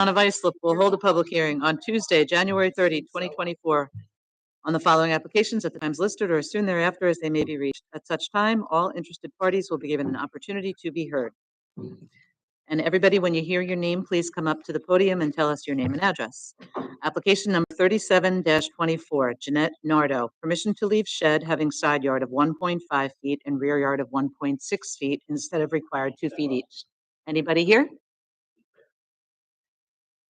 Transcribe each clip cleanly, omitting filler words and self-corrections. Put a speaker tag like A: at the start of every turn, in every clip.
A: Town of Islip will hold a public hearing on Tuesday, January 30, 2024, on the following applications at the times listed or as soon thereafter as they may be reached. At such time, all interested parties will be given an opportunity to be heard. And everybody, when you hear your name, please come up to the podium and tell us your name and address. Application number 37-24, Jeanette Nardo. Permission to leave shed having side yard of 1.5 feet and rear yard of 1.6 feet instead of required 2 feet each. Anybody here?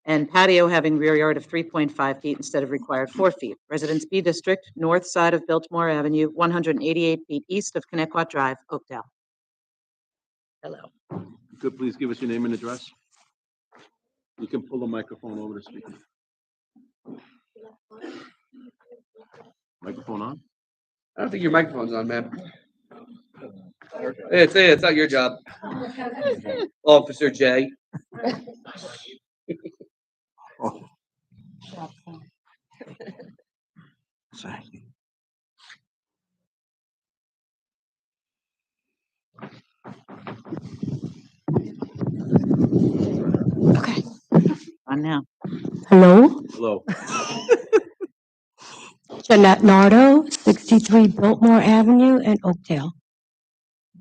A: And patio having rear yard of 3.5 feet instead of required 4 feet. Residence B District, north side of Biltmore Avenue, 188 feet east of Connecticut Drive, Oakdale. Hello.
B: Could please give us your name and address? You can pull the microphone over to speak. Microphone on?
C: I don't think your microphone's on, man. It's not your job. Officer J.
B: Oh. Sorry.
A: Okay. On now.
D: Hello,
B: Hello.
D: Jeanette Nardo, 63 Biltmore Avenue in Oakdale.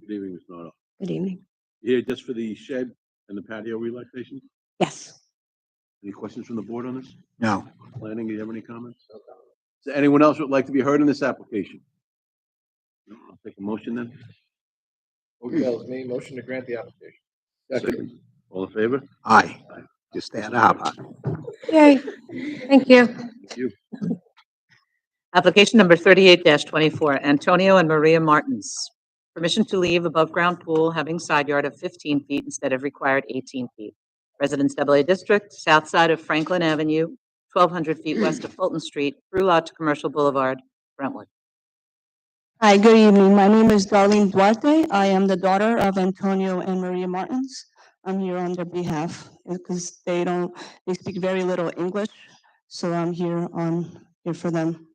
B: Good evening, Ms. Nardo.
D: Good evening.
B: You here just for the shed and the patio relaxation?
D: Yes.
B: Any questions from the board on this?
E: No.
B: Planning, do you have any comments? Is there anyone else who would like to be heard in this application? No, I'll take a motion then.
C: Oakdale's me, motion to grant the application.
B: Second. All in favor?
E: Aye. Just add up.
D: Yay. Thank you.
B: Thank you.
A: Application number 38-24, Antonio and Maria Martins. Permission to leave above-ground pool having side yard of 15 feet instead of required 18 feet. Residence AA District, south side of Franklin Avenue, 1,200 feet west of Fulton Street, through lot to Commercial Boulevard, Brentwood.
D: Hi, good evening. My name is Darlene Duarte. I am the daughter of Antonio and Maria Martins. I'm here on their behalf because they speak very little English. So I'm here for them.
B: Can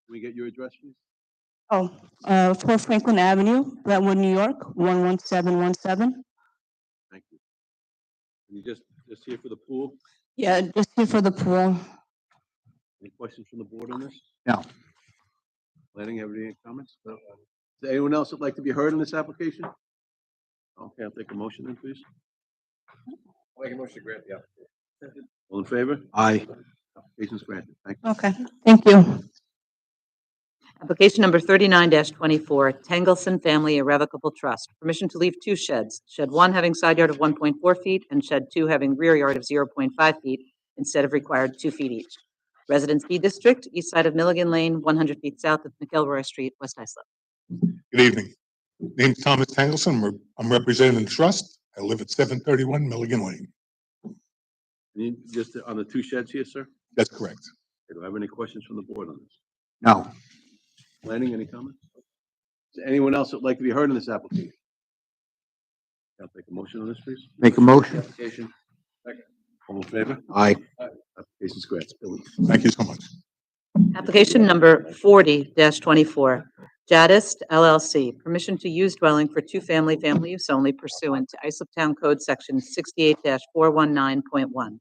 B: we get your address, please?
D: 4 Franklin Avenue, Brentwood, New York, 11717.
B: Thank you. And you just here for the pool?
D: Yeah, just here for the pool.
B: Any questions from the board on this?
E: No.
B: Planning, have any comments? No. Is there anyone else that'd like to be heard in this application? Okay, I'll take a motion then, please.
C: I'll make a motion to grant the application.
B: All in favor?
E: Aye.
B: Application's granted. Thank you.
D: Okay, thank you.
A: Application number 39-24, Tangleson Family Irrevocable Trust. Permission to leave 2 sheds. Shed 1 having side yard of 1.4 feet and shed 2 having rear yard of 0.5 feet instead of required 2 feet each. Residence B District, east side of Milligan Lane, 100 feet south of McElroy Street, West Islip.
F: Good evening. Name's Thomas Tangleson. I'm representing the trust. I live at 731 Milligan Lane.
B: And you just on the 2 sheds here, sir?
F: That's correct.
B: Do I have any questions from the board on this?
E: No.
B: Planning, any comments? Is there anyone else that'd like to be heard in this application? I'll take a motion on this, please.
E: Make a motion.
B: Application. Second. All in favor?
E: Aye.
B: Application's granted. Billy.
F: Thank you so much.
A: Application number 40-24, Jadist LLC. Permission to use dwelling for 2 family use only pursuant to Islip Town Code Section 68-419.1.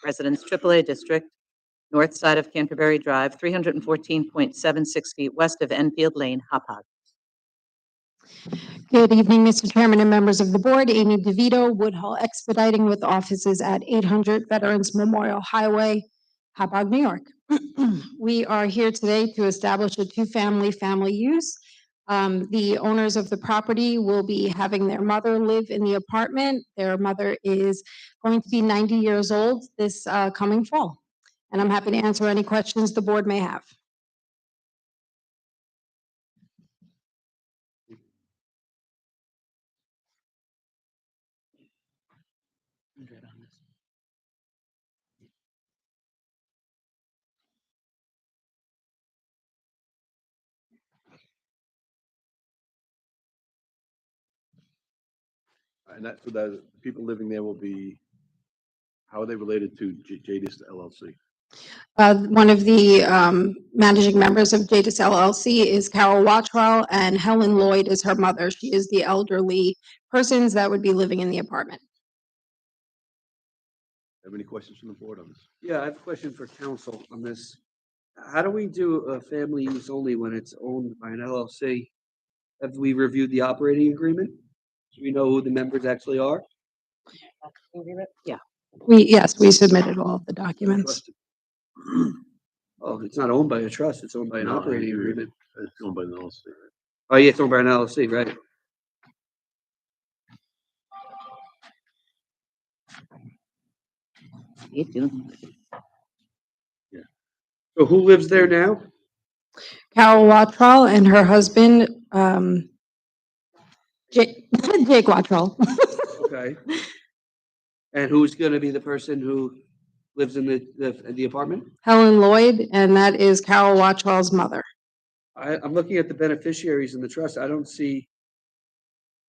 A: Residence AAA District, north side of Canterbury Drive, 314.76 feet west of Enfield Lane, Hauppauge.
G: Good evening, Mr. Chairman and members of the board. Amy DeVito, Woodhull Expediting with offices at 800 Veterans Memorial Highway, Hauppauge, New York. We are here today to establish a 2-family use. The owners of the property will be having their mother live in the apartment. Their mother is going to be 90 years old this coming fall. And I'm happy to answer any questions the board may have.
B: And that, so the people living there will be, how are they related to Jadis LLC?
G: One of the managing members of Jadis LLC is Carol Watchwell, and Helen Lloyd is her mother. She is the elderly persons that would be living in the apartment.
B: Have any questions from the board on this?
H: Yeah, I have a question for council on this. How do we do a family use only when it's owned by an LLC? Have we reviewed the operating agreement? Do we know who the members actually are?
A: Yeah.
G: Yes, we submitted all of the documents.
H: Oh, it's not owned by a trust, it's owned by an
B: No, I
H: operating
B: agree.
H: agreement.
B: It's owned by the LLC.
H: Oh, yeah, it's owned by an LLC, right? So who lives there now?
G: Carol Wattrell and her husband, Jake Wattrell.
H: Okay. And who's gonna be the person who lives in the apartment?
G: Helen Lloyd, and that is Carol Wattrell's mother.
H: I'm looking at the beneficiaries in the trust. I don't see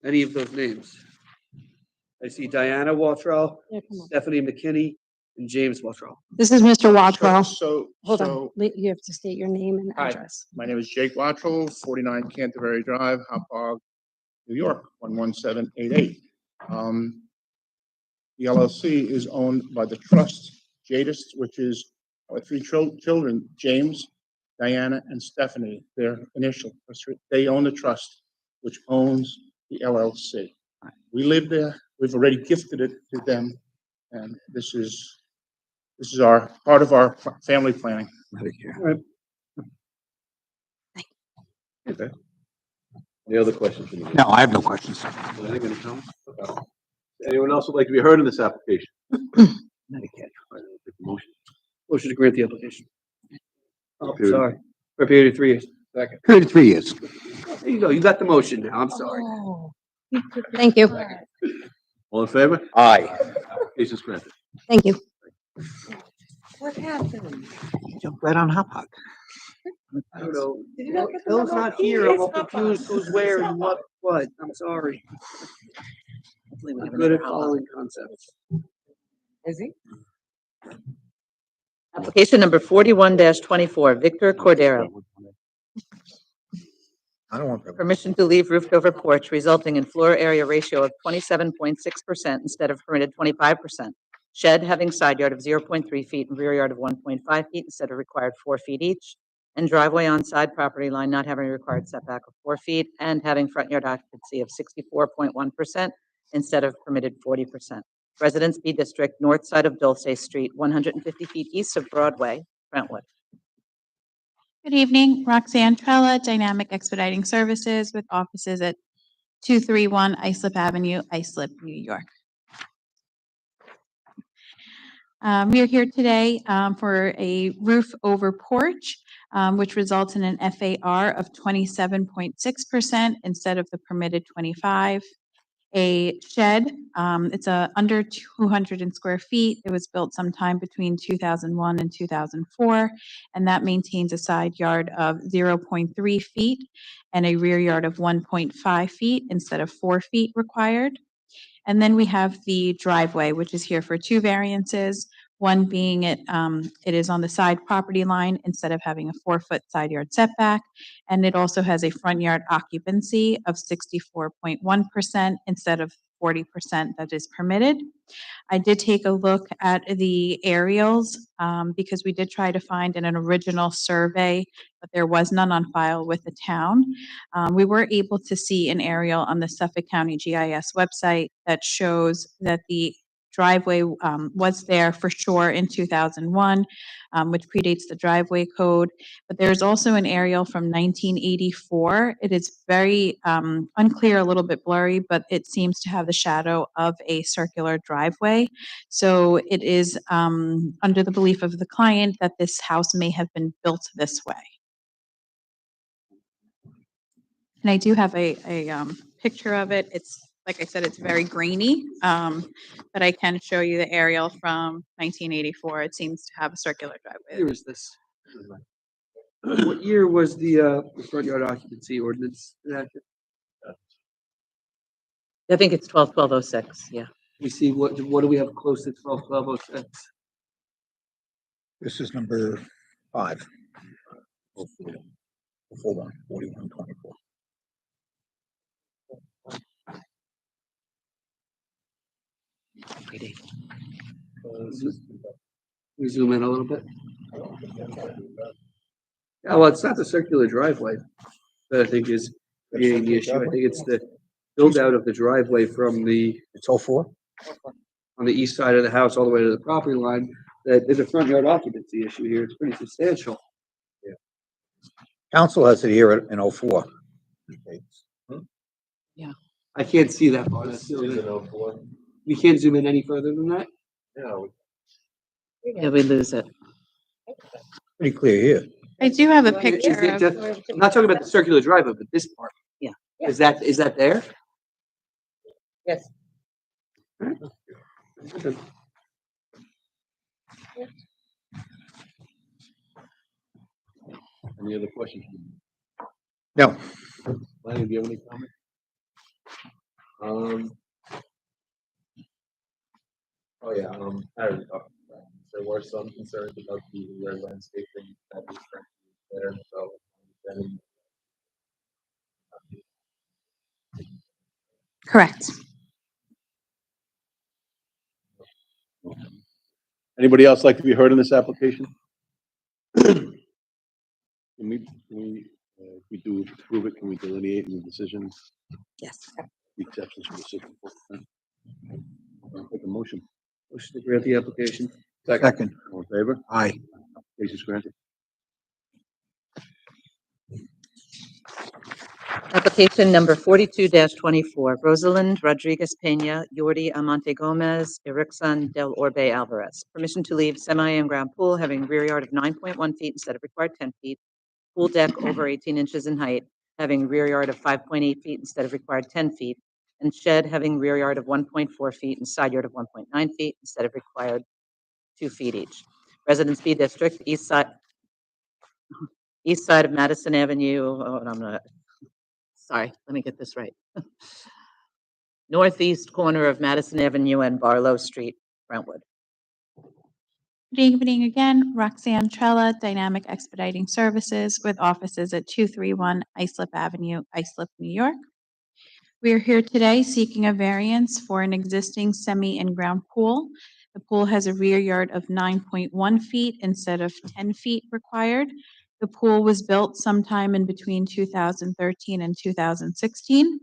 H: any of those names. I see Diana Waltrell, Stephanie McKinney, and James Waltrell.
G: This is Mr. Wattrell. Hold on,
I: So,
G: you have to state your name and
I: Hi.
G: address.
I: my name is Jake Wattrell, 49 Canterbury Drive, Hopog, New York, 11788. The LLC is owned by the trust Jadis, which is our three children, James, Diana, and Stephanie, their initial. They own the trust, which owns the LLC. We live there. We've already gifted it to them, and this is our part of our family planning.
B: Okay. Any other questions from the board?
E: No, I have no questions.
B: Any comments? Okay. Anyone else would like to be heard in this application?
E: Medicaid.
B: All right, I'll take a motion.
H: Motion to grant the application. Oh,
B: Period.
H: sorry. For a period of 3 years. Second.
E: 33 years.
H: There you go. You got the motion now. I'm sorry.
G: Thank you,
B: All in favor?
C: Aye.
B: Application's granted.
G: thank you.
A: What happened?
E: Jump right on Hop Hog.
H: I don't know. Bill's not here. I'm all confused who's where and what. I'm sorry.
A: Hopefully we
H: I'm
A: have
H: good at
A: another call.
H: following concepts.
A: Is he? Application number 41-24, Victor Cordero.
E: I don't want that.
A: Permission to leave roofed over porch resulting in floor area ratio of 27.6% instead of permitted 25%. Shed having side yard of 0.3 feet and rear yard of 1.5 feet instead of required 4 feet each. And driveway on side property line not having a required setback of 4 feet and having front yard occupancy of 64.1% instead of permitted 40%. Residence B District, north side of Dulce Street, 150 feet east of Broadway, Brentwood.
J: Good evening, Roxanne Trella, Dynamic Expediting Services with offices at 231 Islip Avenue, Islip, New York. We are here today for a roof over porch, which results in an FAR of 27.6% instead of the permitted 25. A shed, it's under 200 square feet. It was built sometime between 2001 and 2004, and that maintains a side yard of 0.3 feet and a rear yard of 1.5 feet instead of 4 feet required. And then we have the driveway, which is here for two variances. One being it is on the side property line instead of having a 4-foot side yard setback. And it also has a front yard occupancy of 64.1% instead of 40% that is permitted. I did take a look at the aerials because we did try to find an original survey, but there was none on file with the town. We were able to see an aerial on the Suffolk County GIS website that shows that the driveway was there for sure in 2001, which predates the driveway code. But there's also an aerial from 1984. It is very unclear, a little bit blurry, but it seems to have the shadow of a circular driveway. So it is under the belief of the client that this house may have been built this way. And I do have a picture of it. It's, like I said, it's very grainy, but I can show you the aerial from 1984. It seems to have a circular
H: What
J: driveway.
H: year is this? What year was the front yard occupancy ordinance enacted?
A: I think it's 12/12/06, yeah.
H: We see what do we have close to 12/12/06?
E: This is number 5. Hold on, 4124.
H: We zoom in a little bit. Yeah, well, it's not the circular driveway that I think is creating the issue. I think it's the build out of the driveway from
E: It's 04?
H: on the east side of the house all the way to the property line. That is a front yard occupancy issue here. It's pretty substantial.
E: Council has it here in 04.
H: I can't see that part. We can't zoom in any further than that.
A: Yeah, we lose it.
E: Pretty clear here.
J: I do have a
H: Is
J: picture
H: it
J: of.
H: just- I'm not talking about the circular driveway, but this part.
A: Yeah.
H: Is that there?
A: Yes.
B: Any other questions?
E: No.
B: Lanny, do you have any comments?
K: Oh yeah, I already talked about that. There were some concerns about the rear landscaping that was currently there, so then
J: Correct.
B: Anybody else like to be heard in this application? Can we do approve it, can we delineate in the decision
A: Yes.
B: the exceptions for the 64%? I'll take a motion.
H: Motion to grant the application.
E: Second.
B: All in favor?
E: Aye.
B: Case is granted.
A: Application number 42-24, Rosalind Rodriguez Peña, Yordi Amante Gomez, Ericson del Orbe Alvarez. Permission to leave semi-in-ground pool having rear yard of 9.1 feet instead of required 10 feet. Pool deck over 18 inches in height, having rear yard of 5.8 feet instead of required 10 feet. And shed having rear yard of 1.4 feet and side yard of 1.9 feet instead of required 2 feet each. Residence B District, east side of Madison Avenue. Oh, I'm not. Sorry, let me get this right. Northeast corner of Madison Avenue and Barlow Street, Brentwood.
J: Good evening again, Roxanne Trella, Dynamic Expediting Services with offices at 231 Islip Avenue, Islip, New York. We are here today seeking a variance for an existing semi-in-ground pool. The pool has a rear yard of 9.1 feet instead of 10 feet required. The pool was built sometime in between 2013 and 2016.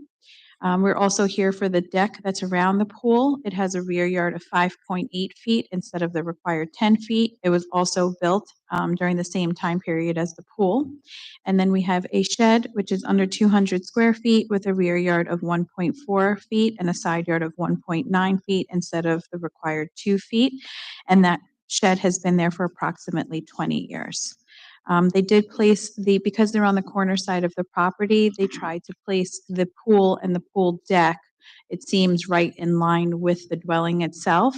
J: We're also here for the deck that's around the pool. It has a rear yard of 5.8 feet instead of the required 10 feet. It was also built during the same time period as the pool. And then we have a shed, which is under 200 square feet with a rear yard of 1.4 feet and a side yard of 1.9 feet instead of the required 2 feet. And that shed has been there for approximately 20 years. They did place because they're on the corner side of the property, they tried to place the pool and the pool deck, it seems, right in line with the dwelling itself.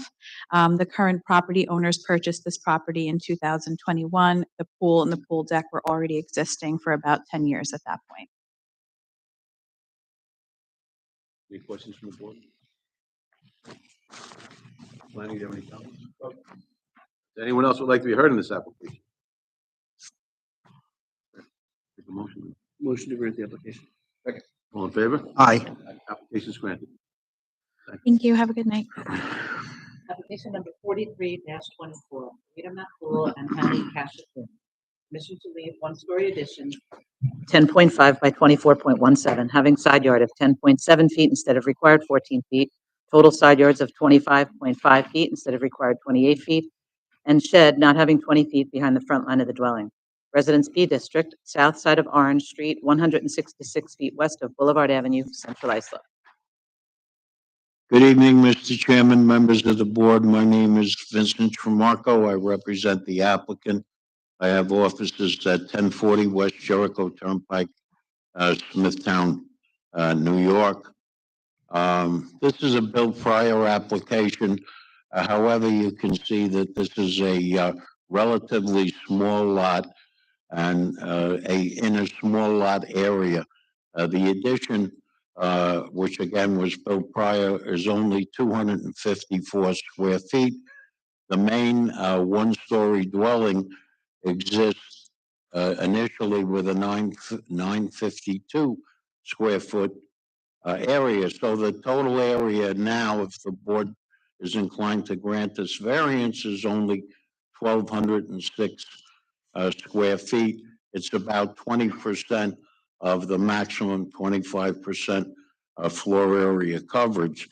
J: The current property owners purchased this property in 2021. The pool and the pool deck were already existing for about 10 years at that point.
B: Any questions from the board? Lanny, do you have any comments? Anyone else would like to be heard in this application? Take a motion.
H: Motion to grant the application.
B: All in favor?
E: Aye.
B: Application is granted.
J: Thank you. Have a good night.
A: Application number 43-24, Rita Pool and Henry Cashel. Permission to leave one-story addition, 10.5 by 24.17, having side yard of 10.7 feet instead of required 14 feet, total side yards of 25.5 feet instead of required 28 feet, and shed not having 20 feet behind the front line of the dwelling. Residence B District, south side of Orange Street, 166 feet west of Boulevard Avenue, Central Islip.
L: Good evening, Mr. Chairman, members of the board. My name is Vincent Tremarco. I represent the applicant. I have offices at 1040 West Jericho Turnpike, Smithtown, New York. This is a built prior application. However, you can see that this is a relatively small lot and in a small lot area. The addition, which again was built prior, is only 254 square feet. The main one-story dwelling exists initially with a 952 square foot area. So the total area now, if the board is inclined to grant this variance is only 1,206 square feet. It's about 20% of the maximum 25% floor area coverage.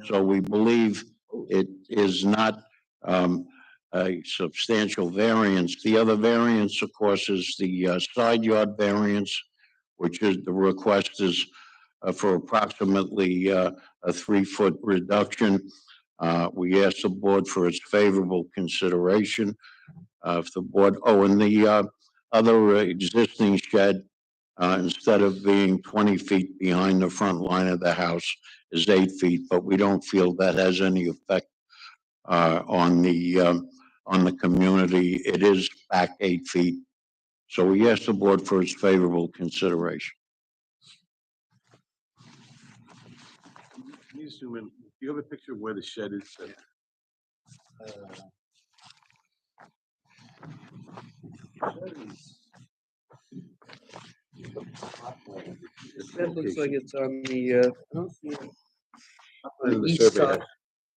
L: So we believe it is not a substantial variance. The other variance, of course, is the side yard variance, which is the request is for approximately a 3-foot reduction. We asked the board for its favorable consideration. If the board, and the other existing shed, instead of being 20 feet behind the front line of the house, is 8 feet, but we don't feel that has any effect on the community. It is back 8 feet. So we asked the board for its favorable consideration.
B: Can you zoom in? Do you have a picture of where the shed is?
H: That looks like it's on the, I don't see it. On the
B: The
H: east
B: survey
H: side.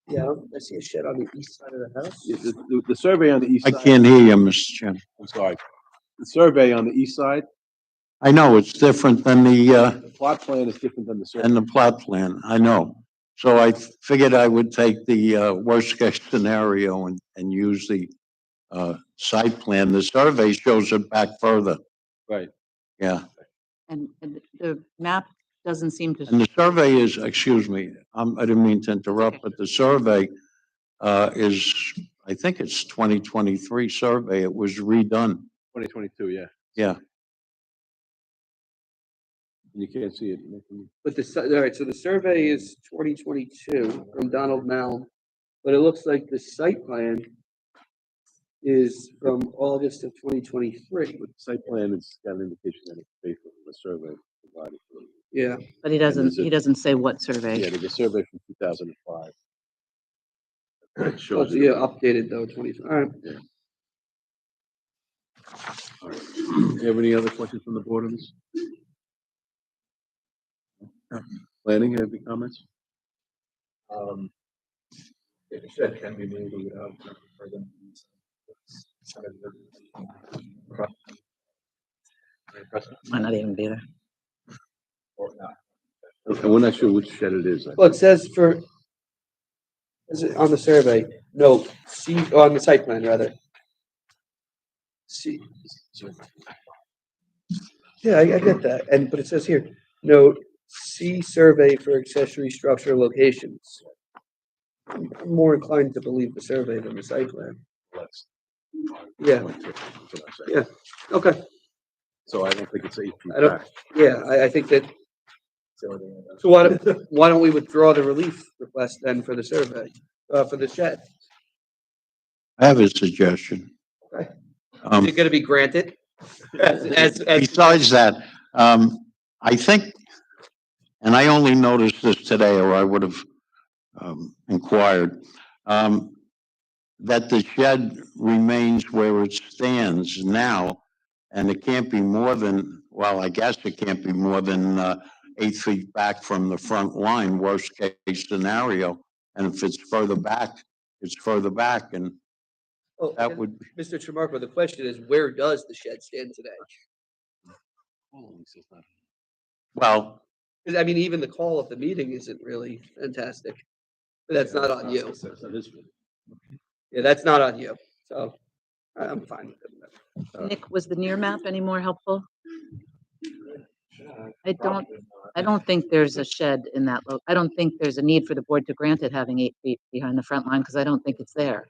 H: Yeah, I see a shed on the east side of the house.
B: Yeah, the survey on the east
L: I
B: side.
L: can't hear you, Mr. Chairman.
B: I'm sorry. The survey on the east side,
L: I know it's different than
B: the plot plan is different than the survey.
L: and the plot plan, I know. So I figured I would take the worst case scenario and use the site plan. The survey shows it back further.
B: Right.
L: Yeah,
A: And the map doesn't seem to.
L: and the survey is, excuse me, I didn't mean to interrupt, but the survey is, I think it's 2023 survey. It was redone.
B: 2022, yeah.
L: Yeah.
B: You can't see it.
H: But all right, so the survey is 2022 from Donald Malm, but it looks like the site plan is from August of 2023.
B: But the site plan has got an indication that it's based on the survey provided.
H: Yeah.
A: But he doesn't say what survey.
B: Yeah, there's a survey from 2005. It
H: Oh,
B: shows
H: so
B: it.
H: yeah, updated though, 20, all right.
B: Yeah. All right. Do you have any other questions from the board on this? Planning, have any comments?
K: If a shed can be moved without further.
A: Might not even be there.
K: Or not.
B: And we're not sure which shed it is.
H: Well, it says for, is it on the survey? No, see, on the site plan rather. See. Yeah, I get that, but it says here, note, see survey for accessory structure locations. I'm more inclined to believe the survey than the site plan. Yeah. Yeah, okay,
B: So I don't think it's 8 feet
H: I don't-
B: back.
H: yeah, I think that, so why don't we withdraw the relief request then for the survey, for the shed?
L: I have a suggestion.
H: Okay.
L: Um,
H: Is it gonna be granted? As
L: Besides that, I think, and I only noticed this today, or I would have inquired, that the shed remains where it stands now, and it can't be more than, well, I guess it can't be more than 8 feet back from the front line, worst case scenario. And if it's further back, it's further back, and
H: Oh,
L: that
H: and
L: would,
H: Mr. Tramarko, the question is, where does the shed stand today?
L: well,
H: 'Cause, I mean, even the call of the meeting isn't really fantastic. But that's not on you. Yeah, that's not on you, so I'm fine with it.
A: Nick, was the near map any more helpful? I don't think there's a shed in that I don't think there's a need for the board to grant it having 8 feet behind the front line, because I don't think it's there.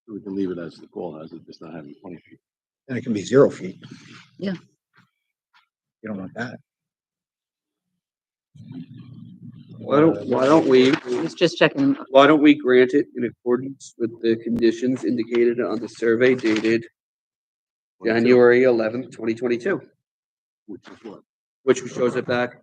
B: We can leave it as the call has it, just not having 20 feet.
E: And it can be 0 feet.
A: Yeah.
E: You don't want that.
H: Why don't we,
A: It's just checking.
H: why don't we grant it in accordance with the conditions indicated on the survey dated January 11th, 2022,
B: Which is what?
H: which shows it back.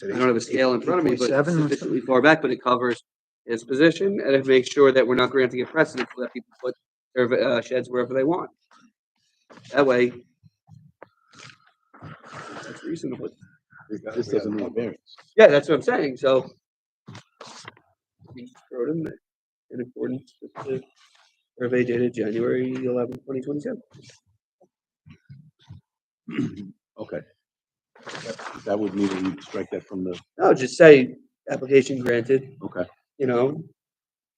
H: I don't have a scale in front of me, but
E: 8.7 or
H: sufficiently far back, but it covers his position, and it makes sure that we're not granting a precedent to let people put their sheds wherever they want. That way, that's reasonable.
B: This doesn't need a variance.
H: Yeah, that's what I'm saying, so Wrote them in accordance with the survey dated January 11, 2022.
B: Okay. That would mean that you strike that from the,
H: No, just say application granted,
B: okay.
H: you know,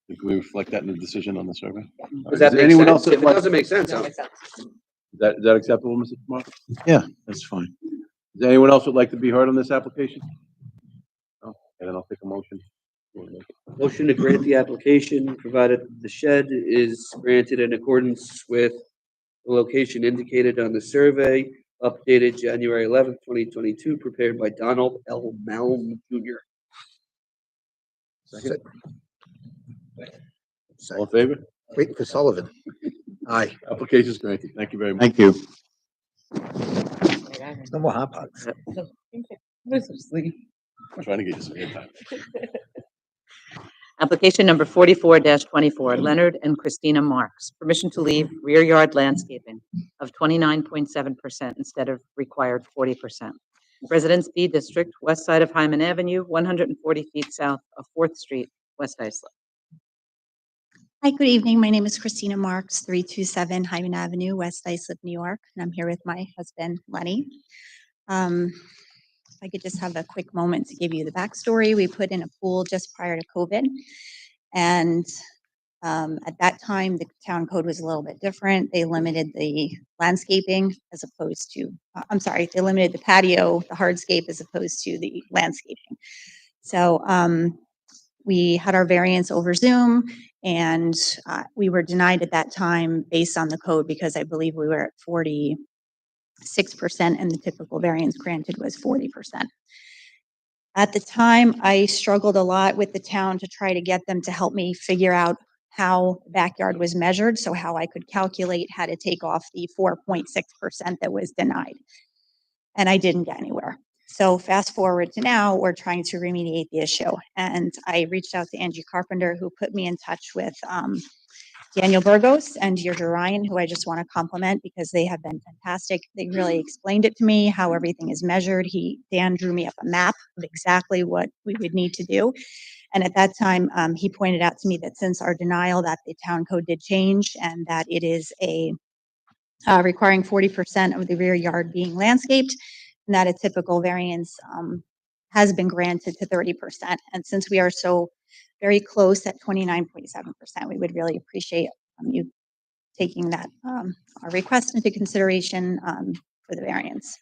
B: Can we reflect that in the decision on the survey?
H: does that
B: Is there
H: make
B: anyone
H: sense?
B: else that
H: If it
B: like-
H: doesn't make sense,
A: That
H: I'll-
A: makes sense.
B: Is that acceptable, Mr. Mark?
L: Yeah, that's fine.
B: Is there anyone else would like to be heard on this application? No, and then I'll take a motion.
H: motion to grant the application, provided the shed is granted in accordance with the location indicated on the survey, updated January 11th, 2022, prepared by Donald L. Malm Jr.
B: Second. All in favor?
E: Waiting for Sullivan. Aye.
B: Application is granted. Thank you very much.
L: Thank you.
E: No more hot pots.
B: I'm trying to get you some airtime.
A: Application number 44-24, Leonard and Christina Marks. Permission to leave rear yard landscaping of 29.7% instead of required 40%. Residence B District, west side of Hyman Avenue, 140 feet south of 4th Street, West Islip.
M: Hi, good evening. My name is Christina Marks, 327 Hyman Avenue, West Islip, New York, and I'm here with my husband, Lenny. If I could just have a quick moment to give you the backstory. We put in a pool just prior to COVID, and at that time, the town code was a little bit different. They limited the landscaping as opposed to, they limited the patio, the hardscape as opposed to the landscaping. So we had our variance over Zoom, and we were denied at that time based on the code because I believe we were at 46% and the typical variance granted was 40%. At the time, I struggled a lot with the town to try to get them to help me figure out how the backyard was measured, so how I could calculate how to take off the 4.6% that was denied. And I didn't get anywhere. So fast forward to now, we're trying to remediate the issue. And I reached out to Angie Carpenter, who put me in touch with Daniel Burgos and Deirdre Ryan, who I just want to compliment because they have been fantastic. They really explained it to me, how everything is measured. Dan drew me up a map of exactly what we would need to do. And at that time, he pointed out to me that since our denial, that the town code did change and that it is requiring 40% of the rear yard being landscaped, and that a typical variance has been granted to 30%. And since we are so very close at 29.7%, we would really appreciate you taking that our request into consideration for the variance.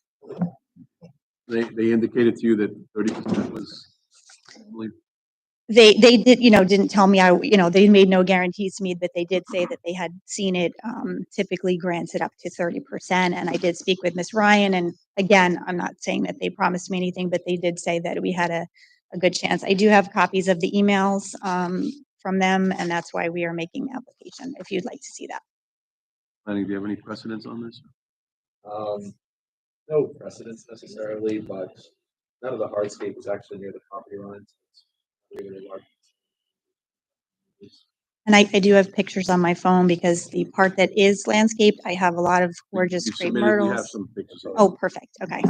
B: They indicated to you that 30% was, I believe,
M: They did, didn't tell me, they made no guarantees to me, but they did say that they had seen it typically granted up to 30%. And I did speak with Ms. Ryan, and again, I'm not saying that they promised me anything, but they did say that we had a good chance. I do have copies of the emails from them, and that's why we are making the application, if you'd like to see that.
B: Lenny, do you have any precedents on this?
K: No precedence necessarily, but none of the hardscape is actually near the property lines.
M: And I do have pictures on my phone because the part that is landscaped, I have a lot of gorgeous
B: You
M: crepe
B: submitted- we have
M: myrtles.
B: some pictures of it.
M: Oh, perfect. Okay.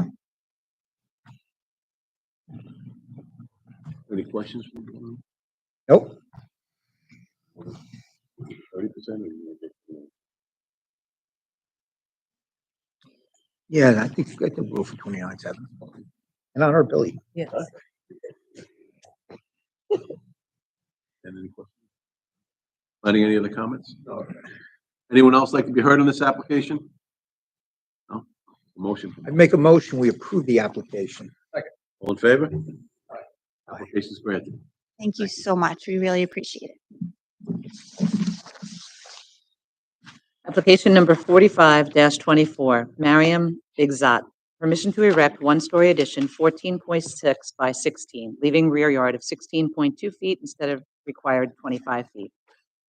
B: Any questions? from anyone?
E: Nope.
B: 30%?
E: Yeah, I think we'll go for 29.7. And on our Billy.
A: Yes.
B: And any questions? Lenny, any other comments? No. Anyone else like to be heard on this application? No? Motion.
E: I make a motion, we approve the application.
B: All in favor? Application is granted.
M: Thank you so much. We really appreciate it.
A: Application number 45-24, Mariam Bigzat. Permission to erect one-story addition, 14.6 by 16, leaving rear yard of 16.2 feet instead of required 25 feet.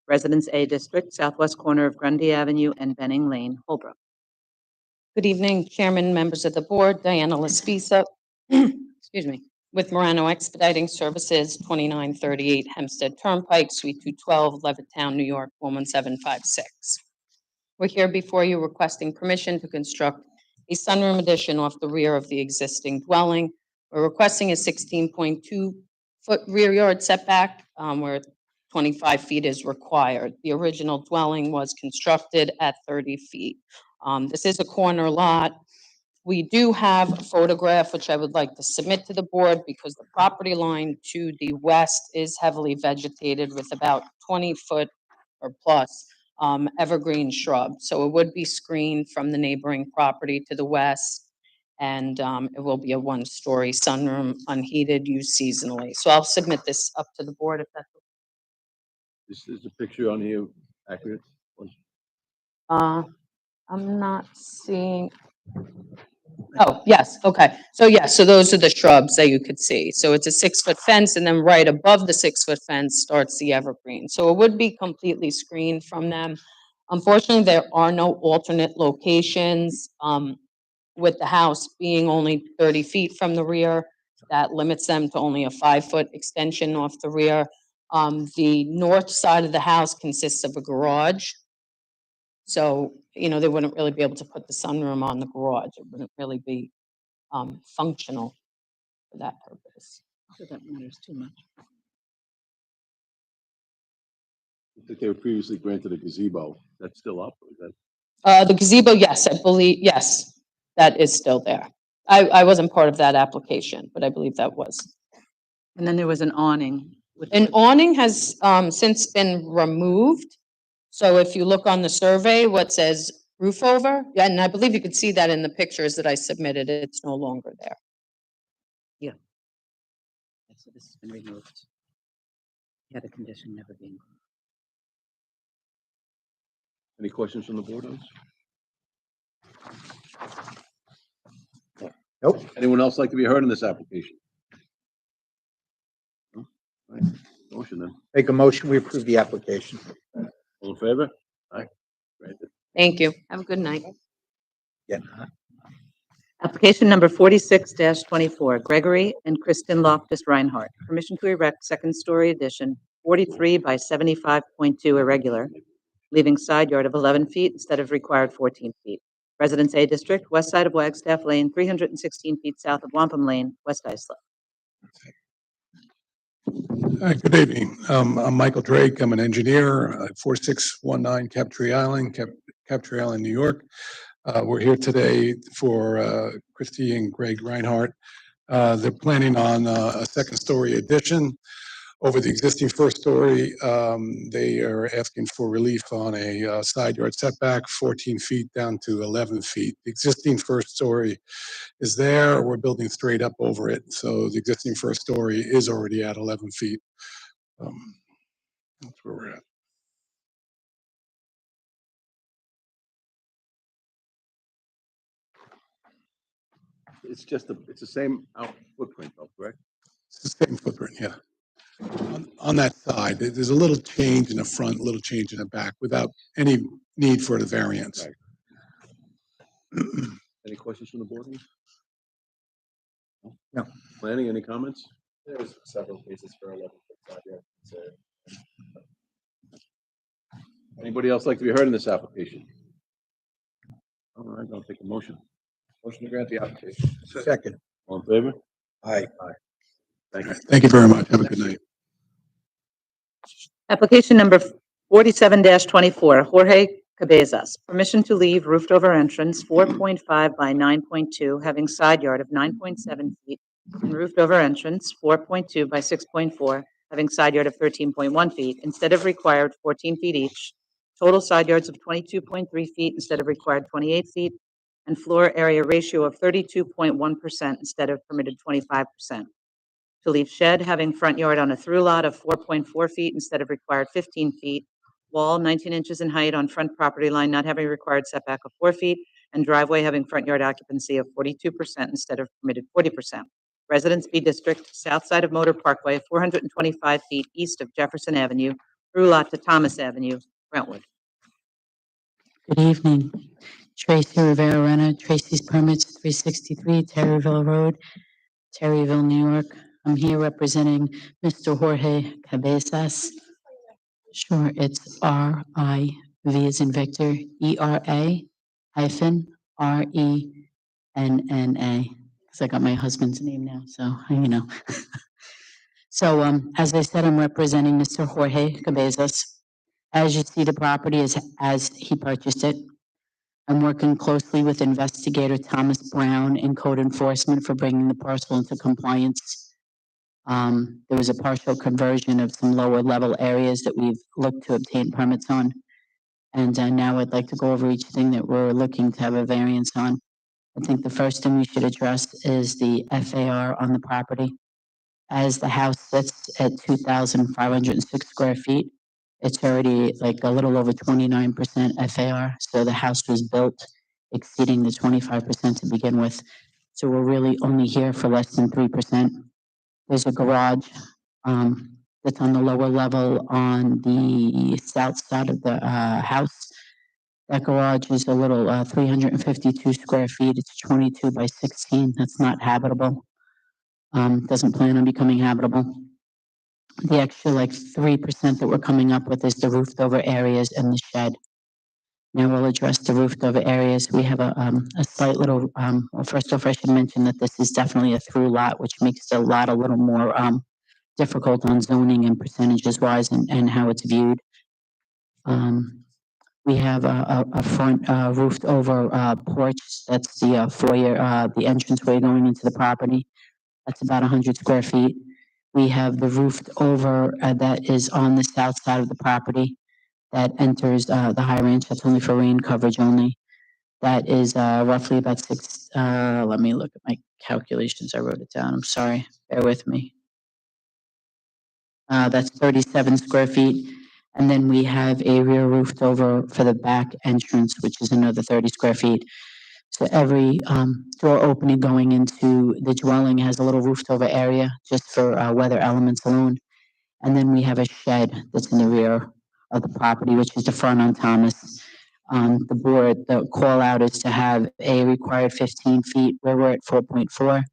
A: Residence A District, southwest corner of Grundy Avenue and Benning Lane, Holbrook.
N: Good evening, Chairman, members of the board, Diana Laspisa, excuse me, with Morano Expediting Services, 2938 Hempstead Turnpike, Suite 212, Levittown, New York, 11756. We're here before you requesting permission to construct a sunroom addition off the rear of the existing dwelling. We're requesting a 16.2 foot rear yard setback, where 25 feet is required. The original dwelling was constructed at 30 feet. This is a corner lot. We do have a photograph, which I would like to submit to the board because the property line to the west is heavily vegetated with about 20-foot or plus evergreen shrub. So it would be screened from the neighboring property to the west. And it will be a one-story sunroom, unheated, used seasonally. So I'll submit this up to the board if that's.
B: Is the picture on here accurate?
N: I'm not seeing. Oh, yes, okay. So yes, so those are the shrubs that you could see. So it's a 6-foot fence and then right above the 6-foot fence starts the evergreen. So it would be completely screened from them. Unfortunately, there are no alternate locations. With the house being only 30 feet from the rear, that limits them to only a 5-foot extension off the rear. The north side of the house consists of a garage. So, they wouldn't really be able to put the sunroom on the garage. It wouldn't really be functional for that purpose.
A: So that matters too much.
B: I think they were previously granted a gazebo. That's still up, or is that?
N: The gazebo, yes, I believe, yes, that is still there. I wasn't part of that application, but I believe that was.
A: And then there was an awning.
N: An awning has since been removed. So if you look on the survey, what says roof over, yeah, and I believe you could see that in the pictures that I submitted, it's no longer there.
A: So this has been removed. Yeah, the condition never being.
B: Any questions from the board on this?
E: Nope.
B: Anyone else like to be heard in this application? No? All right. Motion then.
E: Make a motion, we approve the application.
B: All in favor? Aye. Granted.
N: Thank you. Have a good night.
E: Yeah.
A: Application number 46-24, Gregory and Kristen Loftus Reinhardt. Permission to erect second-story addition, 43 by 75.2 irregular, leaving side yard of 11 feet instead of required 14 feet. Residence A District, west side of Wagstaff Lane, 316 feet south of Wampum Lane, West Islip.
F: Hi, good evening. I'm Michael Drake. I'm an engineer at 4619 Captree Island, Captree Island, New York. We're here today for Christy and Greg Reinhardt. They're planning on a second-story addition over the existing first story. They are asking for relief on a side yard setback, 14 feet down to 11 feet. The existing first story is there. We're building straight up over it. So the existing first story is already at 11 feet. That's where we're at.
B: It's the same footprint though, correct?
F: It's the same footprint, yeah. On that side, there's a little change in the front, a little change in the back without any need for the variance.
B: Right. Any questions from the board?
E: No.
B: Planning, any comments?
K: There's several cases for 11-foot side yard.
B: Anybody else like to be heard in this application? All right, I'll take a motion.
K: Motion to grant the application.
E: Second.
B: All in favor?
E: Aye.
B: Thank you.
F: Thank you very much. Have a good night.
A: Application number 47-24, Jorge Cabezas. Permission to leave roofed over entrance 4.5 by 9.2, having side yard of 9.7 feet, and roofed over entrance 4.2 by 6.4, having side yard of 13.1 feet, instead of required 14 feet each. Total side yards of 22.3 feet instead of required 28 feet, and floor area ratio of 32.1% instead of permitted 25%. To leave shed having front yard on a through lot of 4.4 feet instead of required 15 feet, wall 19 inches in height on front property line not having required setback of 4 feet, and driveway having front yard occupancy of 42% instead of permitted 40%. Residence B District, south side of Motor Parkway, 425 feet east of Jefferson Avenue, through lot to Thomas Avenue, Brentwood.
O: Good evening. Tracy Rivera Renner, Tracy's Permits, 363 Terryville Road, Terryville, New York. I'm here representing Mr. Jorge Cabezas. Sure, it's R-I-V as in Victor, E-R-A hyphen R-E-N-N-A. Because I got my husband's name now, so you know. So, as I said, I'm representing Mr. Jorge Cabezas. As you see, the property is as he purchased it. I'm working closely with investigator Thomas Brown in code enforcement for bringing the parcel into compliance. There was a partial conversion of some lower level areas that we've looked to obtain permits on. And now I'd like to go over each thing that we're looking to have a variance on. I think the first thing we should address is the FAR on the property. As the house sits at 2,506 square feet, it's already like a little over 29% FAR. So the house was built exceeding the 25% to begin with. So we're really only here for less than 3%. There's a garage that's on the lower level on the south side of the house. That garage is a little 352 square feet. It's 22 by 16. That's not habitable. Doesn't plan on becoming habitable. The extra like 3% that we're coming up with is the roofed over areas and the shed. Now we'll address the roofed over areas. We have a slight little, well, first off, I should mention that this is definitely a through lot, which makes the lot a little more difficult on zoning and percentages wise and how it's viewed. We have a front roofed over porch. That's the foyer, the entranceway going into the property. That's about 100 square feet. We have the roofed over that is on the south side of the property that enters the high ranch. That's only for rain coverage only. That is roughly about let me look at my calculations. I wrote it down. I'm sorry. Bear with me. That's 37 square feet. And then we have a rear roofed over for the back entrance, which is another 30 square feet. So every door opening going into the dwelling has a little roofed over area just for weather elements alone. And then we have a shed that's in the rear of the property, which is the front on Thomas. The call out is to have a required 15 feet where we're at 4.4.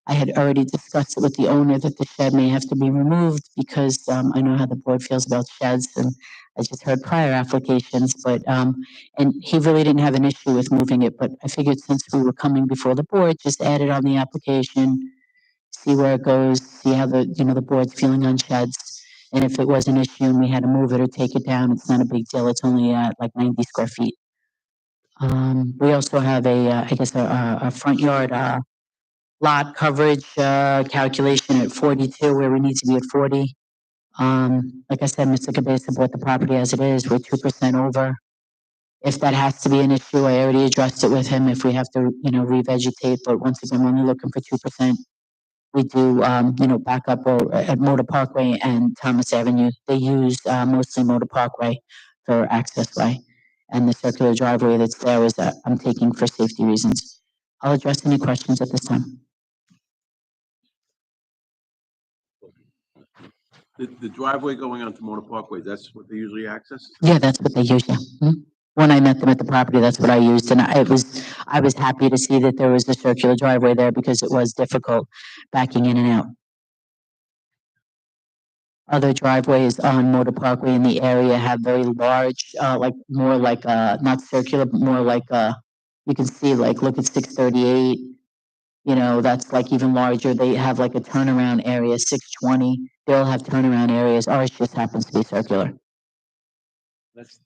O: I had already discussed it with the owner that the shed may have to be removed because I know how the board feels about sheds, and I just heard prior applications, but and he really didn't have an issue with moving it, but I figured since we were coming before the board, just add it on the application, see where it goes, see how the board's feeling on sheds. And if it was an issue and we had to move it or take it down, it's not a big deal. It's only like 90 square feet. We also have a front yard lot coverage calculation at 42 where we need to be at 40. Like I said, Mr. Cabeza bought the property as it is. We're 2% over. If that has to be an issue, I already addressed it with him if we have to, revegetate. But once again, when we're looking for 2%, we do, back up at Motor Parkway and Thomas Avenue. They use mostly Motor Parkway for access way. And the circular driveway that's there is that I'm taking for safety reasons. I'll address any questions at this time.
B: The driveway going onto Motor Parkway, that's what they usually access?
O: Yeah, that's what they use, yeah. Mhm. When I met them at the property, that's what I used, and I was happy to see that there was a circular driveway there because it was difficult backing in and out. Other driveways on Motor Parkway in the area have very large, more like, not circular, but more like, you can see, like, look at 638, that's like even larger. They have like a turnaround area, 620. They all have turnaround areas. Ours just happens to be circular.
B: That's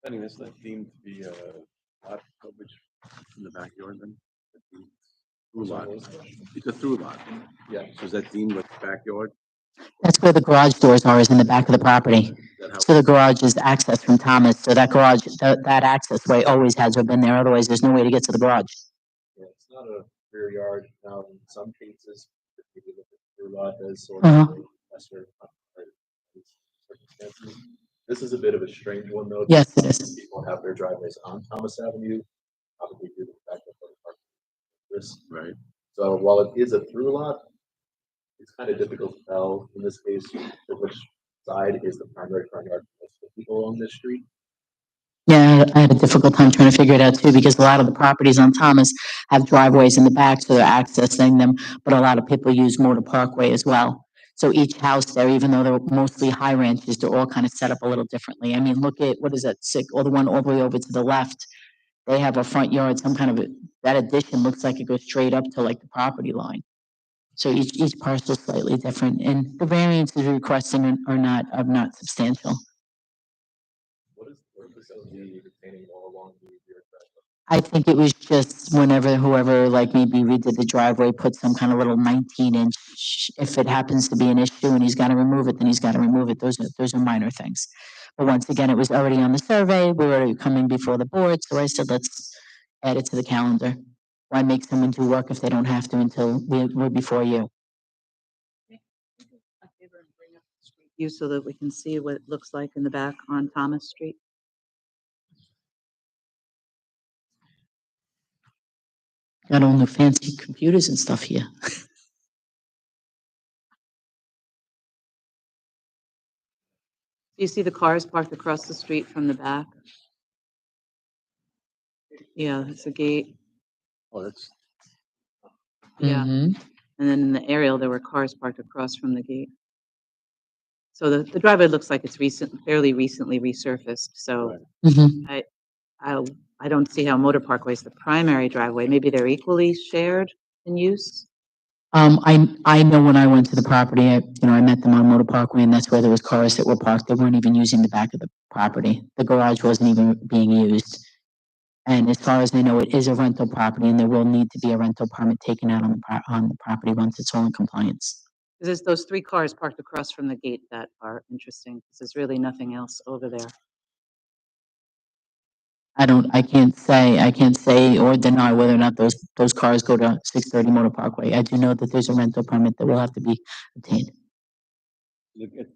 B: not deemed to be a lot coverage in the backyard then? Through lot. It's a through lot. Yeah. So is that deemed like backyard?
O: That's where the garage doors are, is in the back of the property. So the garage is access from Thomas. So that garage, that access way always has been there. Otherwise, there's no way to get to the garage.
K: Yeah, it's not a rear yard. Now, in some cases, if you look at through lot as sort
O: Uh-huh.
K: of a lesser circumstances. This is a bit of a strange one though.
O: Yes, it
K: because
O: is.
K: People have their driveways on Thomas Avenue, probably due to the fact that they're parked this.
B: Right.
K: So while it is a through lot, it's kind of difficult to tell in this case for which side is the primary front yard for most of the people on this street.
O: Yeah, I had a difficult time trying to figure it out too, because a lot of the properties on Thomas have driveways in the back, so they're accessing them, but a lot of people use Motor Parkway as well. So each house there, even though they're mostly high ranches, they're all kind of set up a little differently. I mean, look at, what is that, or the one all the way over to the left. They have a front yard, some kind of, that addition looks like it goes straight up to like the property line. So each parcel is slightly different, and the variances requested are not substantial.
K: What is the purpose of the retaining wall along the rear driveway?
O: I think it was just whenever whoever like maybe redid the driveway, put some kind of little 19-inch, if it happens to be an issue and he's gotta remove it, then he's gotta remove it. Those are minor things. But once again, it was already on the survey, we were already coming before the board, so I said, let's add it to the calendar. Why make someone do work if they don't have to until we're before you?
A: You so that we can see what it looks like in the back on Thomas Street.
O: Got all new fancy computers and stuff here.
A: Do you see the cars parked across the street from the back? Yeah, it's a gate.
B: Oh, that's,
A: Yeah.
O: Mhm.
A: And then in the aerial, there were cars parked across from the gate. So the driveway looks like it's fairly recently resurfaced, so
O: Mhm.
A: I don't see how Motor Parkway is the primary driveway. Maybe they're equally shared in use?
O: I know when I went to the property, I met them on Motor Parkway, and that's where there was cars that were parked. They weren't even using the back of the property. The garage wasn't even being used. And as far as I know, it is a rental property, and there will need to be a rental permit taken out on the property once it's all in compliance.
A: There's those 3 cars parked across from the gate that are interesting, because there's really nothing else over there.
O: I can't say or deny whether or not those cars go to 630 Motor Parkway. I do know that there's a rental permit that will have to be obtained.
B: look at,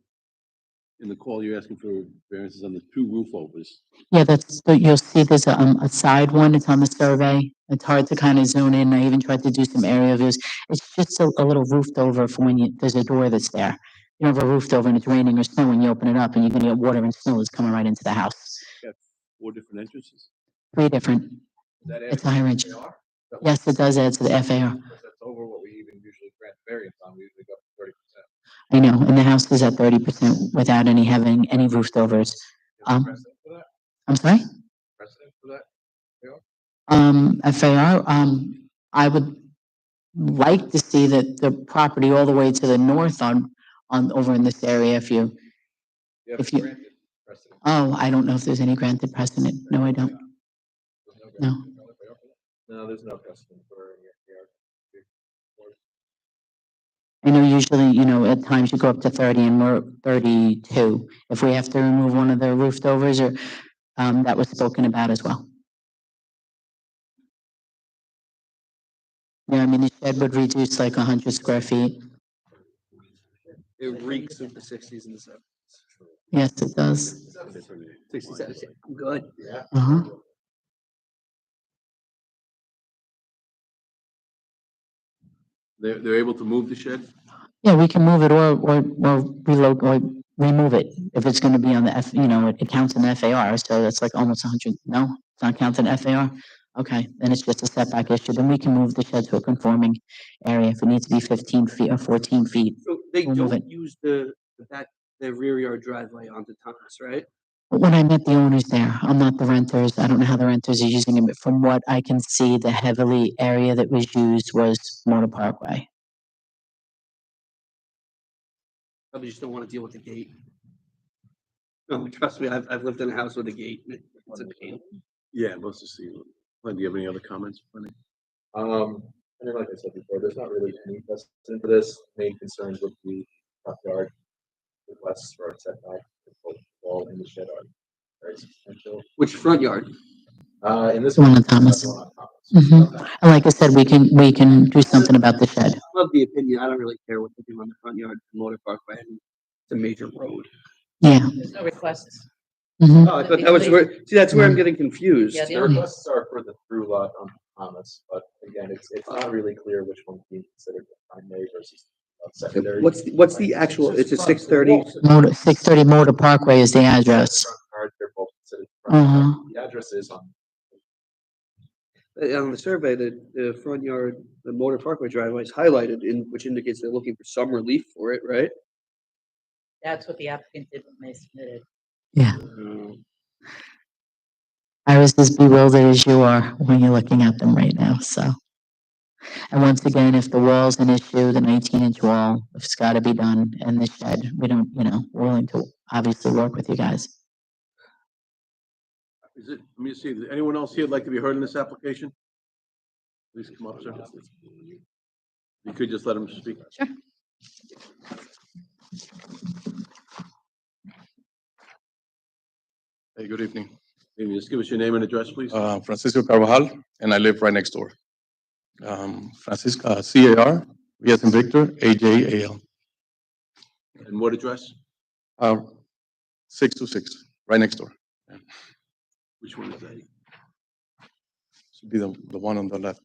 B: in the call, you're asking for variances on the 2 roof overs.
O: Yeah, you'll see there's a side one, it's on the survey. It's hard to kind of zone in. I even tried to do some area views. It's just a little roofed over for when there's a door that's there. You have a roofed over and it's raining or snowing, you open it up and you're gonna get water and snow that's coming right into the house.
B: Got 4 different entrances.
O: 3 different.
K: Is that
O: It's
K: added
O: a high
K: to
O: range.
K: the FAR?
O: Yes, it does add to the FAR.
K: Because that's over what we even usually grant variance on, we usually go up to 30%.
O: I know, and the house is at 30% without having any roofed overs.
K: Precedent for that?
O: I'm sorry?
K: Precedent for that?
O: FAR, I would like to see that the property all the way to the north on over in this area, if you,
K: Granted precedent.
O: oh, I don't know if there's any granted precedent. No, I don't. No.
K: No, there's no precedent for any FAR.
O: I know usually, at times you go up to 30 and we're 32. If we have to remove one of the roofed overs or, that was spoken about as well. Yeah, I mean, the shed would reduce like 100 square feet.
H: It reeks of the 60s and the 70s.
O: Yes, it does.
H: 67, I'm good.
K: Yeah.
O: Uh-huh.
B: They're able to move the shed?
O: Yeah, we can move it or relocate or remove it if it's gonna be on the it counts in the FAR, so that's like almost 100. No, it's not counting FAR? Okay, then it's just a setback issue. Then we can move the shed to a conforming area. If it needs to be 15 feet or 14 feet.
H: So they
O: We'll move
H: don't use the rear yard driveway onto Thomas, right?
O: But when I met the owners there, I'm not the renters. I don't know how the renters are using it, but from what I can see, the heavily area that was used was Motor Parkway.
H: Probably just don't want to deal with the gate. No, trust me, I've lived in a house with a gate. It's a pain.
B: Yeah, let's just see. Glenn, do you have any other comments? Glenn?
K: I mean, like I said before, there's not really any precedent for this. Main concerns would be front yard requests for a setback, both wall and the shed are very substantial.
H: Which front yard?
K: In this
O: The one
K: one.
O: on Thomas.
K: one on Thomas.
O: Mhm. And like I said, we can do something about the shed.
H: I love the opinion. I don't really care what they do on the front yard, Motor Parkway. It's a major road.
O: Yeah.
A: There's no requests.
O: Mhm.
H: Oh, I thought that was where, see, that's where I'm getting confused.
A: Yeah,
K: The requests are for the through lot on Thomas, but again, it's not really clear which one's being considered the primary versus secondary.
H: What's the actual, it's a 630?
O: 630 Motor Parkway is the address.
K: Front yard, they're both considered front
O: Uh-huh.
K: yard. The address is on.
H: On the survey, the front yard, the Motor Parkway driveway is highlighted which indicates they're looking for some relief for it, right?
A: That's what the applicant did when they submitted.
O: Yeah. I was as bewildered as you are when you're looking at them right now, so. And once again, if the wall's an issue, the 19-inch wall, if it's gotta be done, and the shed, we don't, we're willing to obviously work with you guys.
B: Let me see, is anyone else here like to be heard in this application? Please come up, sir. You could just let him speak.
O: Sure.
P: Hey, good evening.
B: Can you just give us your name and address, please?
P: Francisco Carvajal, and I live right next door. Francisco, C-A-R, V as in Victor, A-J-A-L.
B: And what address?
P: 626, right next door.
B: Which one is that?
P: Should be the one on the left.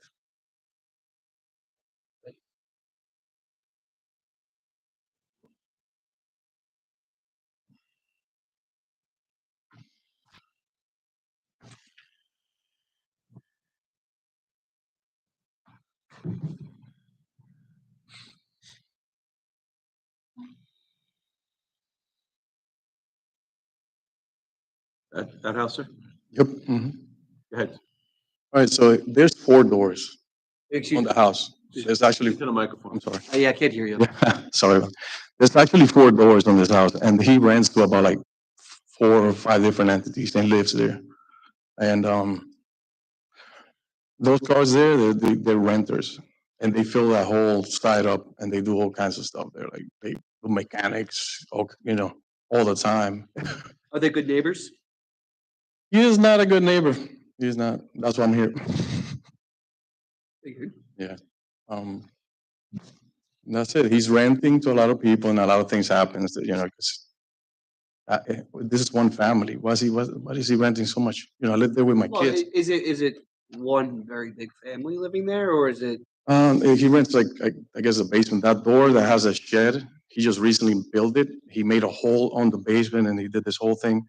B: That house, sir?
P: Yep. Mhm.
B: Go ahead.
P: All right, so there's 4 doors
H: Excuse
P: on
H: me.
P: the house. There's actually,
B: To the microphone.
P: I'm sorry.
H: Yeah, I can't hear you.
P: Sorry. There's actually 4 doors on this house, and he rents to about like 4 or 5 different entities and lives there. And those cars there, they're renters, and they fill that whole side up, and they do all kinds of stuff there. Like they do mechanics, all the time.
H: Are they good neighbors?
P: He is not a good neighbor. He is not. That's why I'm here.
H: Figured.
P: Yeah. That's it. He's renting to a lot of people, and a lot of things happens that, 'cause this is one family. Why is he renting so much? I live there with my
H: Well,
P: kids.
H: is it one very big family living there, or is it?
P: He rents like, I guess, a basement. That door that has a shed, he just recently built it. He made a hole on the basement, and he did this whole thing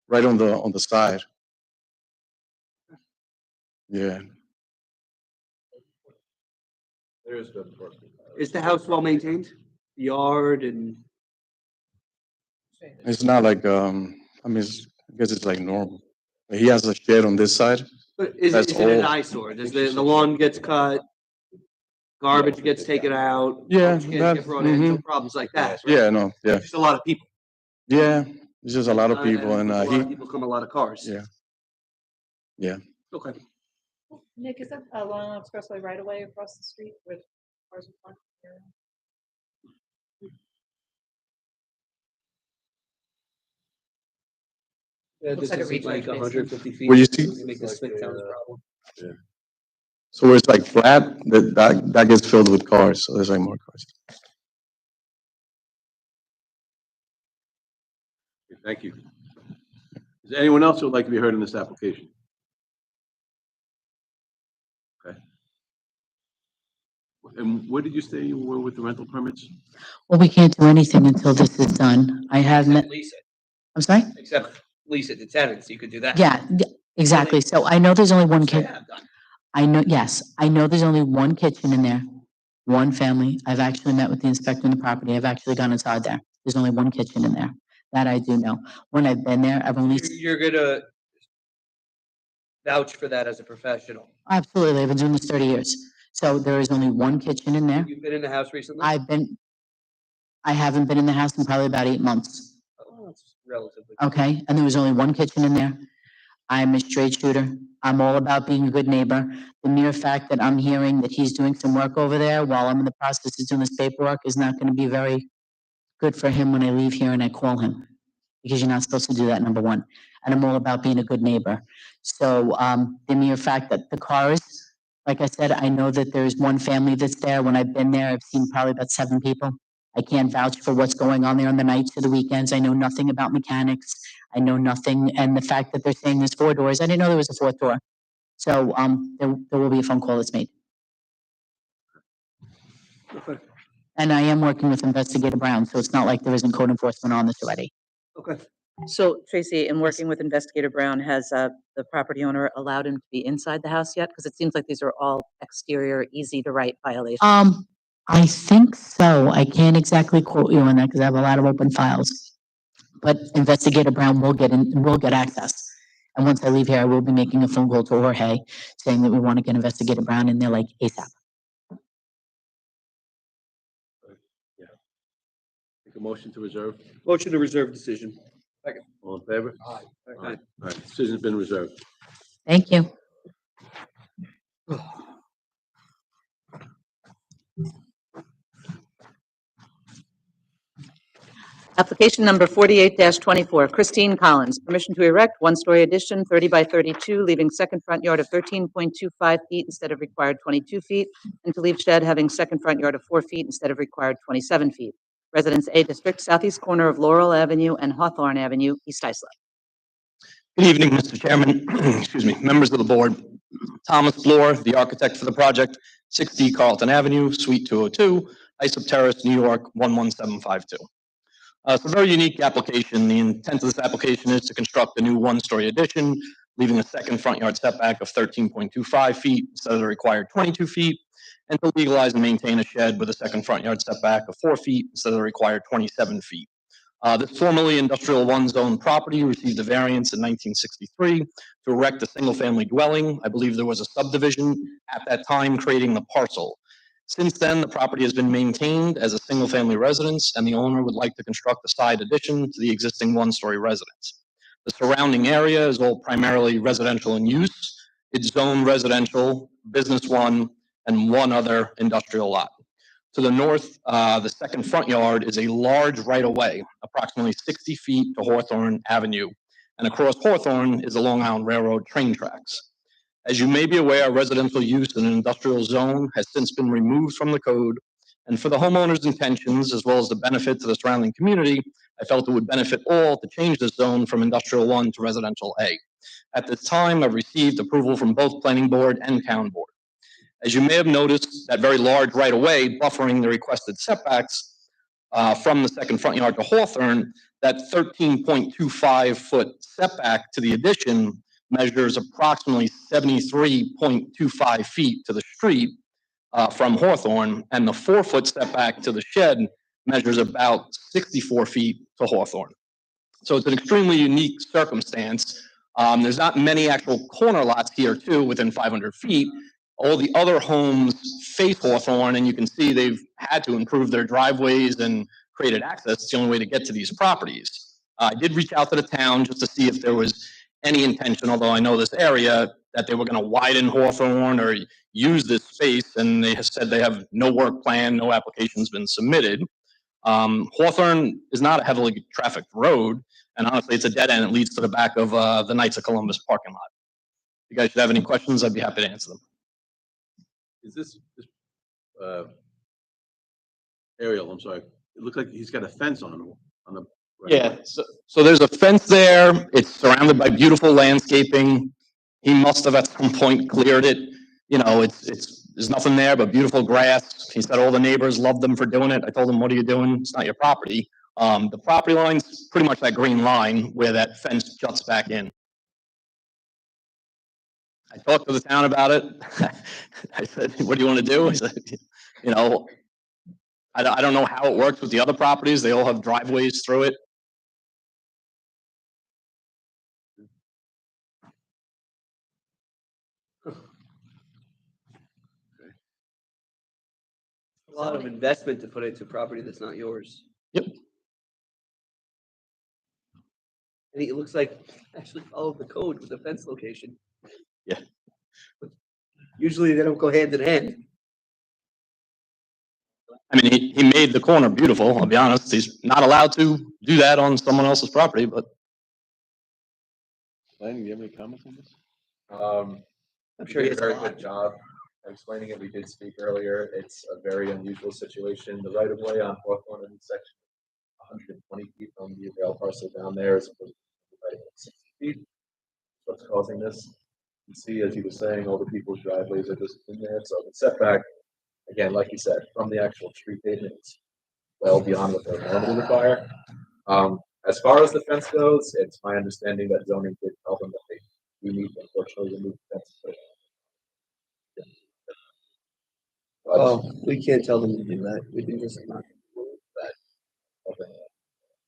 P: right on the side. Yeah.
K: There is good work.
H: Is the house well maintained? The yard and
P: It's not like, I guess it's like normal. He has a shed on this side.
H: but is
P: That's
H: it an
P: all.
H: eyesore? Does the lawn gets cut? Garbage gets taken out?
P: Yeah,
H: garbage cans
P: that-
H: get brought in, so
P: mhm.
H: problems like that. right?
P: Yeah, no, yeah,
H: Just a lot of people.
P: yeah. It's just a lot of people, and
H: with a lot of
P: he,
H: people come a lot of cars.
P: yeah, yeah.
H: Okay.
Q: Nick, is that a Long Island Expressway right away across the street with cars in front?
H: Yeah,
Q: Looks
H: this
Q: like a
H: is
Q: reach
H: like
Q: like this.
H: 150 feet.
P: Well, you see-
H: They Make the Smithtown's problem.
P: So where it's like flat, that gets filled with cars, so there's like more cars.
B: Thank you. Is there anyone else who would like to be heard in this application? Okay. And where did you say you were with the rental permits?
O: Well, we can't do anything until this is done. I have met,
H: Lease it,
O: I'm sorry?
H: except lease it to tenants, you could do that.
O: Yeah, exactly. So I know there's only one
H: Which they
O: kid.
H: have done.
O: Yes, I know there's only one kitchen in there, one family. I've actually met with the inspector on the property. I've actually gone inside there. There's only one kitchen in there. That I do know. When I've been there, I've only,
H: You're gonna vouch for that as a professional.
O: absolutely, I've been doing this 30 years. So there is only one kitchen in there.
H: You've been in the house recently?
O: I haven't been in the house in probably about 8 months.
H: Oh, that's relatively.
O: Okay, and there was only one kitchen in there. I'm a straight shooter. I'm all about being a good neighbor. The mere fact that I'm hearing that he's doing some work over there while I'm in the process of doing this paperwork is not gonna be very good for him when I leave here and I call him. Because you're not supposed to do that, number one. And I'm all about being a good neighbor. So, the mere fact that the cars, like I said, I know that there's one family that's there. When I've been there, I've seen probably about 7 people. I can't vouch for what's going on there on the nights or the weekends. I know nothing about mechanics. I know nothing, and the fact that they're saying there's 4 doors, I didn't know there was a 4th door. So, there will be a phone call that's made.
H: Okay.
O: And I am working with Investigator Brown, so it's not like there isn't code enforcement on this already.
H: Okay.
A: So Tracy, in working with Investigator Brown, has the property owner allowed him to be inside the house yet? Because it seems like these are all exterior, easy to write violations.
O: I think so. I can't exactly quote you on that because I have a lot of open files. But Investigator Brown will get access. And once I leave here, I will be making a phone call to Jorge saying that we want to get Investigator Brown in there like ASAP.
B: a motion to reserve.
H: Motion to reserve decision.
B: All in favor?
H: Aye.
B: All right, decision's been reserved.
O: Thank you.
A: Application number 48-24, Christine Collins, permission to erect one-story addition, 30 by 32, leaving second front yard of 13.25 feet instead of required 22 feet, and to leave shed having second front yard of 4 feet instead of required 27 feet. Residence A District, southeast corner of Laurel Avenue and Hawthorne Avenue, East Islip.
R: Good evening, Mr. Chairman, excuse me, members of the board. Thomas Bloor, the architect for the project, 60 Carlton Avenue, Suite 202, Islip Terrace, New York, 11752. It's a very unique application. The intent of this application is to construct a new one-story addition, leaving a second front yard setback of 13.25 feet instead of the required 22 feet, and to legalize and maintain a shed with a second front yard setback of 4 feet instead of the required 27 feet. This formerly Industrial One zone property received a variance in 1963 to erect a single-family dwelling. I believe there was a subdivision at that time creating the parcel. Since then, the property has been maintained as a single-family residence, and the owner would like to construct a side addition to the existing one-story residence. The surrounding area is all primarily residential in use. It's zoned residential, business one, and one other industrial lot. To the north, the second front yard is a large right-of-way, approximately 60 feet to Hawthorne Avenue, and across Hawthorne is the Long Island Railroad train tracks. As you may be aware, residential use in an industrial zone has since been removed from the code, and for the homeowner's intentions, as well as the benefit to the surrounding community, I felt it would benefit all to change the zone from Industrial 1 to Residential A. At this time, I've received approval from both Planning Board and Town Board. As you may have noticed, that very large right-of-way buffering the requested setbacks from the second front yard to Hawthorne, that 13.25-foot setback to the addition measures approximately 73.25 feet to the street from Hawthorne, and the 4-foot setback to the shed measures about 64 feet to Hawthorne. So it's an extremely unique circumstance. There's not many actual corner lots here too within 500 feet. All the other homes face Hawthorne, and you can see they've had to improve their driveways and created access. It's the only way to get to these properties. I did reach out to the town just to see if there was any intention, although I know this area, that they were going to widen Hawthorne or use this space, and they have said they have no work plan, no application's been submitted. Hawthorne is not a heavily trafficked road, and honestly, it's a dead end. It leads to the back of the Knights of Columbus parking lot. If you guys should have any questions, I'd be happy to answer them.
B: Is this aerial, I'm sorry, it looks like he's got a fence on the. Right.
R: Yeah, so there's a fence there. It's surrounded by beautiful landscaping. He must have at some point cleared it. You know, there's nothing there but beautiful grass. He said all the neighbors loved them for doing it. I told him, what are you doing? It's not your property. The property line's pretty much that green line where that fence juts back in. I talked to the town about it. I said, what do you want to do? I said, you know, I don't know how it works with the other properties. They all have driveways through it.
H: A lot of investment to put into property that's not yours.
R: Yep.
H: And it looks like actually follow the code with the fence location.
R: Yeah.
H: Usually they don't go hand in hand.
R: I mean, he made the corner beautiful, I'll be honest. He's not allowed to do that on someone else's property, but.
B: Lanny, do you have any comments on this?
K: I'm sure he did a very good job explaining it. We did speak earlier. It's a very unusual situation. The right of way on Hawthorne in section 120 feet from the rail parcel down there is supposed to be right at 60 feet. What's causing this? You see, as he was saying, all the people's driveways are just in there. So the setback, again, like you said, from the actual street pavement, it's well beyond what they're normally require. As far as the fence goes, it's my understanding that zoning did tell them that they do need to unfortunately remove the fence.
H: Oh, we can't tell them to do that. We can just not do that.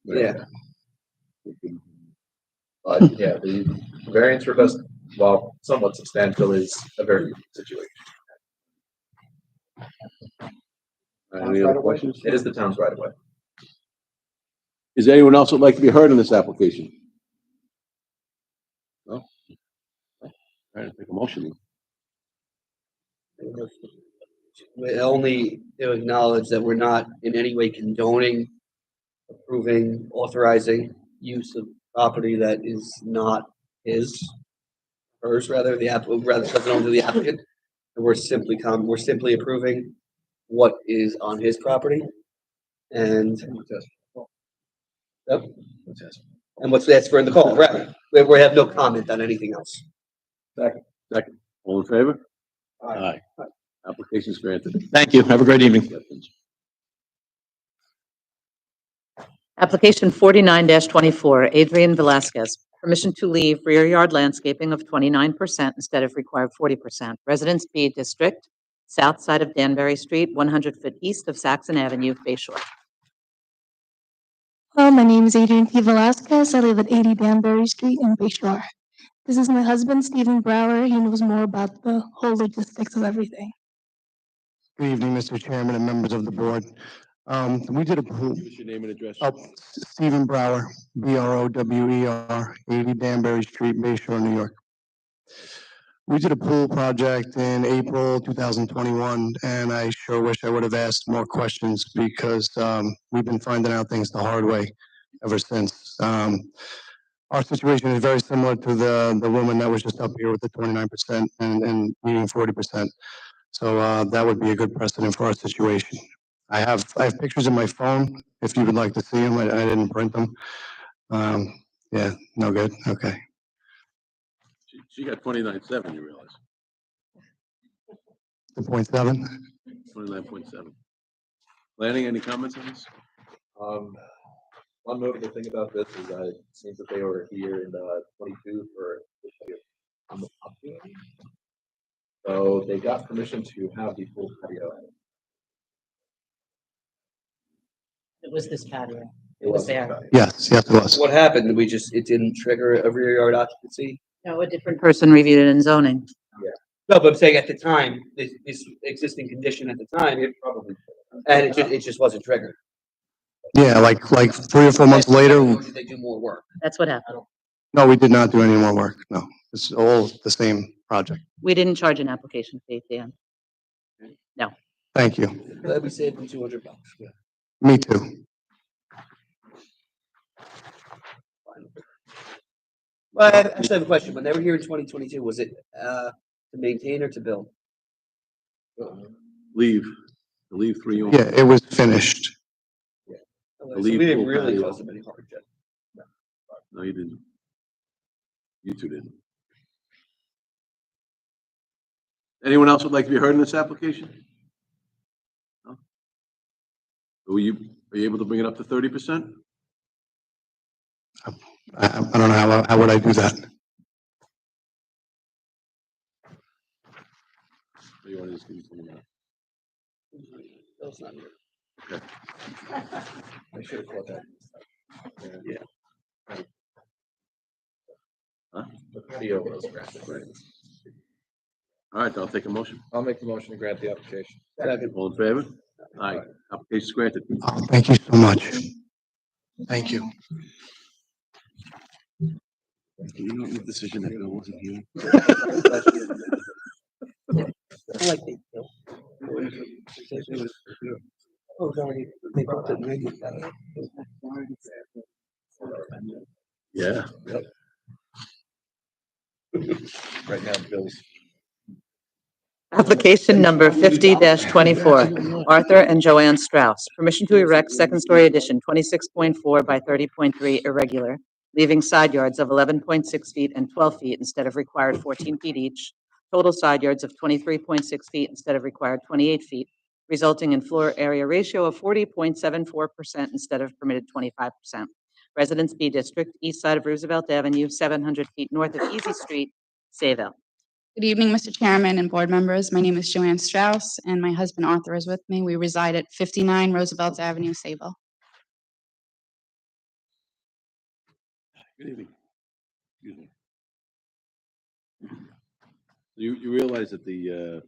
H: Yeah.
K: But yeah, the variance request, while somewhat substantial, is a very unique situation.
B: Any other questions?
K: It is the town's right of way.
B: Is there anyone else who'd like to be heard on this application? No? All right, take a motion.
H: We only to acknowledge that we're not in any way condoning, approving, authorizing use of property that is not hers rather, rather doesn't belong to the applicant. And we're simply approving what is on his property. And yep. And what's that's for in the call, right? We have no comment on anything else.
B: Second. All in favor? Aye. Application's granted.
R: Thank you. Have a great evening.
A: Application 49-24, Adrian Velasquez. Permission to leave rear yard landscaping of 29% instead of required 40%. Residence B District, south side of Danbury Street, 100 foot east of Saxon Avenue, Bay Shore.
D: Hello, my name is Adrian P. Velasquez. I live at 80 Danbury Street in Bay Shore. This is my husband, Stephen Brower. He knows more about the whole logistics of everything.
S: Good evening, Mr. Chairman and members of the board. We did a pool.
B: Give us your name and address.
S: Stephen Brower, Brower, 80 Danbury Street, Bay Shore, New York. We did a pool project in April 2021, and I sure wish I would have asked more questions because we've been finding out things the hard way ever since. Our situation is very similar to the woman that was just up here with the 29% and needing 40%. So that would be a good precedent for our situation. I have pictures in my phone if you would like to see them. I didn't print them. Yeah, no good. Okay.
B: She got 29.7, you realize?
S: 2.7.
B: 29.7. Planning, any comments on this?
K: One notable thing about this is that it seems that they were here in 22 for on the patio. So they got permission to have the full patio.
A: It was this patio.
K: It was there.
S: Yes, it was.
H: What happened? It didn't trigger a rear yard occupancy?
A: No, a different person reviewed it in zoning.
H: Yeah. No, but I'm saying at the time, this existing condition at the time, it probably, and it just wasn't triggered.
S: Yeah, like 3 or 4 months later.
H: Or did they do more work?
A: That's what happened.
S: No, we did not do any more work. No, it's all the same project.
A: We didn't charge an application fee at the end. No.
S: Thank you.
H: Glad we saved them $200. Yeah.
S: Me too.
H: Well, I actually have a question. When they were here in 2022, was it to maintain or to build?
B: Leave 3 units.
S: Yeah, it was finished.
H: So we didn't really cause them any hardship.
B: No, you didn't. You two didn't. Anyone else would like to be heard in this application? No? Are you able to bring it up to 30%?
S: I don't know how would I do that.
B: Or you want to just give me some of that?
H: That's not here.
B: Okay.
K: I should have caught that.
H: Yeah.
B: Huh?
K: The patio was granted, right?
B: All right, I'll take a motion.
K: I'll make the motion to grant the application.
B: All in favor? Aye. Application is granted.
S: Oh, thank you so much. Thank you.
B: You don't make a decision that Bill wasn't here.
H: I like the bill. Oh, it's already, they built it in
B: Yeah.
K: Yep. Right now, Bill's.
A: Application number 50-24, Arthur and Joanne Strauss. Permission to erect second-story addition, 26.4 by 30.3 irregular, leaving side yards of 11.6 feet and 12 feet instead of required 14 feet each. Total side yards of 23.6 feet instead of required 28 feet, resulting in floor area ratio of 40.74% instead of permitted 25%. Residence B District, east side of Roosevelt Avenue, 700 feet north of Easy Street, Sayville.
T: Good evening, Mr. Chairman and board members. My name is Joanne Strauss, and my husband Arthur is with me. We reside at 59 Roosevelt Avenue, Sayville.
B: Good evening. Excuse me. You realize that the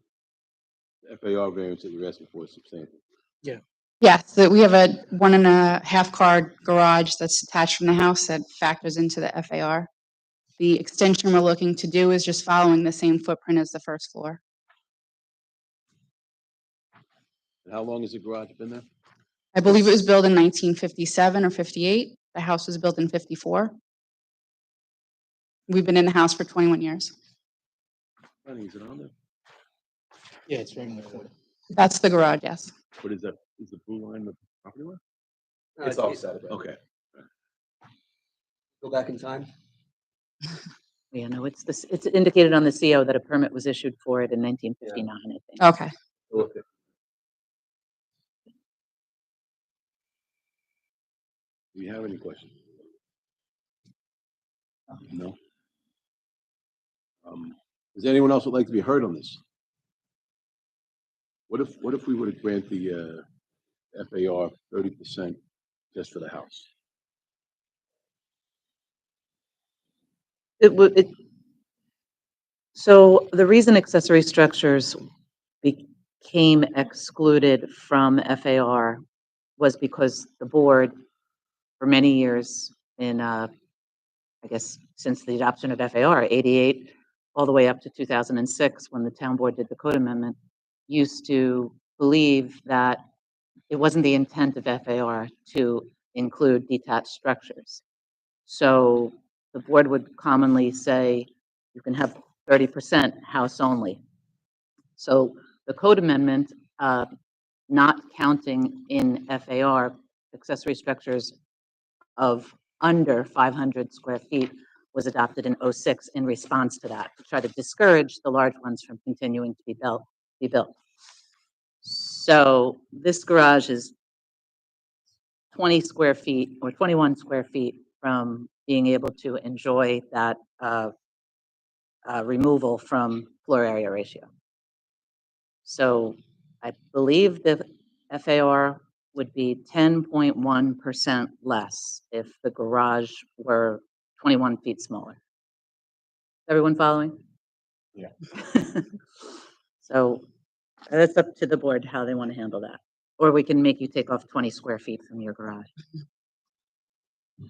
B: FAR variance that you're asking for is substantial?
H: Yeah.
T: Yes, that we have a 1.5 car garage that's attached from the house that factors into the FAR. The extension we're looking to do is just following the same footprint as the first floor.
B: And how long has the garage been there?
T: I believe it was built in 1957 or 58. The house was built in 54. We've been in the house for 21 years.
B: Funny, is it on there?
E: Yeah, it's right in the corner.
T: That's the garage, yes.
B: What is that? Is the blue line the property line?
K: It's offset.
B: Okay.
H: Go back in time.
A: Yeah, no, it's this, it's indicated on the CO that a permit was issued for it in 1959, I think.
T: Okay.
K: Okay.
B: Do you have any questions? No? Does anyone else would like to be heard on this? What if we were to grant the FAR 30% just for the house?
A: So the reason accessory structures became excluded from FAR was because the board, for many years I guess since the adoption of FAR, 88, all the way up to 2006, when the town board did the code amendment, used to believe that it wasn't the intent of FAR to include detached structures. So the board would commonly say you can have 30% house only. So the code amendment, not counting in FAR accessory structures of under 500 square feet, was adopted in '06 in response to that, to try to discourage the large ones from continuing to be built. So this garage is 20 square feet or 21 square feet from being able to enjoy that removal from floor area ratio. So I believe the FAR would be 10.1% less if the garage were 21 feet smaller. Everyone following?
E: Yeah.
A: So that's up to the board how they want to handle that. Or we can make you take off 20 square feet from your garage.
B: I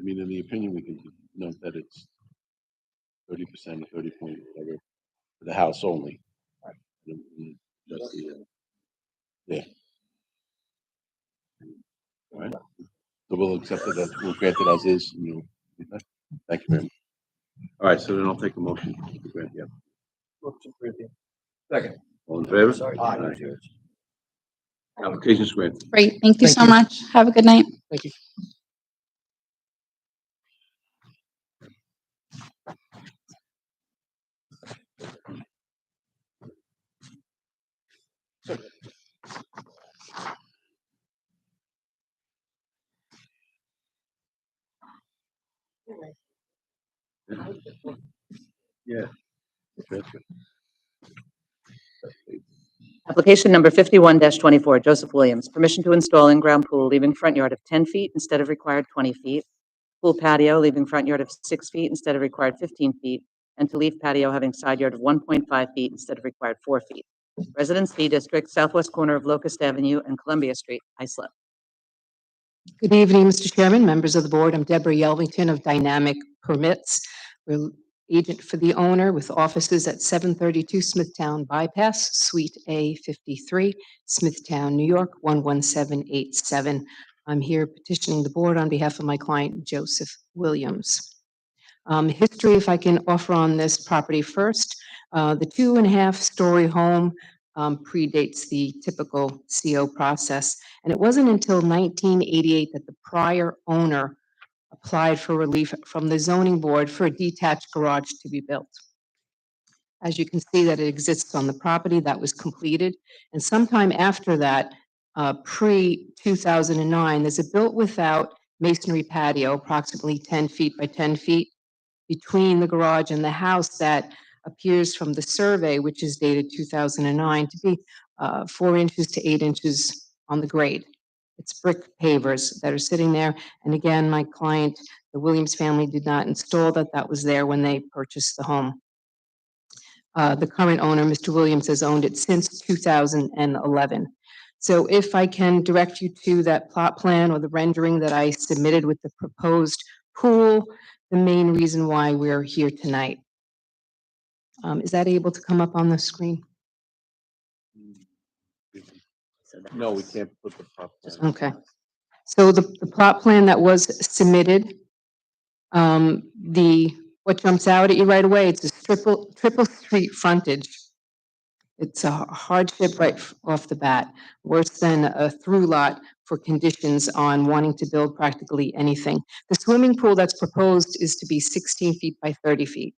B: mean, in the opinion, we can note that it's 30% or 30 point whatever for the house only. Just the, yeah. All right. So we'll accept it as, we'll grant it as is. Thank you very much. All right, so then I'll take a motion to grant the
K: Second.
B: all in favor?
K: Sorry.
B: Aye. Application's granted.
T: Great. Thank you
E: Thank
T: so
E: you.
T: much. Have a good night.
E: Thank you.
B: Yeah. That's good.
A: Application number 51-24, Joseph Williams, permission to install in-ground pool leaving front yard of 10 feet instead of required 20 feet, pool patio leaving front yard of 6 feet instead of required 15 feet, and to leave patio having side yard of 1.5 feet instead of required 4 feet. Residence B District, southwest corner of Locust Avenue and Columbia Street, Islip.
U: Good evening, Mr. Chairman, members of the board. I'm Deborah Yelvington of Dynamic Permits. We're agent for the owner with offices at 732 Smithtown Bypass, Suite A53, Smithtown, New York, 11787. I'm here petitioning the board on behalf of my client, Joseph Williams. History, if I can offer on this property first. The 2.5-story home predates the typical CO process, and it wasn't until 1988 that the prior owner applied for relief from the zoning board for a detached garage to be built. As you can see that it exists on the property, that was completed. And sometime after that, pre-2009, there's a built without masonry patio, approximately 10 feet by 10 feet, between the garage and the house that appears from the survey, which is dated 2009, to be 4 inches to 8 inches on the grade. It's brick pavers that are sitting there. And again, my client, the Williams family, did not install that. That was there when they purchased the home. The current owner, Mr. Williams, has owned it since 2011. So if I can direct you to that plot plan or the rendering that I submitted with the proposed pool, the main reason why we're here tonight. Is that able to come up on the screen?
B: No, we can't put the prop.
U: Okay. So the plot plan that was submitted, what jumps out at you right away, it's a triple street frontage. It's a hardship right off the bat, worse than a through lot for conditions on wanting to build practically anything. The swimming pool that's proposed is to be 16 feet by 30 feet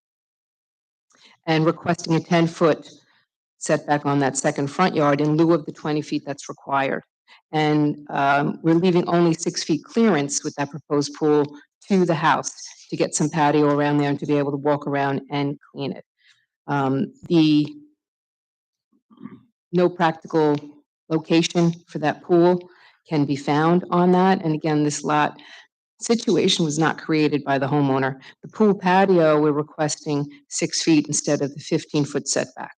U: and requesting a 10-foot setback on that second front yard in lieu of the 20 feet that's required. And we're leaving only 6 feet clearance with that proposed pool to the house to get some patio around there and to be able to walk around and clean it. No practical location for that pool can be found on that. And again, this lot situation was not created by the homeowner. The pool patio, we're requesting 6 feet instead of the 15-foot setback.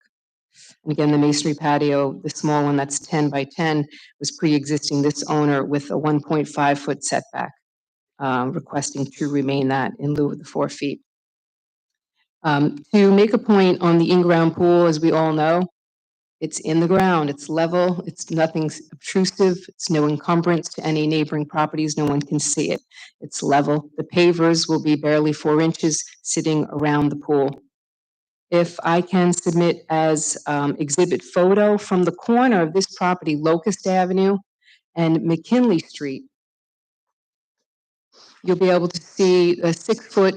U: And again, the masonry patio, the small one that's 10 by 10, was pre-existing this owner with a 1.5-foot setback, requesting to remain that in lieu of the 4 feet. To make a point on the in-ground pool, as we all know, it's in the ground, it's level, it's nothing obtrusive, it's no encumbrance to any neighboring properties, no one can see it. It's level. The pavers will be barely 4 inches sitting around the pool. If I can submit as exhibit photo from the corner of this property, Locust Avenue and McKinley Street, you'll be able to see a 6-foot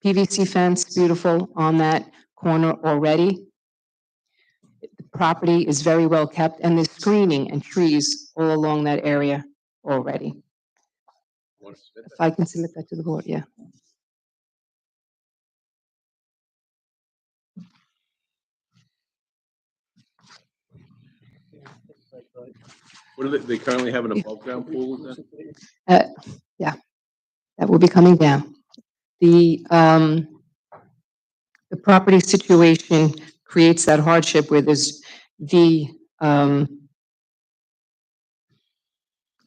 U: PVC fence, beautiful, on that corner already. The property is very well kept, and there's screening and trees all along that area already. If I can submit that to the board, yeah.
B: What do they currently have an above ground pool? Is that?
U: Yeah, that will be coming down. The property situation creates that hardship where there's the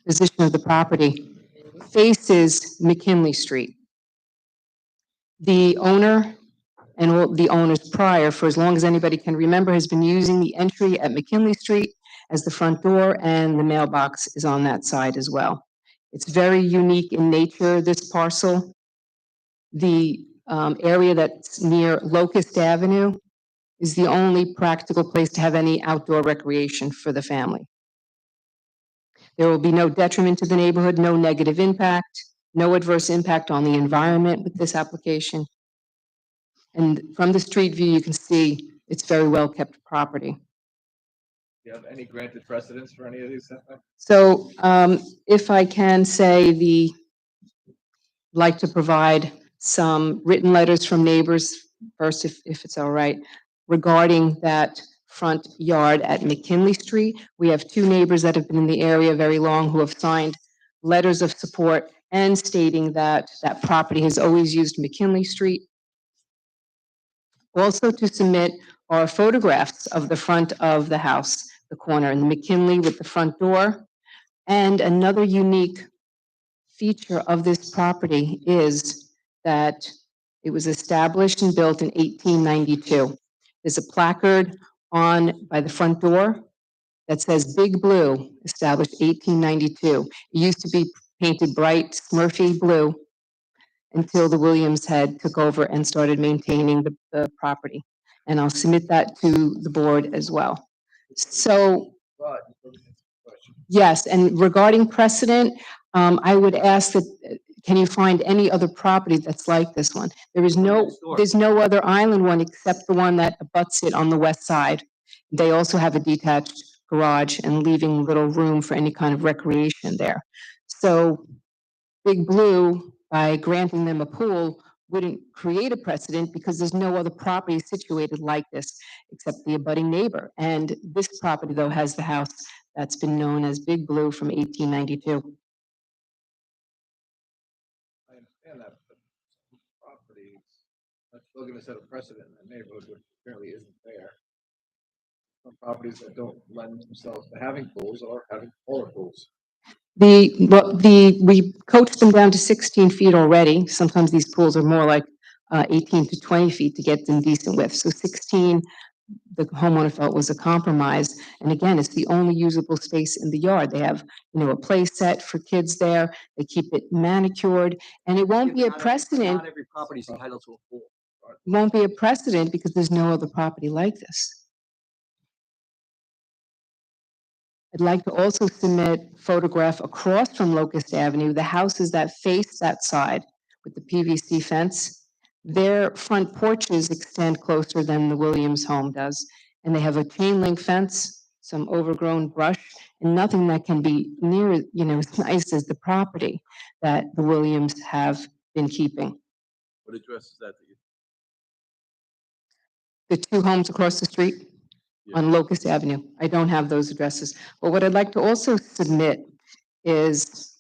U: position of the property faces McKinley Street. The owner and all the owners prior, for as long as anybody can remember, has been using the entry at McKinley Street as the front door, and the mailbox is on that side as well. It's very unique in nature, this parcel. The area that's near Locust Avenue is the only practical place to have any outdoor recreation for the family. There will be no detriment to the neighborhood, no negative impact, no adverse impact on the environment with this application. And from the street view, you can see it's very well-kept property.
K: Do you have any granted precedents for any of these setbacks?
U: So if I can say like to provide some written letters from neighbors first, if it's all right, regarding that front yard at McKinley Street. We have 2 neighbors that have been in the area very long who have signed letters of support and stating that that property has always used McKinley Street. Also to submit are photographs of the front of the house, the corner, and the McKinley with the front door. And another unique feature of this property is that it was established and built in 1892. There's a placard by the front door that says Big Blue, established 1892. It used to be painted bright Smurfy blue until the Williams had took over and started maintaining the property. And I'll submit that to the board as well. So, yes, and regarding precedent, I would ask that, can you find any other property that's like this one? There's no other island one except the one that abuts it on the west side. They also have a detached garage and leaving little room for any kind of recreation there. So Big Blue, by granting them a pool, wouldn't create a precedent because there's no other property situated like this except the abutting neighbor. And this property, though, has the house that's been known as Big Blue from 1892.
K: I understand that, but properties
E: That's still gonna set a precedent in the neighborhood, which apparently isn't there. Some properties that don't lend themselves to having pools or having taller pools.
U: We coached them down to 16 feet already. Sometimes these pools are more like 18 to 20 feet to get them decent width. So 16, the homeowner felt was a compromise. And again, it's the only usable space in the yard. They have, a play set for kids there. They keep it manicured, and it won't be a precedent.
C: Not every property is entitled to a pool.
U: Won't be a precedent because there's no other property like this. I'd like to also submit photograph across from Locust Avenue, the houses that face that side with the PVC fence. Their front porches extend closer than the Williams home does, and they have a chain link fence, some overgrown brush, and nothing that can be near, as nice as the property that the Williams have been keeping.
B: What address is that?
U: The two homes across the street on Locust Avenue. I don't have those addresses. But what I'd like to also submit is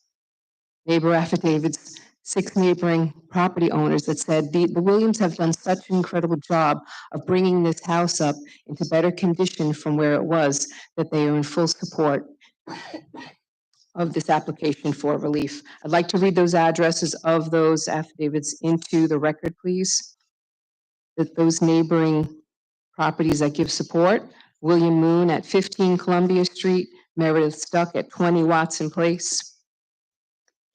U: neighbor affidavits, 6 neighboring property owners that said the Williams have done such an incredible job of bringing this house up into better condition from where it was, that they are in full support of this application for relief. I'd like to read those addresses of those affidavits into the record, please. That those neighboring properties that give support: William Moon at 15 Columbia Street, Meredith Stuck at 20 Watson Place,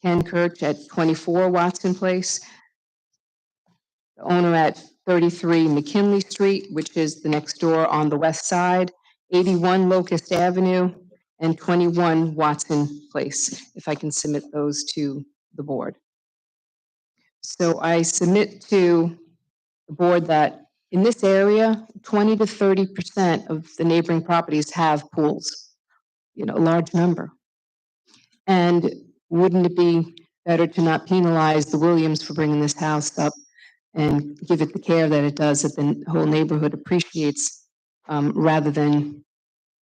U: Ken Kirch at 24 Watson Place, the owner at 33 McKinley Street, which is the next door on the west side, 81 Locust Avenue, and 21 Watson Place, if I can submit those to the board. So I submit to the board that in this area, 20 to 30% of the neighboring properties have pools, a large number. And wouldn't it be better to not penalize the Williams for bringing this house up and give it the care that it does, that the whole neighborhood appreciates, rather than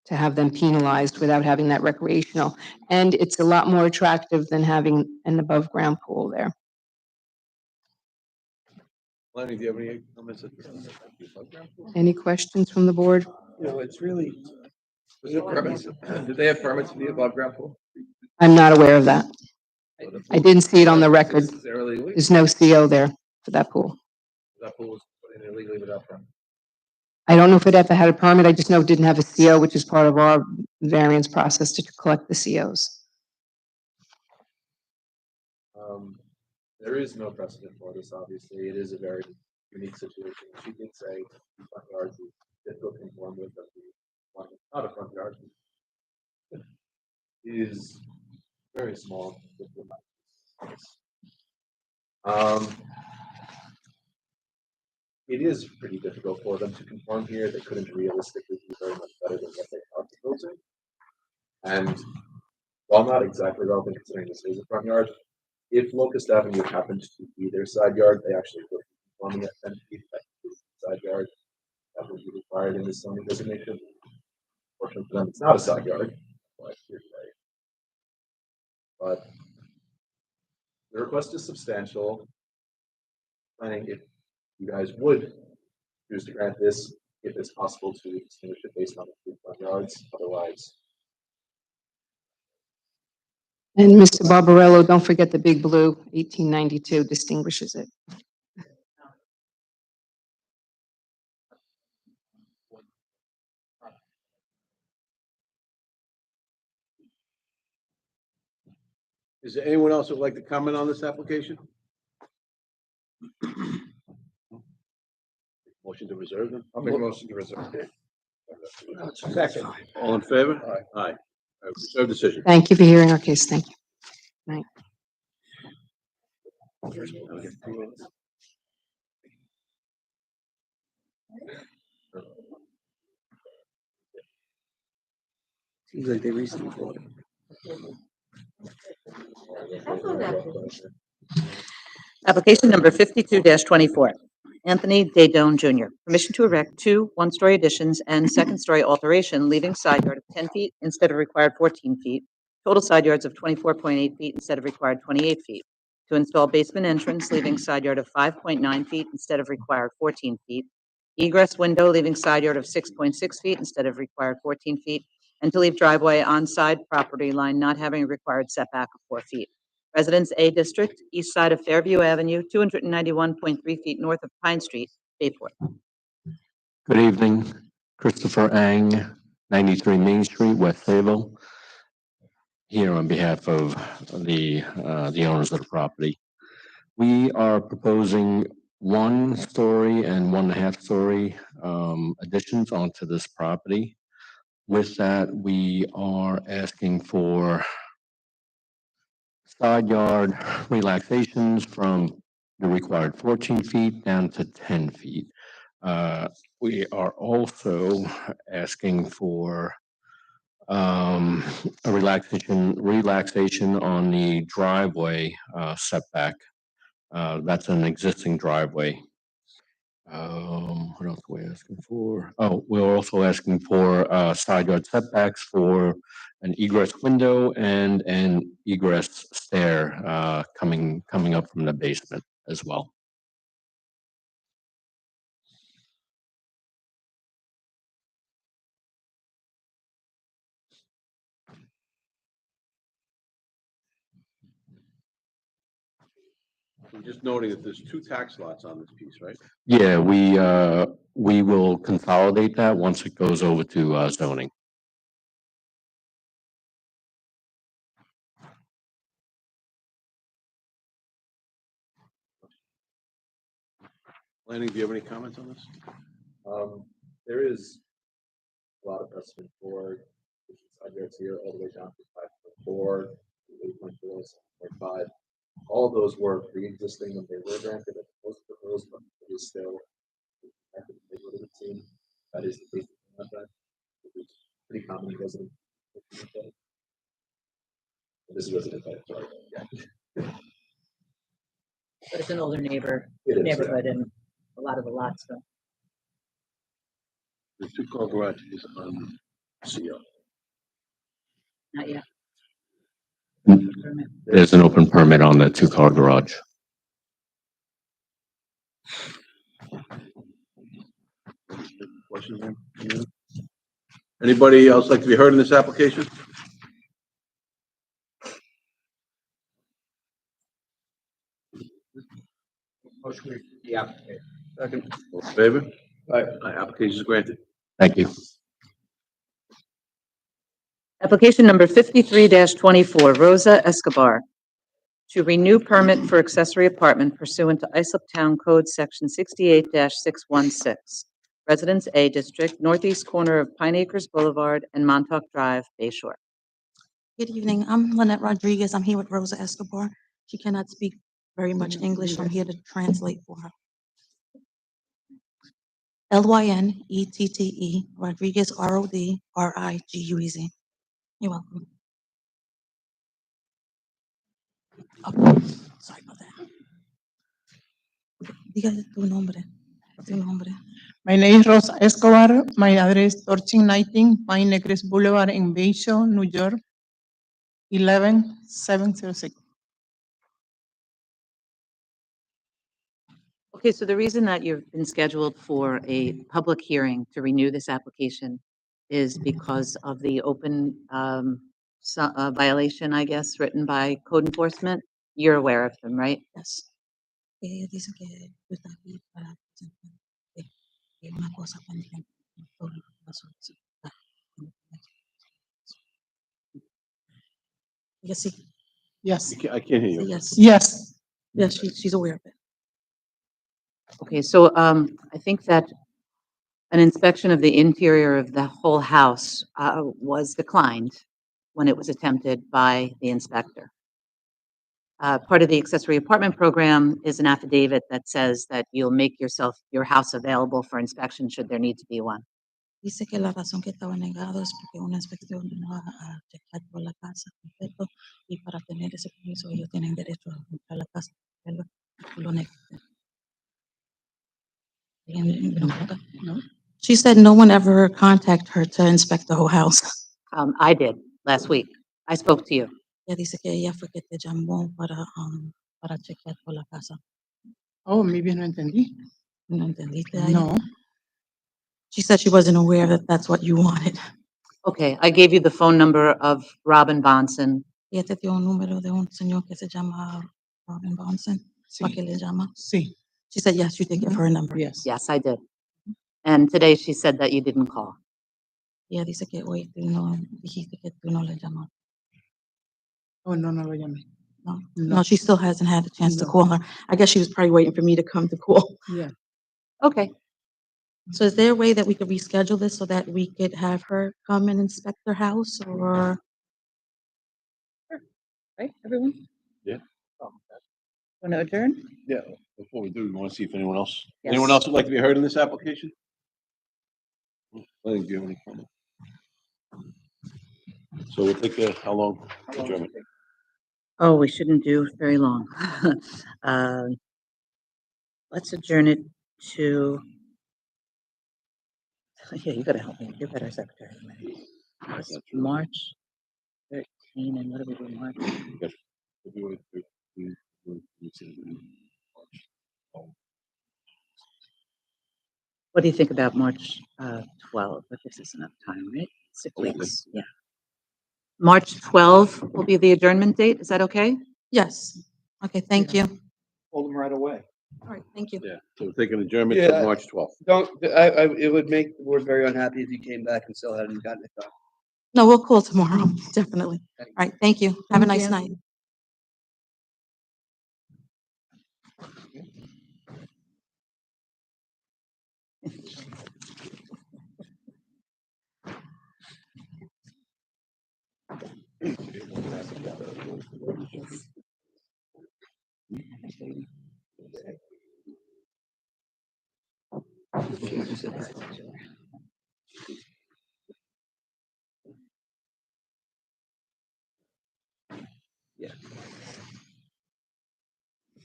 U: to have them penalized without having that recreational? And it's a lot more attractive than having an above-ground pool there.
B: Lenny, do you have any comments?
U: Any questions from the board?
E: It's really, was it permits? Did they have permits for the above ground pool?
U: I'm not aware of that. I didn't see it on the record.
E: Is there illegally?
U: There's no CO there for that pool.
E: That pool was put in illegally without permit.
U: I don't know if it ever had a permit. I just know it didn't have a CO, which is part of our variance process to collect the COs.
K: There is no precedent for this, obviously. It is a very unique situation. She did say the front yard is difficult to conform with, but the one that's not a front yard is very small. It is pretty difficult for them to conform here. They couldn't realistically do very much better than what they are proposing. And while not exactly relevant considering this is a front yard, if Locust Avenue happened to be their side yard, they actually would be conforming at 10 feet. That is the side yard that would be required in this zoning designation. Fortunately for them, it's not a side yard. But the request is substantial. Planning, if you guys would choose to grant this, if it's possible to distinguish it based on the 3 front yards, otherwise.
U: And Mr. Barbarello, don't forget the big blue, 1892 distinguishes it.
B: Is there anyone else who would like to comment on this application? Motion to reserve them?
E: I'll make a motion to reserve.
B: Second. All in favor? Aye. Reserve decision.
U: Thank you for hearing our case. Thank you. Night.
H: Seems like they recently bought it.
A: Application number 52-24. Anthony Daydone Jr. Permission to erect 2 one-story additions and second-story alteration, leaving side yard of 10 feet instead of required 14 feet. Total side yards of 24.8 feet instead of required 28 feet. to install basement entrance leaving side yard of 5.9 feet instead of required 14 feet, egress window leaving side yard of 6.6 feet instead of required 14 feet, and to leave driveway on side property line not having a required setback of 4 feet. Residence A District, east side of Fairview Avenue, 291.3 feet north of Pine Street, Bayport.
I: Good evening, Christopher Ang, 93 Main Street, West Sayville. Here on behalf of the owners of the property. We are proposing 1-story and 1.5-story additions onto this property. With that, we are asking for side yard relaxations from the required 14 feet down to 10 feet. We are also asking for a relaxation on the driveway setback. That's an existing driveway. What else are we asking for? Oh, we're also asking for side yard setbacks for an egress window and an egress stair coming up from the basement as well.
B: I'm just noting that there's 2 tax lots on this piece, right?
I: Yeah, we will consolidate that once it goes over to zoning.
B: Lanning, do you have any comments on this?
K: There is a lot of precedent for side yards here all the way down to 5.4, 8.4, 7.5. All those were pre-existing when they were granted, and most proposed, but it is still that is the basic contract. It's pretty common in resident. This is resident type, sorry. Yeah.
A: But it's an older
K: It is,
A: neighborhood and a lot of the lots, so.
B: The 2-car garage is on CO.
A: Not yet.
I: There's an open permit on the 2-car garage.
B: Questions? Anybody else like to be heard in this application?
H: Motion the application.
B: Second. All in favor? Aye. Application is granted.
I: Thank you.
A: Application number 53-24, Rosa Escobar, to renew permit for accessory apartment pursuant to Islip Town Code Section 68-616. Residence A District, northeast corner of Pine Acres Boulevard and Montauk Drive, Bay Shore.
V: Good evening. I'm Lynette Rodriguez. I'm here with Rosa Escobar. She cannot speak very much English. I'm here to translate for her. Lynette Rodriguez, Rodriguez. You're welcome. Oh, sorry about that. Dígale tu nombre. Tu nombre.
W: My name is Rosa Escobar. My address is 1319 Pine Acres Boulevard in Bayshore, New York, 11706.
A: Okay, so the reason that you've been scheduled for a public hearing to renew this application is because of the open violation, I guess, written by code enforcement. You're aware of them, right?
V: Yes. Dice que tú estás aquí para presentar una cosa pendiente. Todo lo que pasó. Yes, sí.
W: Yes.
B: I can't hear you.
V: Yes.
W: Yes.
V: Yes, she's aware of it.
A: Okay, so I think that an inspection of the interior of the whole house was declined when it was attempted by the inspector. Part of the accessory apartment program is an affidavit that says that you'll make your house available for inspection should there need to be one.
V: Dice que la razón que estaba negado es porque una inspección vino a checar por la casa completo y para tener ese permiso ellos tienen derecho a entrar a la casa. Lo negaron. No. She said no one ever contacted her to inspect the whole house.
A: I did last week. I spoke to you.
V: Ella dice que ella fue que te llamó para para chequear por la casa.
W: Oh, maybe no entendí.
V: ¿No entendiste ahí?
W: No.
V: She said she wasn't aware that that's what you wanted.
A: Okay, I gave you the phone number of Robin Bonson.
V: Y este tiene un número de un señor que se llama Robin Bonson. ¿Para qué le llama?
W: Sí.
V: She said, yes, you did give her a number.
W: Yes.
A: Yes, I did. And today she said that you didn't call.
V: Y ella dice que hoy tú no dijiste que tú no le llamaste.
W: Oh, no, no lo llamé.
V: No,
W: No.
V: no, she still hasn't had a chance to
W: No.
V: call her. I guess she was probably waiting for me to come to call.
W: Yeah.
A: Okay.
V: So is there a way that we could reschedule this so that we could have her come and inspect their house or?
A: Right, everyone?
B: Yeah.
A: Want to adjourn?
B: Yeah, before we do, we want to see if anyone else
A: Yes.
B: would like to be heard in this application? I think do you have any comment? So we'll take how long adjournment?
A: Oh, we shouldn't do very long. Let's adjourn it to, yeah, you gotta help me. You're better secretary. than me. It's March 13, and what do we do in March?
B: February 13th,
A: What do you think about March 12? That gives us enough time, right? 6
B: Okay.
A: weeks, yeah. March 12 will be the adjournment date. Is that okay?
V: Yes. Okay, thank you.
E: Hold them right away.
V: All right, thank you.
B: Yeah, so we'll take an adjournment
H: Yeah.
B: till March 12th.
H: It would make the board very unhappy if you came back and still hadn't gotten it done.
V: No, we'll call tomorrow, definitely. All right, thank you. Have a
W: Thank
V: nice
W: you.
V: night.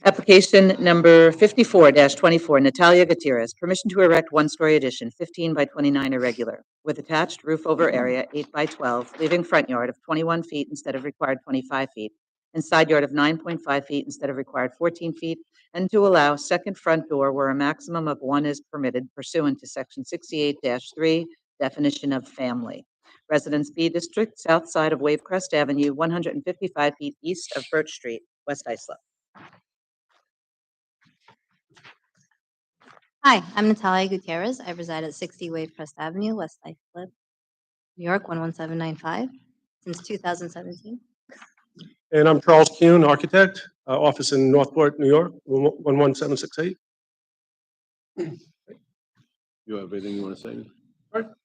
A: Application number 54-24, Natalia Gutierrez, permission to erect one-story addition, 15 by 29 irregular, with attached roof over area, 8 by 12, leaving front yard of 21 feet instead of required 25 feet, and side yard of 9.5 feet instead of required 14 feet, and to allow second front door where a maximum of one is permitted pursuant to section 68-3, definition of family. Residence B District, south side of Wavecrest Avenue, 155 feet east of Birch Street, West Islip.
G: Hi, I'm Natalia Gutierrez. I reside at 60 Wavecrest Avenue, West Islip, New York, 11795, since 2017.
S: And I'm Charles Kuhn, architect, office in Northport, New York, 11768.
B: You have anything you want to say?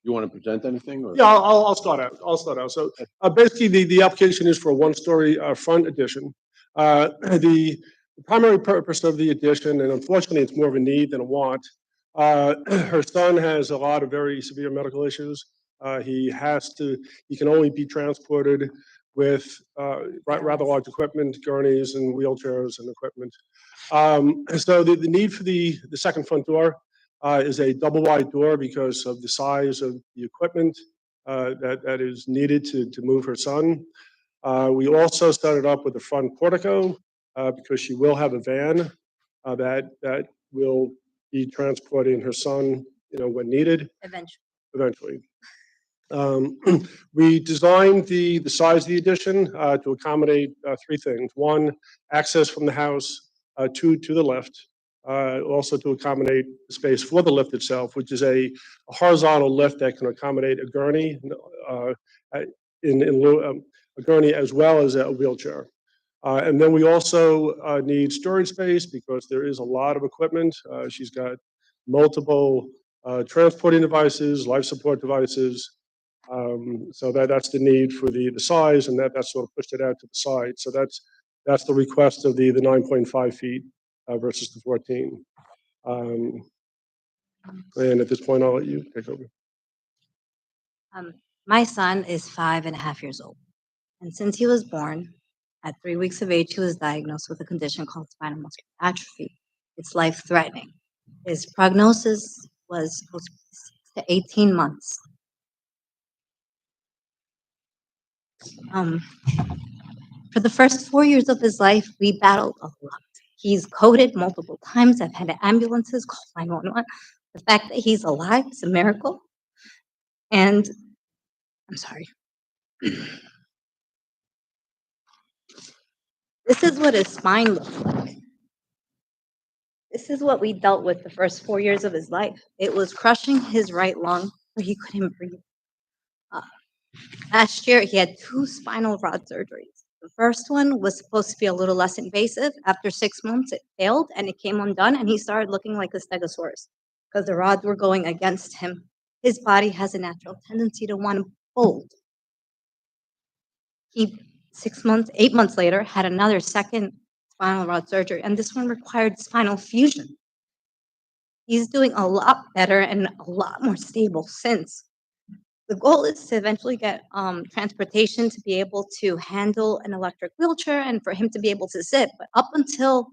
B: You want to present anything or?
S: Yeah, I'll start out. So basically, the application is for a one-story front addition. The primary purpose of the addition, and unfortunately, it's more of a need than a want. Her son has a lot of very severe medical issues. He can only be transported with rather large equipment, gurneys and wheelchairs and equipment. So the need for the second front door is a double wide door because of the size of the equipment that is needed to move her son. We also set it up with a front portico because she will have a van that will be transporting her son, when needed. Eventually. We designed the size of the addition to accommodate three things. One, access from the house to the lift. Also to accommodate the space for the lift itself, which is a horizontal lift that can accommodate a gurney, in lieu of a gurney as well as a wheelchair. And then we also need storage space because there is a lot of equipment. She's got multiple transporting devices, life support devices. So that's the need for the size, and that sort of pushed it out to the side. So that's the request of the 9.5 feet versus the 14. And at this point, I'll let you take over.
G: My son is 5.5 years old. And since he was born, at 3 weeks of age, he was diagnosed with a condition called spinal muscular atrophy. It's life-threatening. His prognosis was supposed to be 6 to 18 months. For the first 4 years of his life, we battled a lot. He's coded multiple times. I've had ambulances call 911. The fact that he's alive is a miracle. And I'm sorry. This is what his spine looks like. This is what we dealt with the first 4 years of his life. It was crushing his right lung where he couldn't breathe. Last year, he had 2 spinal rod surgeries. The first one was supposed to be a little less invasive. After 6 months, it failed and it came undone, and he started looking like a stegosaurus because the rods were going against him. His body has a natural tendency to want to fold. He 8 months later, had another second spinal rod surgery, and this one required spinal fusion. He's doing a lot better and a lot more stable since. The goal is to eventually get transportation to be able to handle an electric wheelchair and for him to be able to sit. But up until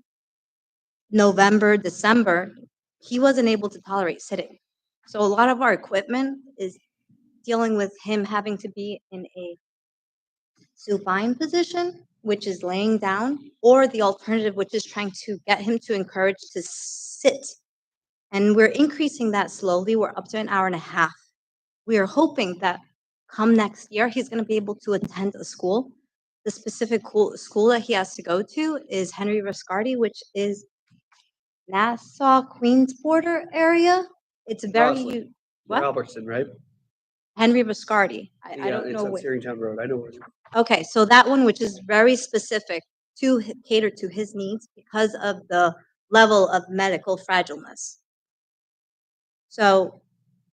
G: November, December, he wasn't able to tolerate sitting. So a lot of our equipment is dealing with him having to be in a supine position, which is laying down, or the alternative, which is trying to get him to encourage to sit. And we're increasing that slowly. We're up to an hour and a half. We are hoping that come next year, he's going to be able to attend a school. The specific school that he has to go to is Henry Viscardi, which is Nassau, Queens border area. It's very,
H: Roslyn.
G: what?
H: Albertson, right?
G: Henry Viscardi. I
H: Yeah,
G: don't
H: it's
G: know
H: on
G: which.
H: Searingtown Road. I know where it is.
G: Okay, so that one, which is very specific to cater to his needs because of the level of medical fragileness. So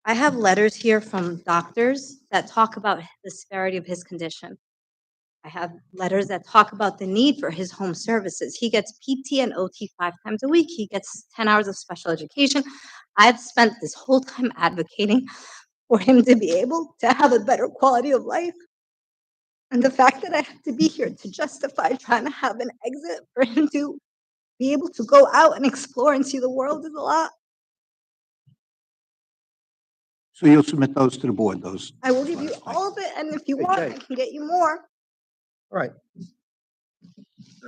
G: I have letters here from doctors that talk about the severity of his condition. I have letters that talk about the need for his home services. He gets PT and OT 5 times a week. He gets 10 hours of special education. I've spent this whole time advocating for him to be able to have a better quality of life. And the fact that I have to be here to justify trying to have an exit for him to be able to go out and explore and see the world is a lot.
J: So you'll submit those to the board, those?
G: I will give you all of it, and if you want, I can get you more.
J: All right.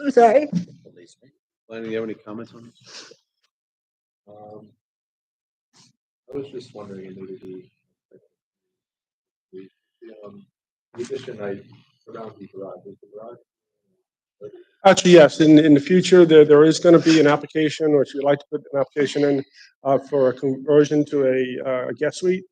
G: I'm sorry.
B: Lenny, do you have any comments on this?
K: I was just wondering, it needed to be, the addition around the garage, is the garage?
L: Actually, yes, in the future, there is going to be an application, or if you'd like to put an application in for a conversion to a guest suite.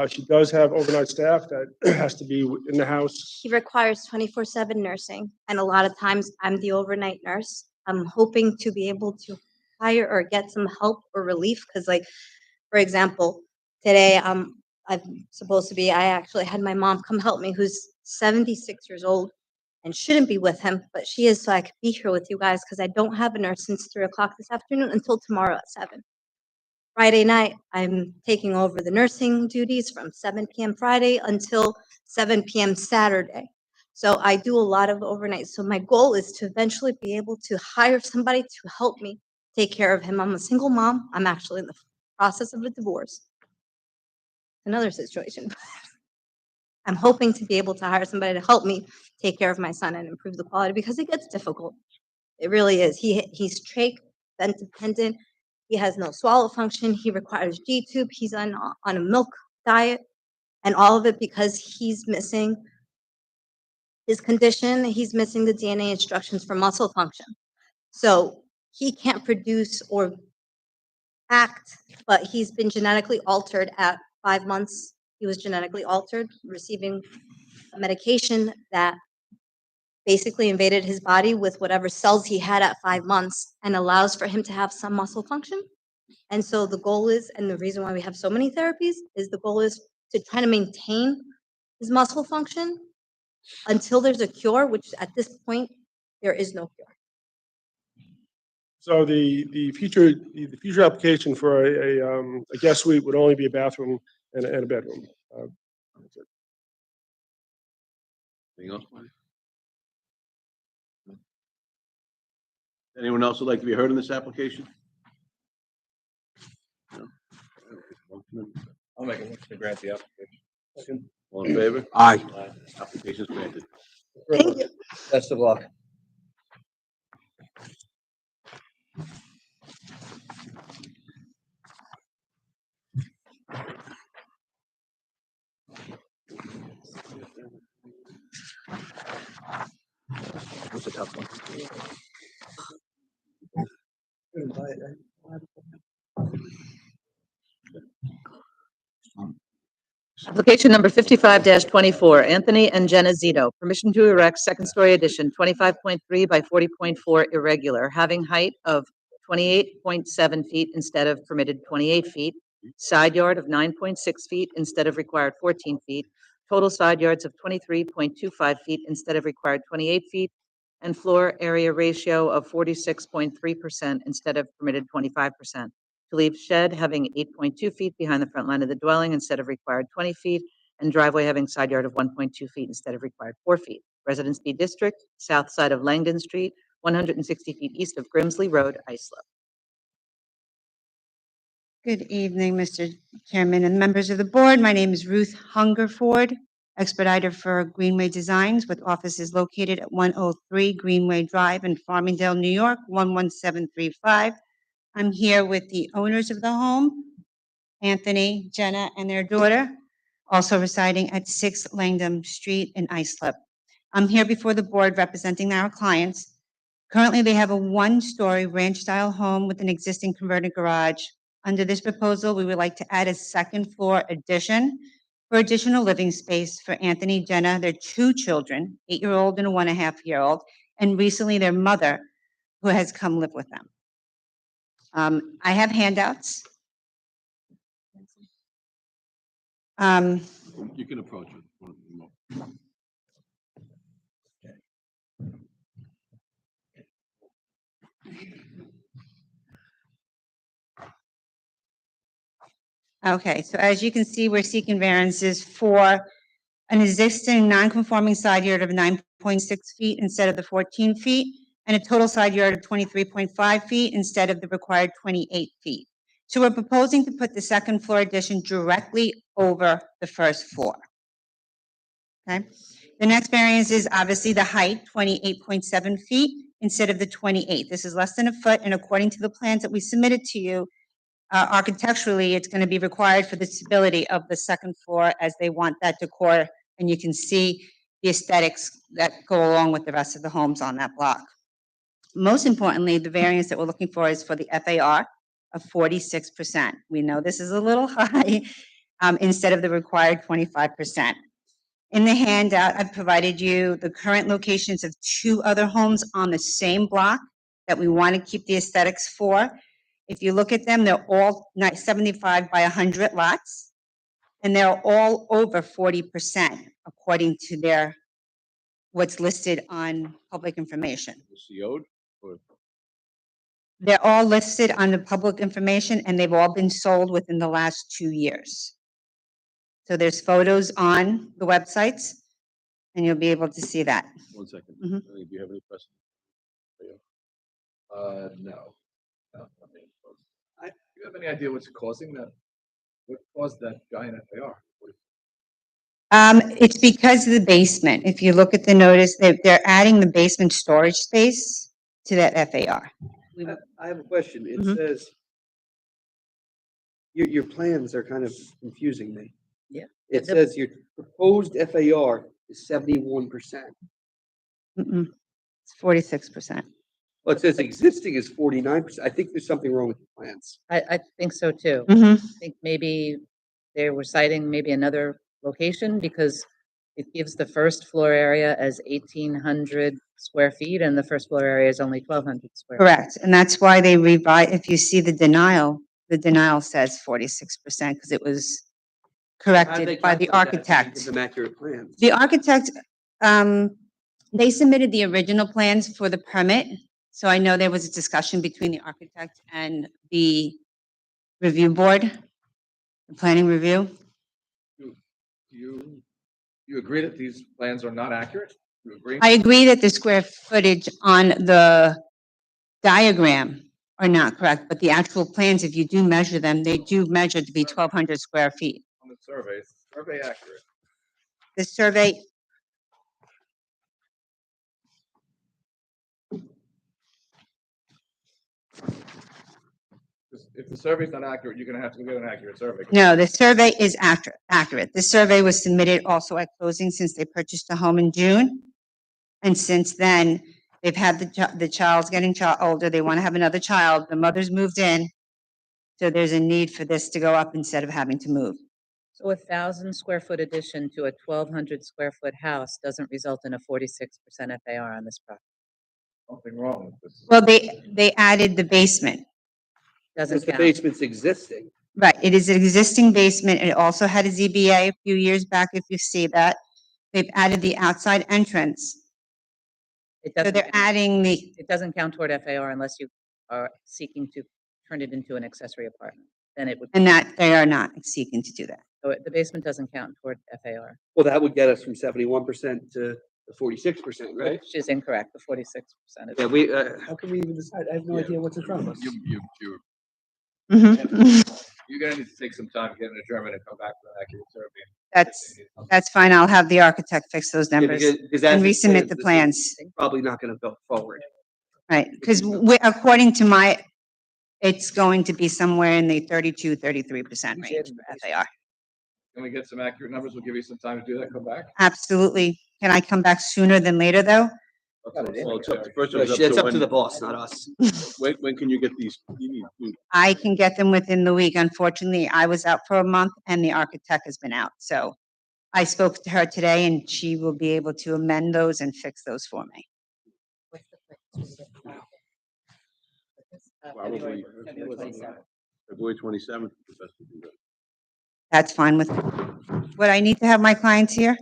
L: She does have overnight staff that has to be in the house.
G: He requires 24/7 nursing, and a lot of times I'm the overnight nurse. I'm hoping to be able to hire or get some help or relief because, like, for example, today I'm supposed to be. I actually had my mom come help me, who's 76 years old and shouldn't be with him, but she is, so I could be here with you guys because I don't have a nurse since 3 o'clock this afternoon until tomorrow at 7. Friday night, I'm taking over the nursing duties from 7 p.m. Friday until 7 p.m. Saturday. So I do a lot of overnight. So my goal is to eventually be able to hire somebody to help me take care of him. I'm a single mom. I'm actually in the process of a divorce. Another situation. I'm hoping to be able to hire somebody to help me take care of my son and improve the quality because it gets difficult. It really is. He's trach vent dependent. He has no swallow function. He requires G-tube. He's on a milk diet, and all of it because he's missing his condition. He's missing the DNA instructions for muscle function. So he can't produce or act, but he's been genetically altered at 5 months. He was genetically altered, receiving a medication that basically invaded his body with whatever cells he had at 5 months and allows for him to have some muscle function. And so the goal is, and the reason why we have so many therapies, is the goal is to try to maintain his muscle function until there's a cure, which at this point, there is no cure.
L: So the future application for a guest suite would only be a bathroom and a bedroom. That's it.
B: Anything else, Mike? Anyone else would like to be heard in this application? No?
E: I'll make a motion to grant the application.
B: All in favor?
J: Aye.
B: Application is granted.
G: Thank you.
H: Best of luck.
E: tough one.
A: Application number 55-24, Anthony and Jenna Zito, permission to erect second-story addition, 25.3 by 40.4 irregular, having height of 28.7 feet instead of permitted 28 feet, side yard of 9.6 feet instead of required 14 feet, total side yards of 23.25 feet instead of required 28 feet, and floor area ratio of 46.3% instead of permitted 25%. To leave shed having 8.2 feet behind the front line of the dwelling instead of required 20 feet, and driveway having side yard of 1.2 feet instead of required 4 feet. Residence B District, south side of Langdon Street, 160 feet east of Grimsley Road, Islip.
F: Good evening, Mr. Chairman and members of the board. My name is Ruth Hungerford, expediter for Greenway Designs with offices located at 103 Greenway Drive in Farmingdale, New York, 11735. I'm here with the owners of the home, Anthony, Jenna, and their daughter, also residing at 6 Langdon Street in Islip. I'm here before the board representing our clients. Currently, they have a one-story ranch-style home with an existing converted garage. Under this proposal, we would like to add a second-floor addition for additional living space for Anthony, Jenna, their 2 children, 8-year-old and a 1.5-year-old, and recently their mother, who has come live with them. I have handouts.
B: You can approach it.
F: Okay, so as you can see, we're seeking variances for an existing non-conforming side yard of 9.6 feet instead of the 14 feet, and a total side yard of 23.5 feet instead of the required 28 feet. So we're proposing to put the second floor addition directly over the first floor. Okay, the next variance is obviously the height, 28.7 feet instead of the 28. This is less than a foot, and according to the plans that we submitted to you, architecturally, it's going to be required for the stability of the second floor as they want that decor, and you can see the aesthetics that go along with the rest of the homes on that block. Most importantly, the variance that we're looking for is for the FAR of 46%. We know this is a little high instead of the required 25%. In the handout, I've provided you the current locations of 2 other homes on the same block that we want to keep the aesthetics for. If you look at them, they're all 75 by 100 lots, and they're all over 40% according to their what's listed on public information.
B: CO'd or
F: They're all listed on the public information, and they've all been sold within the last 2 years. So there's photos on the websites, and you'll be able to see that.
B: 1 second.
F: Mhm.
B: Do you have any questions?
E: No. No, nothing. Do you have any idea what's causing that? What caused that giant FAR?
F: It's because of the basement. If you look at the notice, they're adding the basement storage space to that FAR.
H: I have a question. It
F: Mhm.
H: says, your plans are kind of confusing me.
A: Yeah.
H: It says your proposed FAR is 71%.
F: It's 46%.
H: Well, it says existing is 49%. I think there's something wrong with the plans.
A: I think so too.
F: Mhm.
A: I think maybe they were citing maybe another location because it gives the first floor area as 1,800 square feet and the first floor area is only 1,200 square.
F: Correct, and that's why they revise, if you see the denial says 46% because it was
H: How did they
F: corrected by the
H: calculate that? Did you
F: architect.
H: Give them accurate plans.
F: The architect, they submitted the original plans for the permit, so I know there was a discussion between the architect and the review board, the planning review.
E: You agree that these plans are not accurate? You agree?
F: I agree that the square footage on the diagram are not correct, but the actual plans, if you do measure them, they do measure to be 1,200 square feet.
E: On the survey, is the survey accurate?
F: The survey,
E: If the survey's not accurate, you're gonna have to get an accurate survey.
F: no, the survey is accurate. The survey was submitted also at closing since they purchased the home in June. And since then, They've had the child's getting older, they want to have another child, the mother's moved in. So there's a need for this to go up instead of having to move.
A: So 1,000 square foot addition to a 1,200 square foot house doesn't result in a 46% FAR on this property.
E: Something wrong with this.
F: Well, they added the basement.
A: Doesn't
H: Because the
A: count.
H: basement's existing.
F: Right, it is an existing basement. It also had a ZBA a few years back, if you see that. They've added the outside entrance.
A: It
F: So
A: doesn't
F: they're
A: count.
F: adding the,
A: It doesn't count toward FAR unless you are seeking to turn it into an accessory apartment. Then it would.
F: and that they are not seeking to do that.
A: So the basement doesn't count toward FAR.
H: Well, that would get us from 71% to 46%, right?
A: Which is incorrect, the 46% is.
H: Yeah, we, how can we even decide? I have no idea what's in front of us.
E: You're gonna need to take some time, get an adjournment and come back with an accurate survey.
F: That's fine. I'll have the architect fix those
H: Yeah,
F: numbers
H: because
F: and
H: as it
F: resubmit
H: stands,
F: the
H: this is
F: plans.
H: Probably not gonna go forward.
F: Right, because according to it's going to be somewhere in the 32-33% range for FAR.
E: Can we get some accurate numbers? We'll give you some time to do that, come back.
F: Absolutely. Can I come back sooner than later, though?
B: Well, it's up to, first of all,
H: It's up to
B: when-
H: the boss, not us.
B: When can you get these?
F: I can get them within the week. Unfortunately, I was out for a month and the architect has been out. So I spoke to her today and she will be able to amend those and fix those for me.
B: Probably February 27th. is the best to do that.
F: That's fine with, would I need to have my clients here?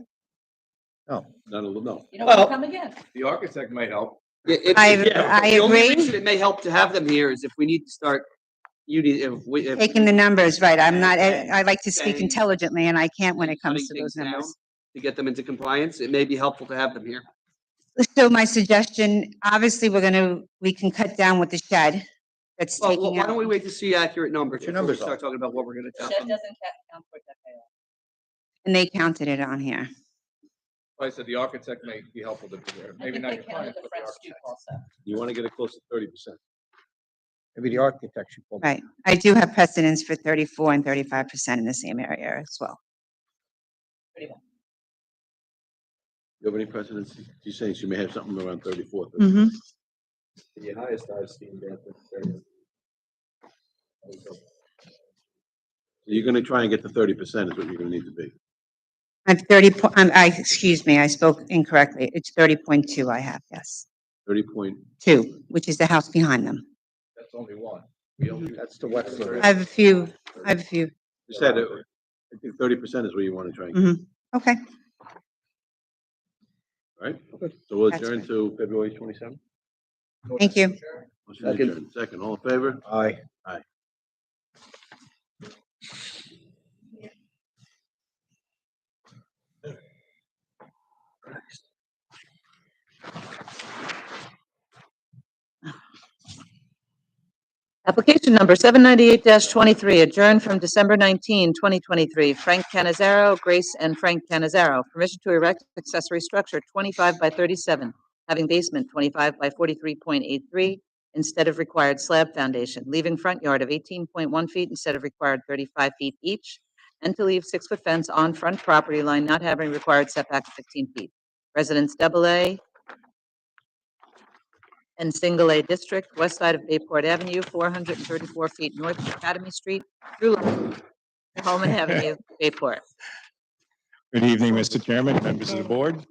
B: No, no.
A: You know,
H: Well-
A: come again.
E: The architect might help.
F: I
H: The only
F: agree.
H: reason it may help to have them here is if we need to start, if
F: Taking the numbers, right. I'm not, I like to speak
H: Saying-
F: intelligently and I can't when it comes to
H: cutting
F: those
H: things down
F: numbers.
H: to get them into compliance, it may be helpful to have them here.
F: So my suggestion, obviously, we can cut down with the shed that's
H: Well,
F: taking
H: why don't
F: out.
H: we wait to see accurate numbers
B: What's your
H: before we
B: numbers
H: start
B: are?
H: talking about what we're gonna tell
A: Shed
H: them?
A: doesn't count toward FAR.
F: And they counted it on here.
E: Like I said, the architect may be helpful to do there. Maybe not your client, but the architect.
B: You want to get it close to 30%.
J: Maybe the architect should. pull
F: Right. I do have precedents for 34 and 35% in the same area as well.
B: You have any precedents? She's saying she may have something around 34.
F: Mm-hmm.
K: The highest I've seen there.
B: You're going to try and get to 30% is what you're going to need to be.
F: I'm excuse me, I spoke incorrectly. It's 30.2 I have, yes.
B: 30.2.
F: Which is the house behind them.
E: That's only one.
J: That's the west side.
F: I have a few.
B: You said, I think 30% is where you want to try and get.
F: Mm-hmm. Okay.
B: All right? So we'll
F: That's
B: adjourn
F: right.
B: to February 27th.
F: Thank you.
B: Motion adjourned. Second, all in favor?
J: Aye.
B: Aye.
A: Application number 798-23, adjourned from December 19, 2023. Frank Canizaro, Grace and Frank Canizaro. Permission to erect accessory structure 25 by 37, having basement 25 by 43.83 instead of required slab foundation, leaving front yard of 18.1 feet instead of required 35 feet each, and to leave 6-foot fence on front property line not having required setback of 15 feet. Residence AA and Single A District, west side of Bayport Avenue, 434 feet north of Academy Street, through Holman Avenue, Bayport.
M: Good evening, Mr. Chairman, members of the board.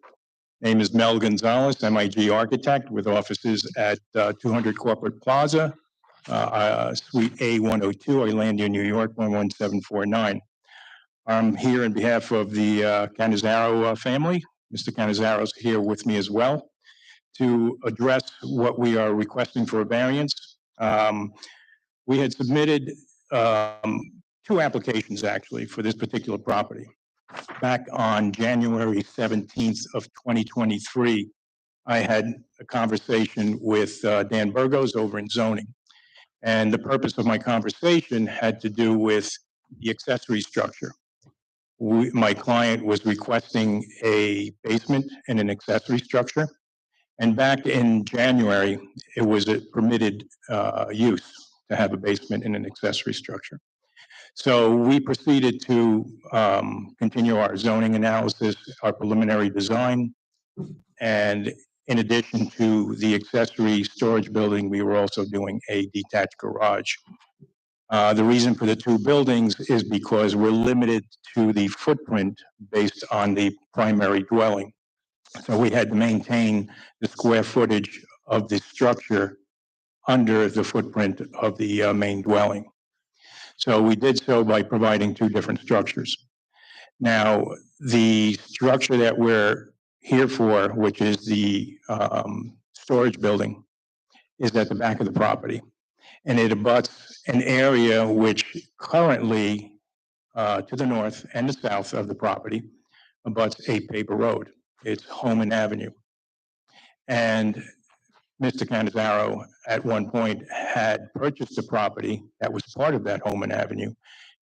M: Name is Mel Gonzalez, MIG architect with offices at 200 Corporate Plaza, Suite A102, Orlandia, New York, 11749. I'm here on behalf of the Canizaro family. Mr. Canizaro is here with me as well to address what we are requesting for a variance. We had submitted 2 applications actually for this particular property. Back on January 17th of 2023, I had a conversation with Dan Burgos over in zoning. And the purpose of my conversation had to do with the accessory structure. My client was requesting a basement and an accessory structure. And back in January, it was a permitted use to have a basement and an accessory structure. So we proceeded to continue our zoning analysis, our preliminary design. And in addition to the accessory storage building, we were also doing a detached garage. The reason for the two buildings is because we're limited to the footprint based on the primary dwelling. So we had to maintain the square footage of the structure under the footprint of the main dwelling. So we did so by providing two different structures. Now, the structure that we're here for, which is the storage building, is at the back of the property. And it abuts an area which currently, to the north and the south of the property, abuts a paper road. It's Homan Avenue. And Mr. Canizaro at one point had purchased a property that was part of that Homan Avenue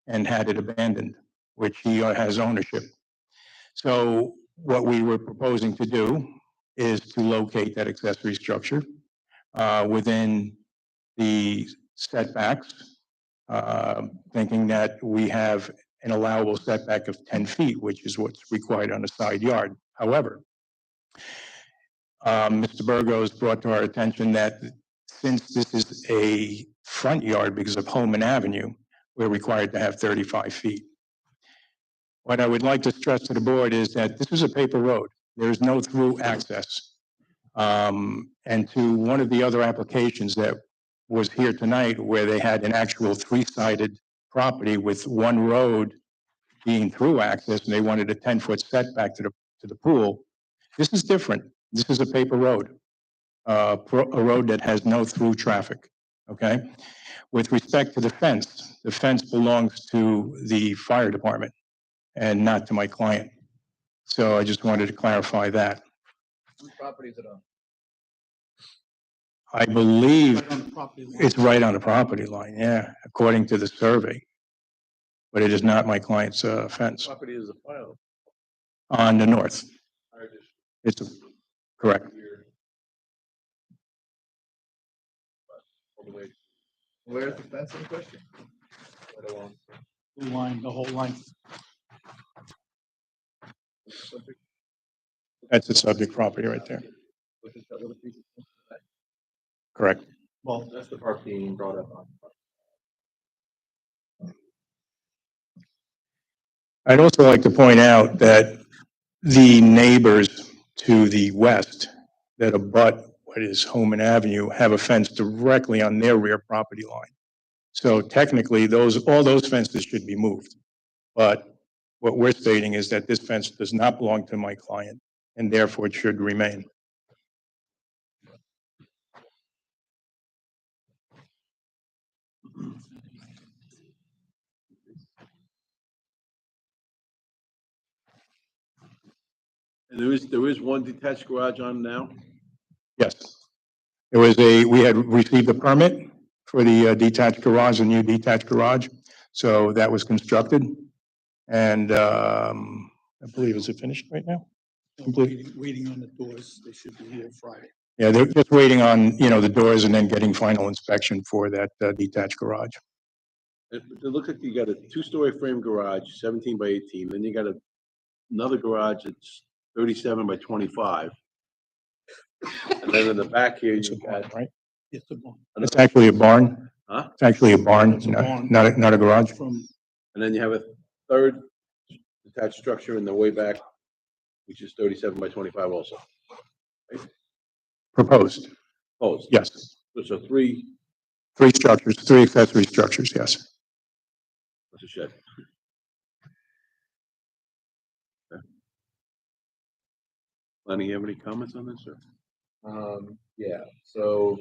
M: and had it abandoned, which he has ownership. So what we were proposing to do is to locate that accessory structure within the setbacks, thinking that we have an allowable setback of 10 feet, which is what's required on a side yard. However, Mr. Burgos brought to our attention that since this is a front yard because of Homan Avenue, we're required to have 35 feet. What I would like to stress to the board is that this is a paper road. There's no through access. And to one of the other applications that was here tonight where they had an actual three-sided property with one road being through access and they wanted a 10-foot setback to the pool, this is different. This is a paper road, a road that has no through traffic, okay? With respect to the fence belongs to the fire department and not to my client. So I just wanted to clarify that.
E: Whose property is it on?
M: I believe
E: Right on the property line.
M: it's right on the property line, yeah, according to the survey. But it is not my client's fence
B: Property is a file.
M: on the north. It's correct.
E: Where's the fence in question? Right along.
N: The line, the whole length.
M: That's the subject property right there.
E: What is that little piece of fence?
M: Correct.
K: Well, that's the part being brought up on.
M: I'd also like to point out that the neighbors to the west that abut what is Homan Avenue have a fence directly on their rear property line. So technically, all those fences should be moved. But what we're stating is that this fence does not belong to my client and therefore it should remain.
B: And there is one detached garage on now?
M: Yes. We had received a permit for the detached garage, a new detached garage. So that was constructed. And I believe, is it finished right now? Complete?
N: Waiting on the doors. They should be here Friday.
M: Yeah, they're just waiting on, the doors and then getting final inspection for that detached garage.
B: It looks like you got a two-story frame garage, 17 by 18, then you got another garage that's 37 by 25. And then in the back here, you got.
M: Right?
N: It's a barn.
M: It's actually a barn.
B: Huh?
M: It's actually a barn, not a garage.
B: And then you have a third detached structure in the way back, which is 37 by 25 also. Right?
M: Proposed.
B: Proposed.
M: Yes.
B: So three.
M: Three structures, three accessory structures, yes.
B: That's a shed. Okay. Lenny, you have any comments on this, or?
K: Yeah, so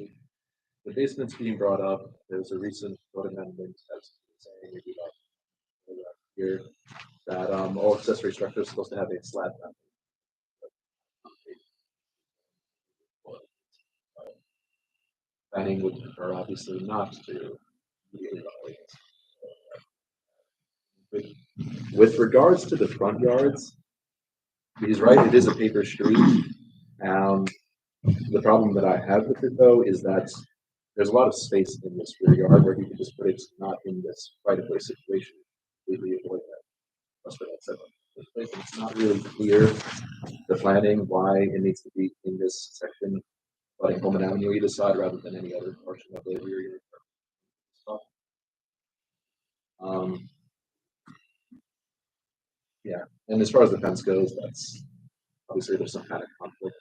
K: the basement's being brought up. There's a recent code amendment that's saying maybe about here that all accessory structures are supposed to have a slab foundation. Planning would prefer obviously not to. With regards to the front yards, he's right, it is a paper street. The problem that I have with it though is that there's a lot of space in this rear yard where you can just put it not in this right of way situation. Completely avoid that. That's what I said. It's not really clear, the planning, why it needs to be in this section, like Coleman Avenue either side rather than any other portion of the rear yard. Yeah, and as far as the fence goes, that's obviously there's some kind of conflict.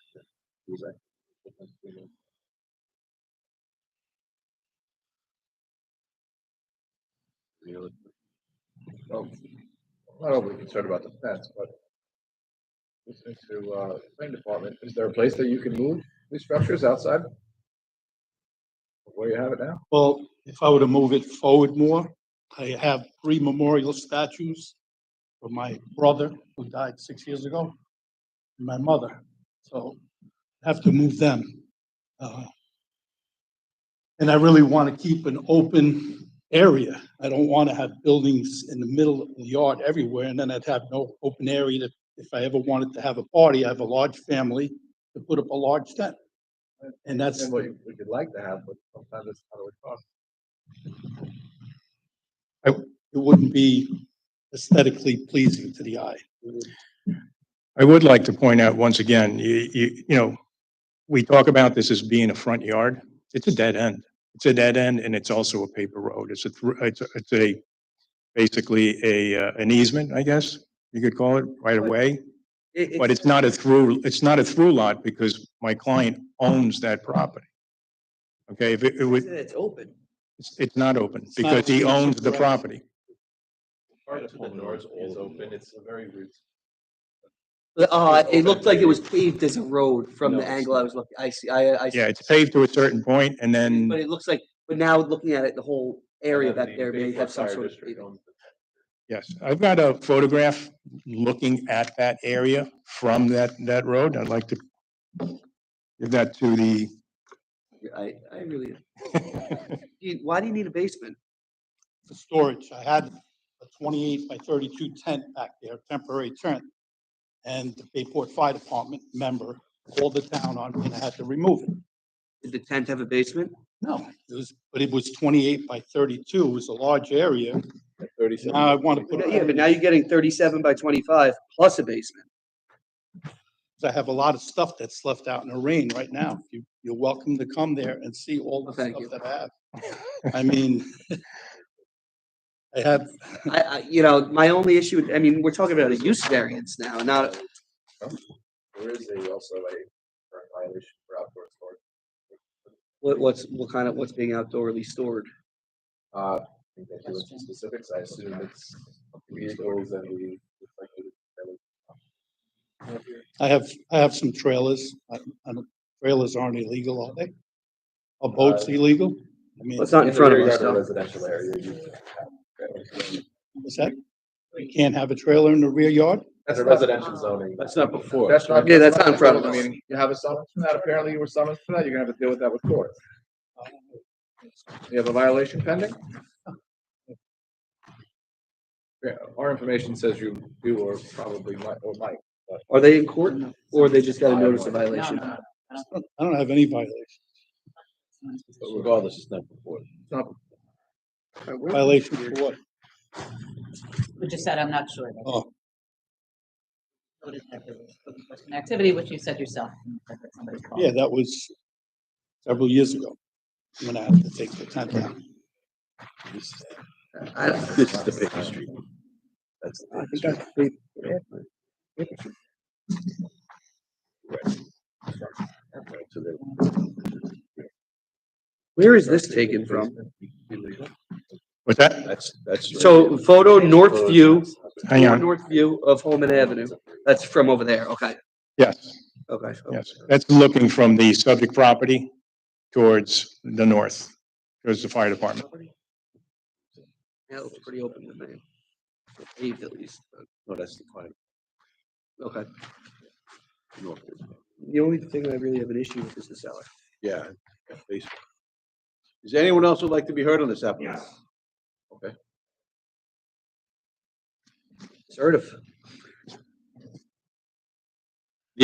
E: Well, I'm not overly concerned about the fence, but listening to, the planning department, is there a place that you can move these structures outside? of Where you have it now?
N: Well, if I were to move it forward more, I have 3 memorial statues for my brother who died 6 years ago, and my mother. So I have to move them. And I really want to keep an open area. I don't want to have buildings in the middle of the yard everywhere, and then I'd have no open area to, if I ever wanted to have a party, I have a large family, to put up a large tent. And that's,
E: And what we could like to have, but sometimes it's not always possible.
N: it wouldn't be aesthetically pleasing to the eye.
M: I would like to point out once again, you know, we talk about this as being a front yard. It's a dead end. It's a dead end, and it's also a paper road. It's basically an easement, I guess you could call it, right away. But it's not a through lot because my client owns that property. Okay, if it would,
H: It's open.
M: it's not open
N: not
M: because he
N: open,
M: owns
N: it's
M: the
N: correct.
M: property.
K: Part to the north is open, it's a very root.
H: It looked like it was paved as a road from
K: No,
H: the
K: it's
H: angle I was looking. I see, I see.
M: Yeah, it's paved to a certain point and then,
H: But it looks like, but now looking at it, the whole area
K: And then
H: back there
K: the
H: may
K: Bayport
H: have some
K: Fire
H: sort of
K: District
H: paving.
K: owns it.
M: yes, I've got a photograph looking at that area from that road. I'd like to give that to the,
H: I really. Why do you need a basement?
N: For storage, I had a 28 by 32 tent back there, temporary tent. And the Bayport Fire Department member called the town on me and I had to remove it.
H: Did the tent have a basement?
N: No, but it was 28 by 32. It was a large area.
E: At 37.
N: Now I want to put,
H: Yeah, but now you're getting 37 by 25 plus a basement.
N: I have a lot of stuff that's left out in the rain right now. You're welcome to come there and see all the
H: Thank
N: stuff that I have. I mean, I have,
H: You know, my only issue, I mean, we're talking about a use variance now, not,
K: There is also a current violation for outdoor storage.
H: what's being outdoorly stored?
K: I think that you into specifics, I assume it's vehicles and the.
N: I have some trailers. Trailers aren't illegal, are they? Are boats illegal? I mean,
H: It's not in front of us, though.
K: Residential area.
N: what's that? You can't have a trailer in the rear yard?
K: That's a residential zoning.
B: That's not before.
E: That's not.
H: Yeah, that's not in front of
E: the
H: us.
E: meeting. You have a summons for that, apparently you were summoned for that, you're gonna have to deal with that with court. You have a violation pending? Yeah, our information says you do or probably might, but.
H: Are they in court or they just got a notice of violation?
N: I don't have any violations.
B: But regardless, it's not before.
E: It's not.
N: Violation for what?
A: We just said, I'm not sure.
N: Oh,
A: What is that? An activity which you said yourself. Somebody's called.
N: yeah, that was several years ago when I had to take the tent down.
B: This is the Baker Street. That's
H: I
B: the
H: think
B: Baker
H: that's.
B: Street. Right, so they're-
H: Where is this taken from?
M: what's that?
B: That's.
H: So photo north view,
M: Hang on.
H: north view of Holman Avenue. That's from over there. Okay.
M: Yes,
H: Okay.
M: yes. That's looking from the subject property towards the north, towards the fire department.
H: Yeah, it looks pretty open to me. Paved at least.
B: No, that's the client.
H: Okay.
B: North.
H: The only thing I really have an issue with is the cellar.
B: Yeah, basically. Is there anyone else who'd like to be heard on this application? Okay.
H: Assertive.
O: Good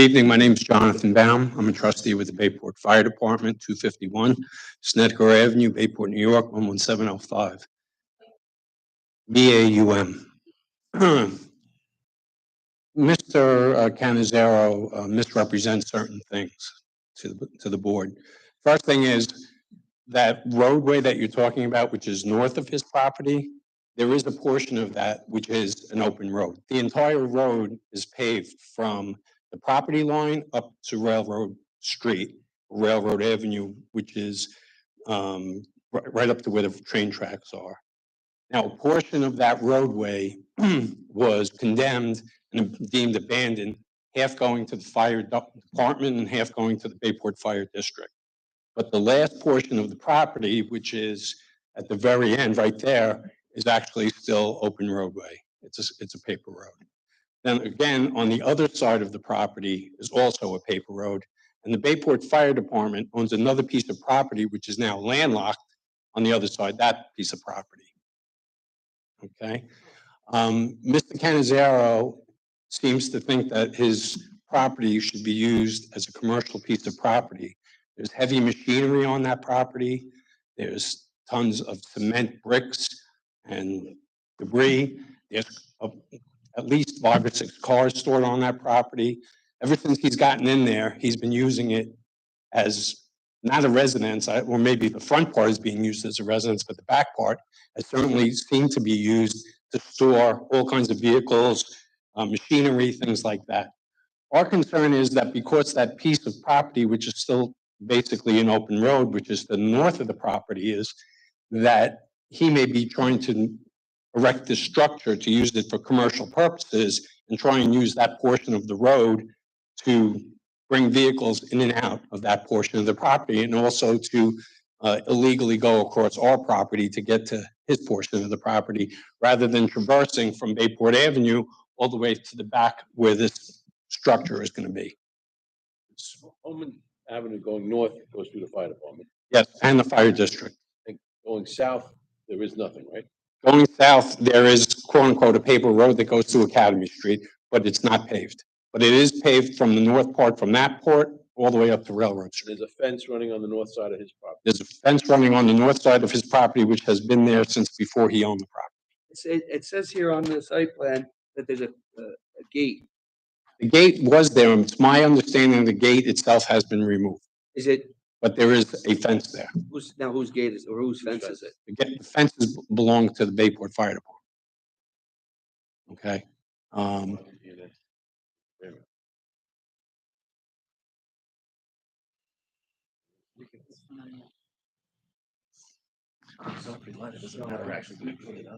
O: evening, my name is Jonathan Baum. I'm a trustee with the Bayport Fire Department, 251 Snedeker Avenue, Bayport, New York, 11705. BAUM. Mr. Canizero misrepresents certain things to the board. First thing is that roadway that you're talking about, which is north of his property, there is a portion of that which is an open road. The entire road is paved from the property line up to Railroad Street, Railroad Avenue, which is right up to where the train tracks are. Now, a portion of that roadway was condemned and deemed abandoned, half going to the fire department and half going to the Bayport Fire District. But the last portion of the property, which is at the very end right there, is actually still open roadway. It's a paper road. Then again, on the other side of the property is also a paper road. And the Bayport Fire Department owns another piece of property, which is now landlocked on the other side, that piece of property. Okay. Mr. Canizero seems to think that his property should be used as a commercial piece of property. There's heavy machinery on that property. There's tons of cement bricks and debris. There's at least 5 or 6 cars stored on that property. Ever since he's gotten in there, he's been using it as not a residence, or maybe the front part is being used as a residence, but the back part has certainly seemed to be used to store all kinds of vehicles, machinery, things like that. Our concern is that because that piece of property, which is still basically an open road, which is the north of the property, is that he may be trying to erect this structure to use it for commercial purposes and try and use that portion of the road to bring vehicles in and out of that portion of the property, and also to illegally go across our property to get to his portion of the property, rather than traversing from Bayport Avenue all the way to the back where this structure is going to be.
B: Holman Avenue going north goes through the fire department.
O: Yes, and the fire district.
B: And going south, there is nothing, right?
O: Going south, there is quote unquote a paper road that goes to Academy Street, but it's not paved. But it is paved from the north part, from that port, all the way up to Railroad Street.
B: There's a fence running on the north side of his property.
O: There's a fence running on the north side of his property, which has been there since before he owned the property.
H: It says here on the site plan that there's a gate.
O: The gate was there, and it's my understanding the gate itself has been removed.
H: Is it?
O: But there is a fence there.
H: Whose gate is, or whose fence is it?
O: The fences belong to the Bayport Fire Department. Okay.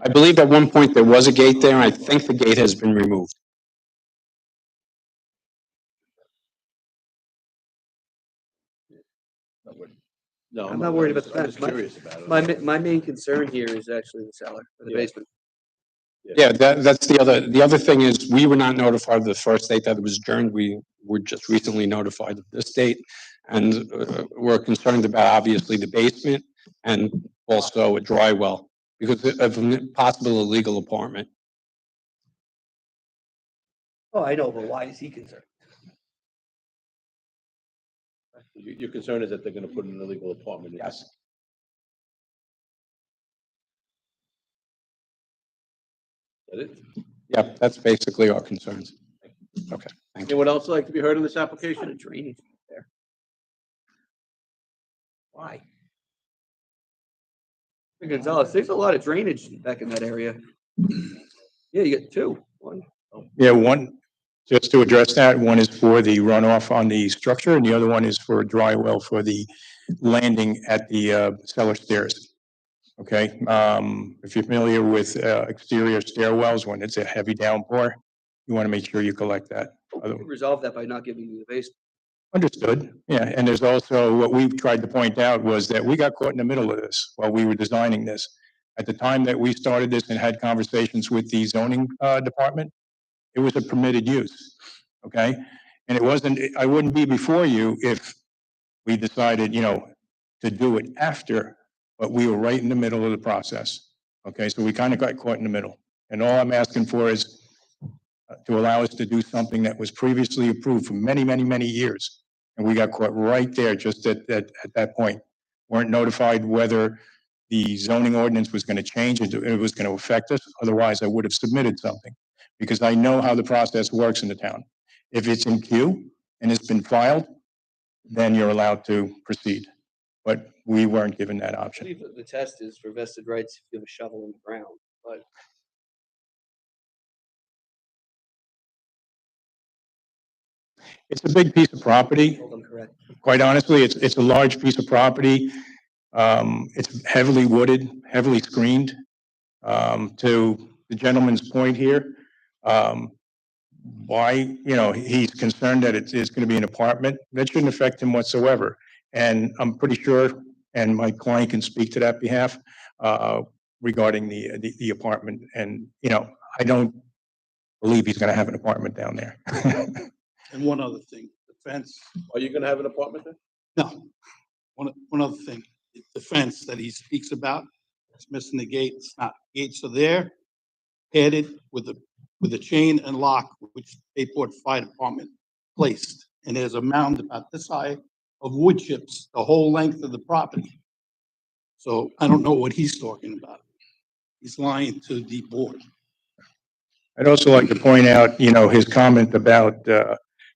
O: I believe at one point there was a gate there, and I think the gate has been removed.
B: No,
H: I'm not worried about the
B: I'm
H: fence.
B: just curious about it.
H: My main concern here is actually the cellar, or the
B: Yeah.
H: basement.
O: Yeah, that's the other thing is we were not notified of the first date that it was adjourned. We were just recently notified of this date. And we're concerned about obviously the basement and also a dry well because of a possible illegal apartment.
H: Oh, I know, but why is he concerned?
B: Your concern is that they're gonna put an illegal apartment in.
O: Yes.
B: That it?
O: Yeah, that's basically our concerns. Okay, thank you.
B: Anyone else like to be heard on this application?
H: Drainage there. Why? Gonzalez, there's a lot of drainage back in that area. Yeah, you get two. One.
M: Yeah, one, just to address that, one is for the runoff on the structure and the other one is for a dry well for the landing at the cellar stairs. Okay, if you're familiar with exterior stairwells, when it's a heavy downpour, you want to make sure you collect that.
H: We can resolve that by not giving you the basement.
M: Understood, yeah, and there's also, what we've tried to point out was that we got caught in the middle of this while we were designing this. At the time that we started this and had conversations with the zoning department, it was a permitted use, okay? And it wasn't, I wouldn't be before you if we decided, to do it after, but we were right in the middle of the process, okay? So we kind of got caught in the middle. And all I'm asking for is to allow us to do something that was previously approved for many, many, many years. And we got caught right there just at that point. Weren't notified whether the zoning ordinance was going to change, it was going to affect us. Otherwise, I would have submitted something. because I know how the process works in the town. If it's in queue and it's been filed, then you're allowed to proceed. But we weren't given that
H: I
M: option.
H: believe that the test is for vested rights if you have a shovel in the ground, but
M: It's a big piece of property.
H: hold on, correct.
M: Quite honestly, it's a large piece of property. It's heavily wooded, heavily screened. To the gentleman's point here, why, he's concerned that it is going to be an apartment. That shouldn't affect him whatsoever. And I'm pretty sure, and my client can speak to that behalf, regarding the apartment. And, I don't believe he's going to have an apartment down there.
N: And one other thing, the fence,
B: Are you gonna have an apartment there?
N: no, one other thing, the fence that he speaks about, it's missing the gate, it's not, gates are there, padded with a chain and lock, which Bayport Fire Department placed. And there's a mound about this high of wood chips, the whole length of the property. So I don't know what he's talking about. He's lying to the board.
M: I'd also like to point out, his comment about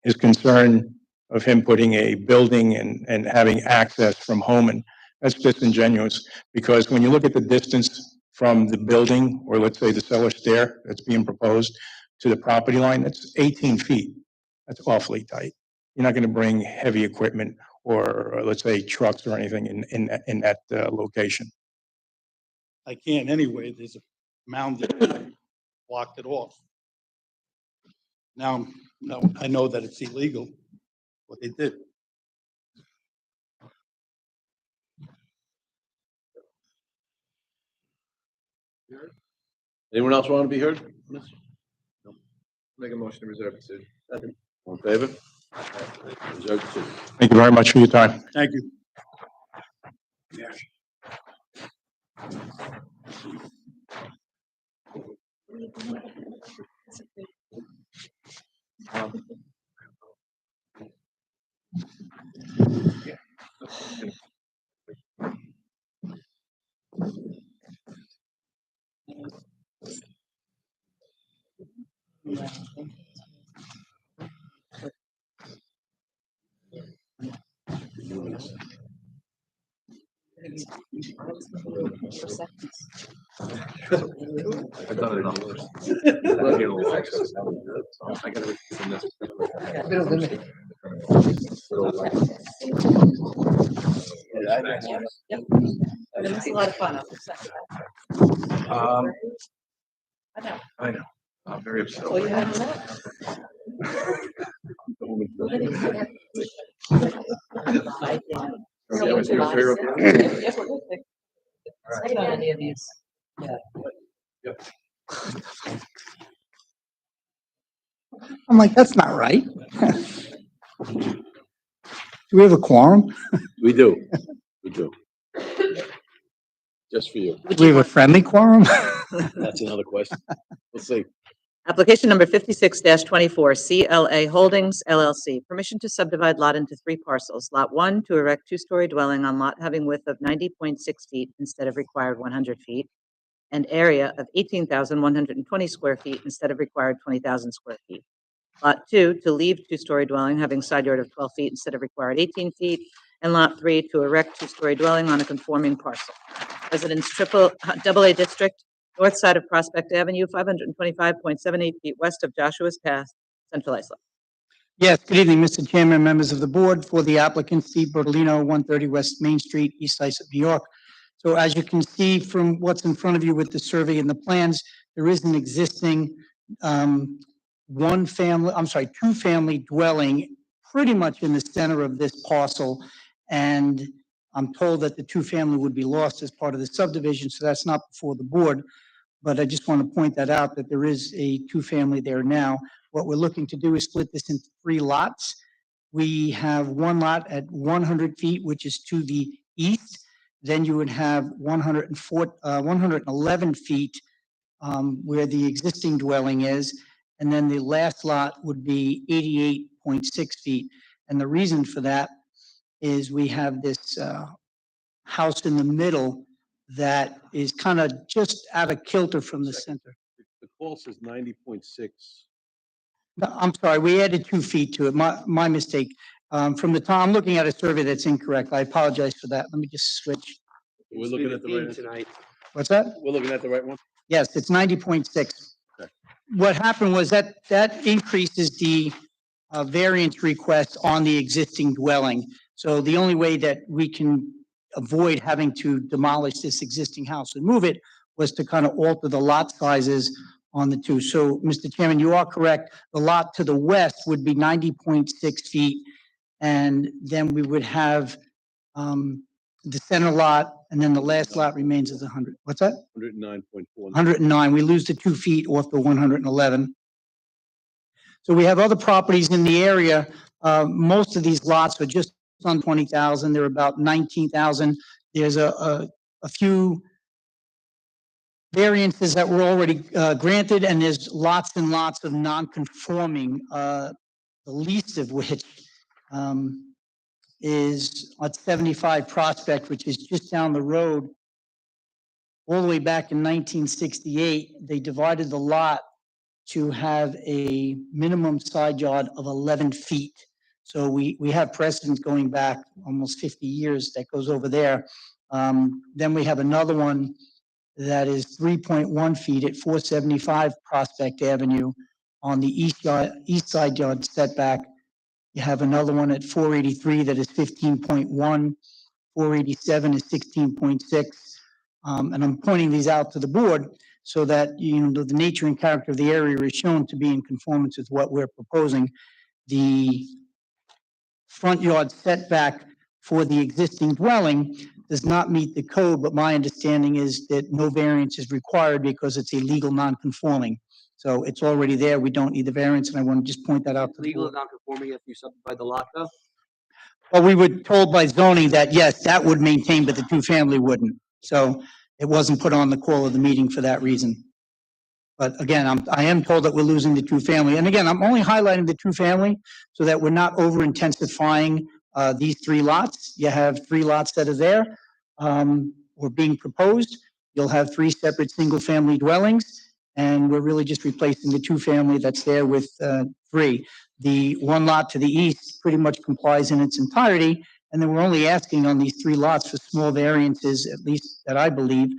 M: his concern of him putting a building and having access from Homan. That's disingenuous, because when you look at the distance from the building, or let's say the cellar stair that's being proposed to the property line, that's 18 feet. That's awfully tight. You're not going to bring heavy equipment or let's say trucks or anything in that location.
N: I can't anyway, there's a mound that blocked it off. Now, I know that it's illegal, what they did.
B: Anyone else want to be heard? on this?
K: Make a motion to reserve decision.
B: All in favor? Reserve decision.
M: Thank you very much for your time.
N: Thank you.
B: I've done it enough. I gotta read from this.
A: Yep. It was a lot of fun.
B: I know. I'm very upset.
A: Oh, you have that? It's not on any of these. Yeah.
J: I'm like, that's not right. Do we have a quorum?
B: We do. We do. Just for you.
J: Do we have a friendly quorum?
B: That's another question. We'll see.
A: Application number 56-24, CLA Holdings LLC. Permission to subdivide lot into 3 parcels. Lot 1, to erect 2-story dwelling on lot having width of 90.6 feet instead of required 100 feet, and area of 18,120 square feet instead of required 20,000 square feet. Lot 2, to leave 2-story dwelling having side yard of 12 feet instead of required 18 feet, and Lot 3, to erect 2-story dwelling on a conforming parcel. Residence AA District, north side of Prospect Avenue, 525.78 feet west of Joshua's Path, Central Islip.
J: Yes, good evening, Mr. Chairman, members of the board. For the applicant, Steve Bertolino, 130 West Main Street, East Islip, New York. So as you can see from what's in front of you with the survey and the plans, there is an existing two-family dwelling pretty much in the center of this parcel. And I'm told that the two-family would be lost as part of the subdivision, so that's not before the board. But I just want to point that out, that there is a two-family there now. What we're looking to do is split this into 3 lots. We have one lot at 100 feet, which is to the east. Then you would have 111 feet where the existing dwelling is. And then the last lot would be 88.6 feet. And the reason for that is we have this house in the middle that is kind of just out of kilter from the center.
B: The Paul says 90.6.
J: No, I'm sorry, we added 2 feet to it. My mistake. From the time, I'm looking at a survey that's incorrect. I apologize for that. Let me just switch.
B: We're looking at the right.
H: Tonight.
J: What's that?
B: We're looking at the right one?
J: Yes, it's 90.6.
B: Okay.
J: What happened was that increases the variance request on the existing dwelling. So the only way that we can avoid having to demolish this existing house and move it was to kind of alter the lot sizes on the two. So, Mr. Chairman, you are correct. The lot to the west would be 90.6 feet. And then we would have the center lot, and then the last lot remains as 100. What's that?
B: 109.4.
J: 109. We lose the 2 feet off the 111. So we have other properties in the area. Most of these lots are just on 20,000. They're about 19,000. There's a few variances that were already granted, and there's lots and lots of non-conforming, the least of which is at 75 Prospect, which is just down the road. All the way back in 1968, they divided the lot to have a minimum side yard of 11 feet. So we have precedent going back almost 50 years that goes over there. Then we have another one that is 3.1 feet at 475 Prospect Avenue on the east side yard setback. You have another one at 483 that is 15.1, 487 is 16.6. And I'm pointing these out to the board so that, you know, the nature and character of the area is shown to be in conformance with what we're proposing. The front yard setback for the existing dwelling does not meet the code, but my understanding is that no variance is required because it's a legal non-conforming. So it's already there. We don't need the variance, and I want to just point that out to the
H: Legal
J: board.
H: and non-conforming if you subdivide the lot though?
J: Well, we were told by zoning that, yes, that would maintain, but the two-family wouldn't. So it wasn't put on the call of the meeting for that reason. But again, I am told that we're losing the two-family. And again, I'm only highlighting the two-family so that we're not over-intensifying these 3 lots. You have 3 lots that are there or being proposed. You'll have 3 separate single-family dwellings, and we're really just replacing the two-family that's there with 3. The 1 lot to the east pretty much complies in its entirety, and then we're only asking on these 3 lots for small variances, at least that I believe.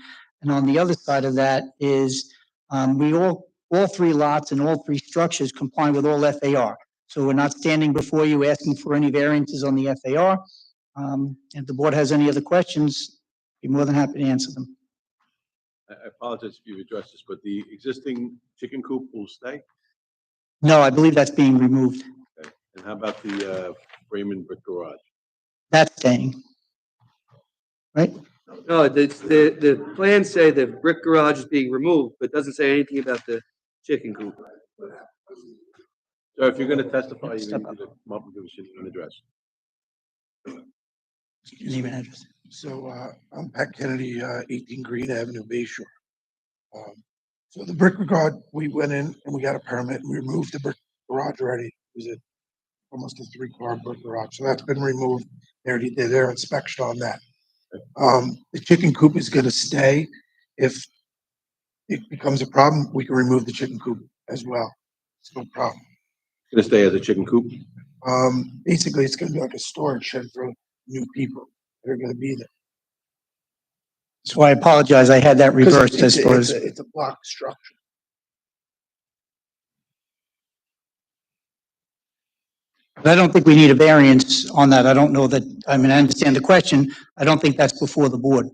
J: And on the other side of that is all 3 lots and all 3 structures comply with all FAR. So we're not standing before you asking for any variances on the FAR. If the board has any other questions, be more than happy to answer them.
B: I apologize if you've addressed this, but the existing chicken coop will stay?
J: No, I believe that's being removed.
B: Okay. And how about the Raymond brick garage?
J: That's staying. Right?
H: No, the plans say the brick garage is being removed, but doesn't say anything about the chicken coop.
B: So if you're going to testify, you need to come up and give us your address.
J: Name and address.
P: So I'm Pat Kennedy, 18 Green Avenue, Bay Shore. So the brick garage, we went in and we got a permit and we removed the brick garage already. It was almost a 3-car brick garage. So that's been removed. They already did their inspection on that. The chicken coop is going to stay. If it becomes a problem, we can remove the chicken coop as well. It's no problem.
B: It's going to stay as a chicken coop?
P: Basically, it's going to be like a storage shed for new people that are going to be there.
J: So I apologize, I had that reversed as far as.
P: It's a block structure.
J: I don't think we need a variance on that. I don't know that, I mean, I understand the question. I don't think that's before the board.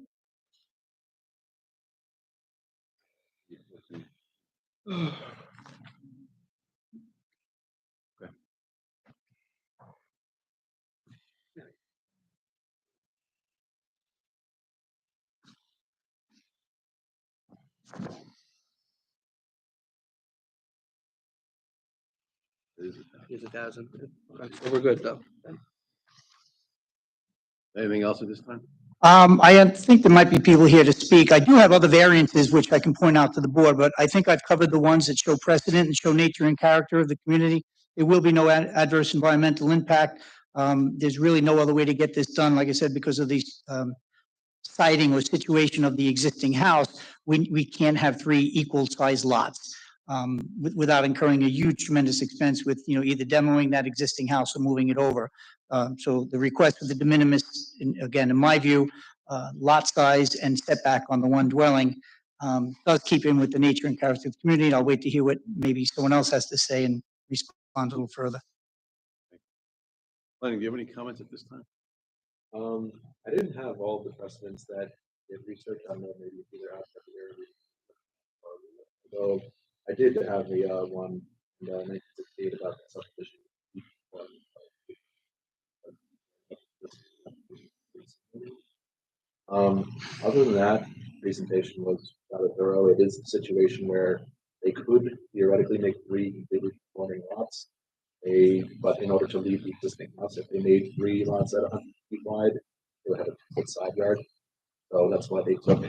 H: Here's 1,000. Okay, so we're good though.
B: Anything else at this time?
J: I think there might be people here to speak. I do have other variances which I can point out to the board, but I think I've covered the ones that show precedent and show nature and character of the community. There will be no adverse environmental impact. There's really no other way to get this done, like I said, because of the siting or situation of the existing house. We can't have 3 equal size lots. without incurring a huge tremendous expense with, either demoing that existing house or moving it over. So the request for the de minimis, again, in my view, lot size and setback on the one dwelling, does keep in with the nature and character of the community. I'll wait to hear what maybe someone else has to say and respond a little further.
B: Lenny, do you have any comments at this time?
K: I didn't have all the precedents that you research on there, maybe either aspect of the area. So I did have the one in 1968 about the subdivision. Other than that, presentation was rather thorough. It is a situation where they could theoretically make 3 completely conforming lots. But in order to leave the existing house, if they made 3 lots at 100 feet wide, they would have a 2-foot side yard. So that's why they took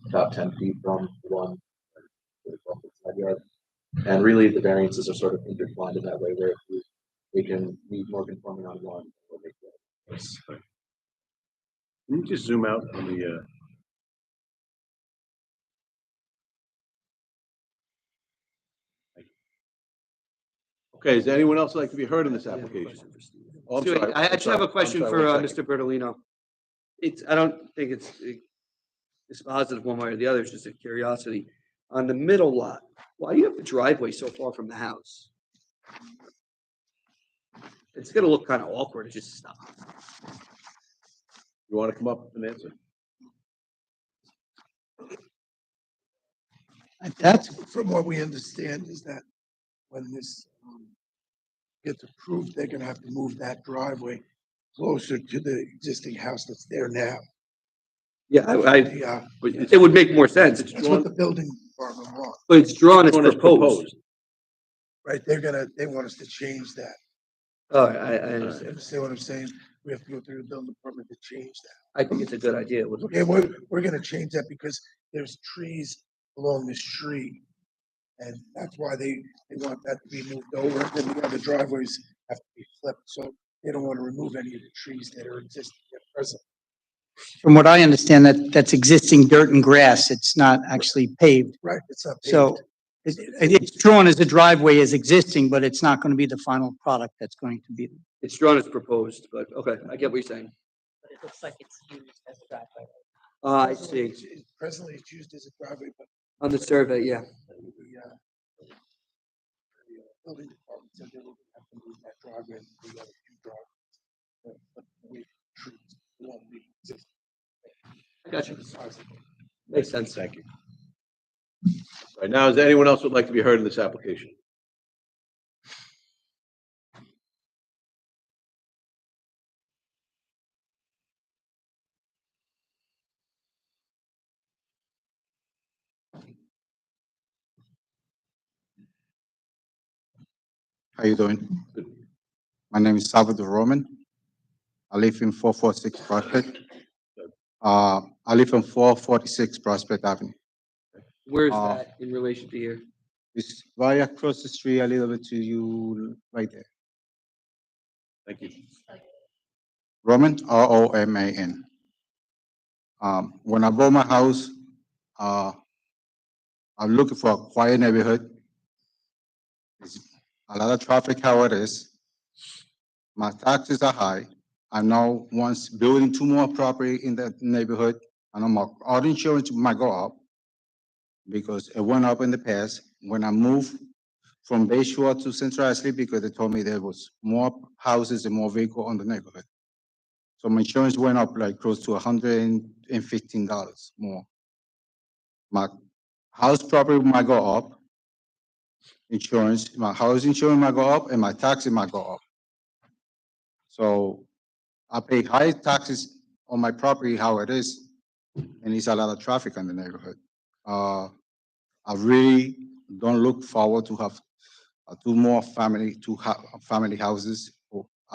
K: about 10 feet from one to the 12-foot side yard. And really, the variances are sort of intertwined in that way, where if they can meet more conforming on one, they'll make the other.
B: Can you just zoom out on the, okay, is there anyone else like to be heard in this application? Oh, I'm
H: Stuart,
B: sorry.
H: I
B: I'm
H: actually have
B: sorry.
H: a question
B: I'm
H: for
B: sorry, 1 second.
H: Mr. Bertolino. I don't think it's positive one way or the other. It's just a curiosity. On the middle lot, why do you have the driveway so far from the house? It's gonna look kind of awkward. It's just stop.
B: You want to come up and answer?
P: That's from what we understand is that when this gets approved, they're gonna have to move that driveway closer to the existing house that's there now.
H: Yeah,
P: Yeah,
H: it would make more sense. It's
P: that's what the
H: drawn,
P: building department wants,
H: but it's drawn as
B: Drawn as
H: proposed.
P: right? They want us to change that.
H: Oh, I understand.
P: Understand what I'm saying? We have to go through the building department to change that.
H: I think it's a good idea. It would look-
P: Yeah, we're gonna change that because there's trees along the street. And that's why they want that to be moved over, and then the other driveways have to be flipped, so they don't want to remove any of the trees that are existing at present.
J: From what I understand, that's existing dirt and grass. It's not actually paved.
P: Right, it's not
J: So
P: paved.
J: it's drawn as a driveway as existing, but it's not going to be the final product that's going to be.
H: It's drawn as proposed, but okay, I get what you're saying.
A: But it looks like it's used as a driveway.
H: I see.
P: Presently, it's used as a driveway, but
H: On the survey, yeah.
P: the building department said they would have to move that driveway and the other 2 driveways. But we trees won't be existing.
H: I got you. Makes sense.
B: Thank you. All right, now, is there anyone else who would like to be heard in this application?
D: How you doing? My name is Salvador Roman. I live in 446 Prospect. I live on 446 Prospect Avenue.
H: Where's
D: Uh,
H: that in relation to here?
D: It's right across the street, a little bit to you, right there.
B: Thank you.
D: Roman, Roman. When I bought my house, I'm looking for a quiet neighborhood. There's a lot of traffic, how it is. My taxes are high. I know once building 2 more property in that neighborhood, I know my auto insurance might go up because it went up in the past. When I moved from Bay Shore to Central Ashley, because they told me there was more houses and more vehicle on the neighborhood. So my insurance went up like close to $115 more. My house property might go up. My house insurance might go up and my taxes might go up. So I pay high taxes on my property, how it is, and it's a lot of traffic in the neighborhood. I really don't look forward to have 2 more family houses.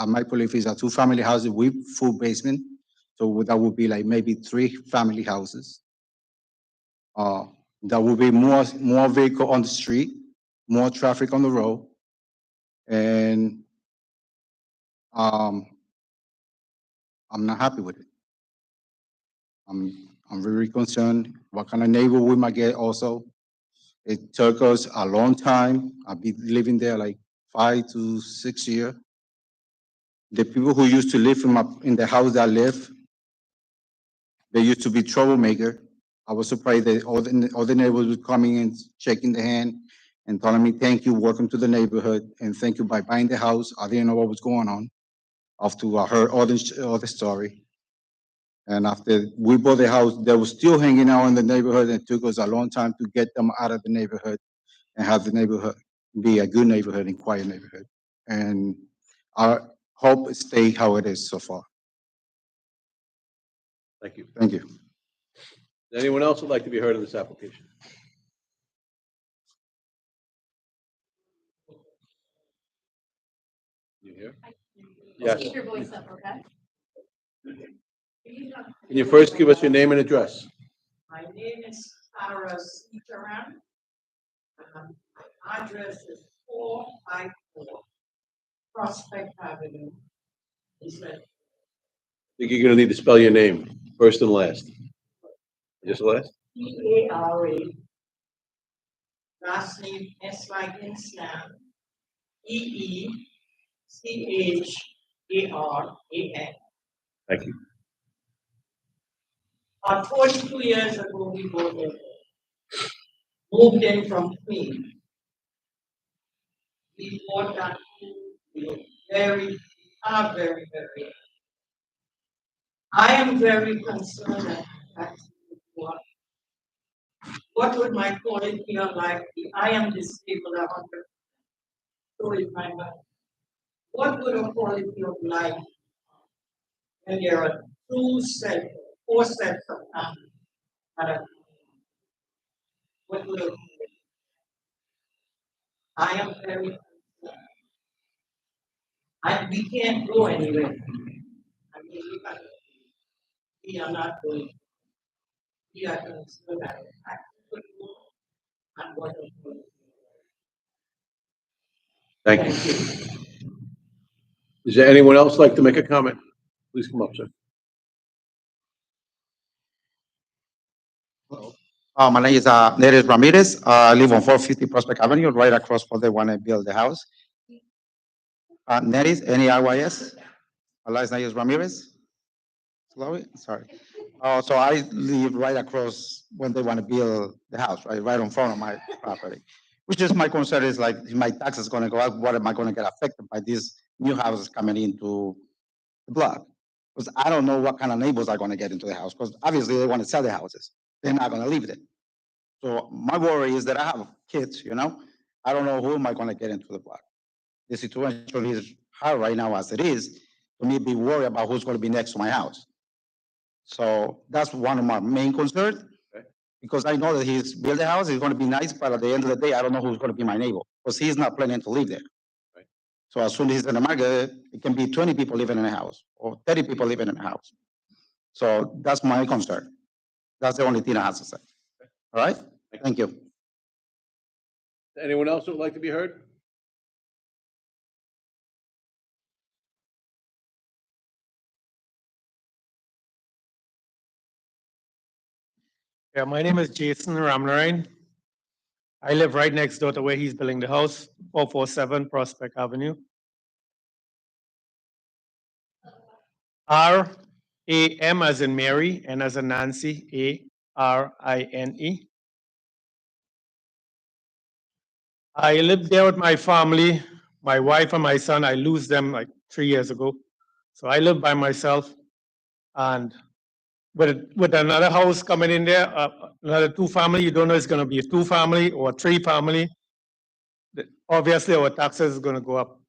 D: My belief is 2 family houses with full basement. So that would be like maybe 3 family houses. There will be more vehicle on the street, more traffic on the road. And I'm not happy with it. I'm very concerned what kind of neighbor we might get also. It took us a long time. I've been living there like 5 to 6 years. The people who used to live in the house that I live, they used to be troublemaker. I was surprised that all the neighbors were coming and shaking the hand and telling me, thank you, welcome to the neighborhood, and thank you by buying the house. I didn't know what was going on after I heard all the story. And after we bought the house, they were still hanging out in the neighborhood. And it took us a long time to get them out of the neighborhood and have the neighborhood be a good neighborhood and quiet neighborhood. And I hope it stay how it is so far.
B: Thank you.
D: Thank you.
B: Does anyone else would like to be heard on this application? You here? Yes.
Q: Keep your voice up, okay?
B: Can you first give us your name and address?
Q: My name is Tara Sitaram. My address is 454 Prospect Avenue. Is that
B: I think you're gonna need to spell your name, first and last. Just last?
Q: Tara, last name S like in Sam, EECHARAN.
B: Thank you.
Q: 42 years ago, we moved in from Queens. We bought that very. I am very concerned that what would my quality of life be? I am disabled 100%. So is my mother. What would a quality of life when there are four sets of families that are, what would a, I am very concerned. We can't go anywhere. I mean, we are not going. We are concerned that I could go and what is going.
B: Thank you. Is there anyone else like to make a comment? Please come up, sir.
R: My name is Neres Ramirez. I live on 450 Prospect Avenue, right across where they want to build the house. Neres, Neris. My last name is Ramirez. Sorry. So I live right across when they want to build the house, right in front of my property. Which is my concern is like, if my tax is going to go up, what am I going to get affected by these new houses coming into the block? Because I don't know what kind of neighbors are going to get into the house, because obviously they want to sell the houses. They're not going to live there. So my worry is that I have kids, I don't know who am I going to get into the block. The situation is hard right now as it is, for me to be worried about who's going to be next to my house. So that's one of my main concerns. Because I know that he's built a house, it's going to be nice, but at the end of the day, I don't know who's going to be my neighbor, because he's not planning to live there.
B: Right.
R: So as soon as he's in the market, it can be 20 people living in a house, or 30 people living in a house. So that's my concern. That's the only thing I have to say. All right? Thank you.
B: Anyone else who would like to be heard?
T: Yeah, my name is Jason Ramnarain. I live right next door to where he's building the house, 447 Prospect Avenue. RAM as in Mary, N as in Nancy, ARINE. I lived there with my family, my wife and my son. I lose them like 3 years ago. So I live by myself, and with another house coming in there, another 2-family, you don't know it's going to be a 2-family or a 3-family. Obviously, our taxes is going to go up,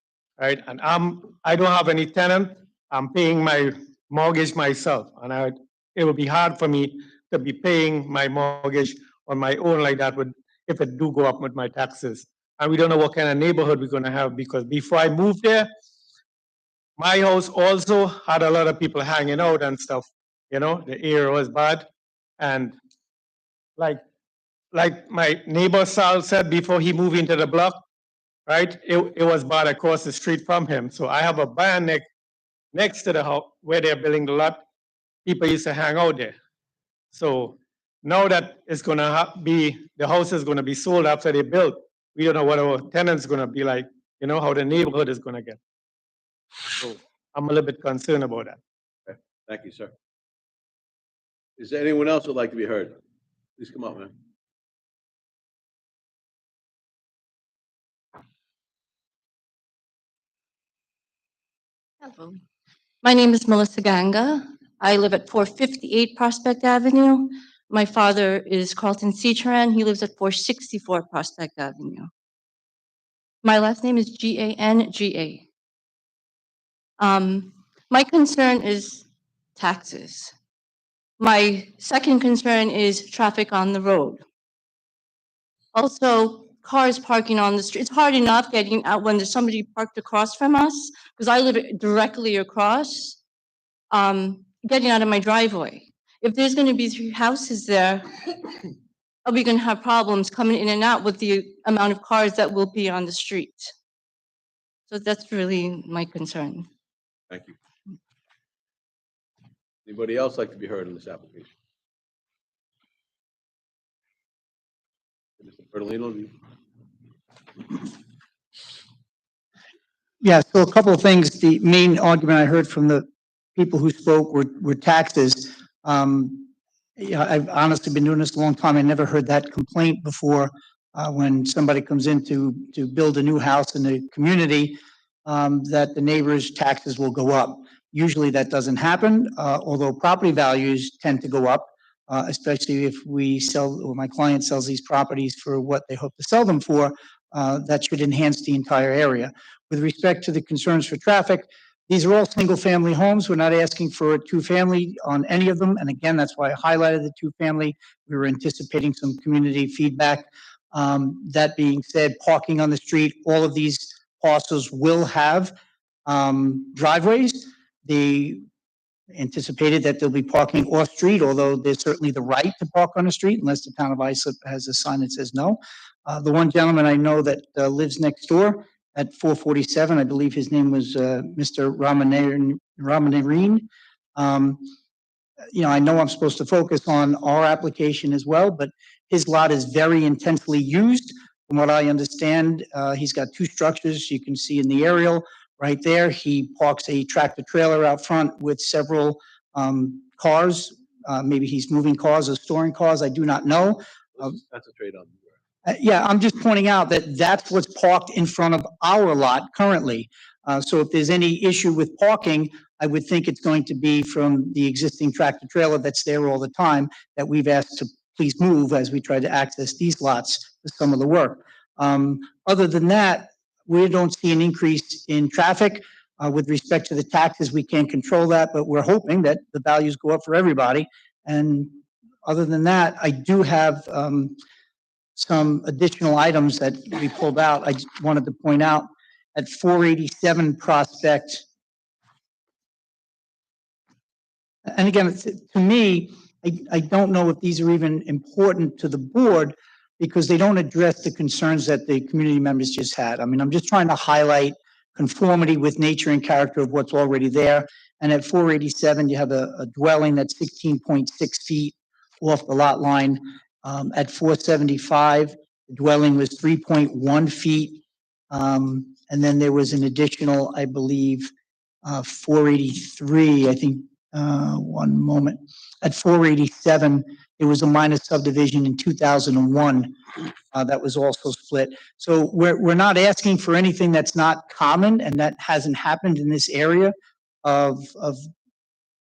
T: right? And I don't have any tenant. I'm paying my mortgage myself, and it would be hard for me to be paying my mortgage on my own like that if it do go up with my taxes. And we don't know what kind of neighborhood we're going to have, because before I moved there, my house also had a lot of people hanging out and stuff. The area was bad. And like my neighbor Sal said before he moved into the block, right? It was bad across the street from him. So I have a barn next to the house where they're building the lot. People used to hang out there. So Now that it's gonna the house is gonna be sold after they build, we don't know what our tenants gonna be like, how the neighborhood is gonna get. So I'm a little bit concerned about that.
B: Okay, thank you, sir. Is there anyone else who'd like to be heard? Please come up, man.
C: Hello. My name is Melissa Ganga. I live at 458 Prospect Avenue. My father is Carlton Citran. He lives at 464 Prospect Avenue. My last name is Ganga. My concern is taxes. My second concern is traffic on the road. Also, cars parking on the street. It's hard enough getting out when there's somebody parked across from us, because I live directly across, getting out of my driveway. If there's gonna be 3 houses there, are we gonna have problems coming in and out with the amount of cars that will be on the street? So that's really my concern.
B: Thank you. Anybody else like to be heard on this application? Mr. Bertolino,
J: Yeah, so a couple of things. The main argument I heard from the people who spoke were taxes. Yeah, I've honestly been doing this a long time. I never heard that complaint before. When somebody comes in to build a new house in the community, that the neighbor's taxes will go up. Usually that doesn't happen, although property values tend to go up, especially if we sell, or my client sells these properties for what they hope to sell them for. That should enhance the entire area. With respect to the concerns for traffic, these are all single-family homes. We're not asking for a two-family on any of them. And again, that's why I highlighted the two-family. We were anticipating some community feedback. That being said, parking on the street, all of these parcels will have driveways. They anticipated that they'll be parking off-street, although there's certainly the right to park on the street unless the town of Islip has a sign that says no. The one gentleman I know that lives next door at 447, I believe his name was Mr. Ramanarine. I know I'm supposed to focus on our application as well, but his lot is very intensely used. From what I understand, he's got 2 structures you can see in the aerial right there. He parks a tractor trailer out front with several cars. Maybe he's moving cars or storing cars. I do not know.
B: that's a trade-on.
J: Yeah, I'm just pointing out that that's what's parked in front of our lot currently. So if there's any issue with parking, I would think it's going to be from the existing tractor trailer that's there all the time that we've asked to please move as we try to access these lots for some of the work. Other than that, we don't see an increase in traffic. With respect to the taxes, we can't control that, but we're hoping that the values go up for everybody. And other than that, I do have some additional items that we pulled out. I just wanted to point out at 487 Prospect. And again, to me, I don't know if these are even important to the board because they don't address the concerns that the community members just had. I mean, I'm just trying to highlight conformity with nature and character of what's already there. And at 487, you have a dwelling that's 16.6 feet off the lot line. At 475, the dwelling was 3.1 feet. And then there was an additional, I believe, 483, I think, one moment. At 487, there was a minor subdivision in 2001 that was also split. So we're not asking for anything that's not common and that hasn't happened in this area of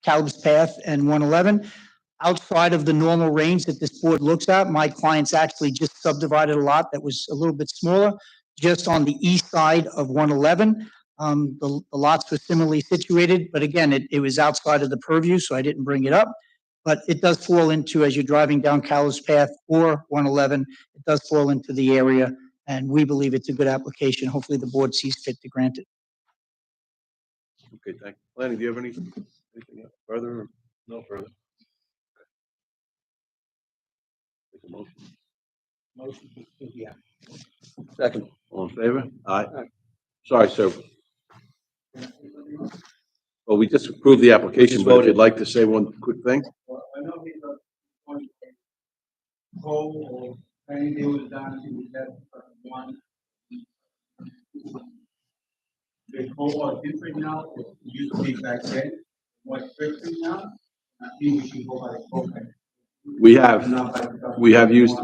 J: Caleb's Path and 111. Outside of the normal range that this board looks at, my clients actually just subdivided a lot that was a little bit smaller, just on the east side of 111. The lots were similarly situated, but again, it was outside of the purview, so I didn't bring it up. But it does fall into, as you're driving down Caleb's Path or 111, it does fall into the area, and we believe it's a good application. Hopefully, the board sees fit to grant it.
B: Okay, thank you. Lanny, do you have anything else further? Or no further. Take a motion.
H: Motion, yeah.
B: Second. All in favor? Aye. Sorry, sir. Well, we just approved the application, but if you'd like to say one quick thing.
J: code or anything was done to that one. The code are different now, it used to be back then, more strictly now. I think we should go by the code.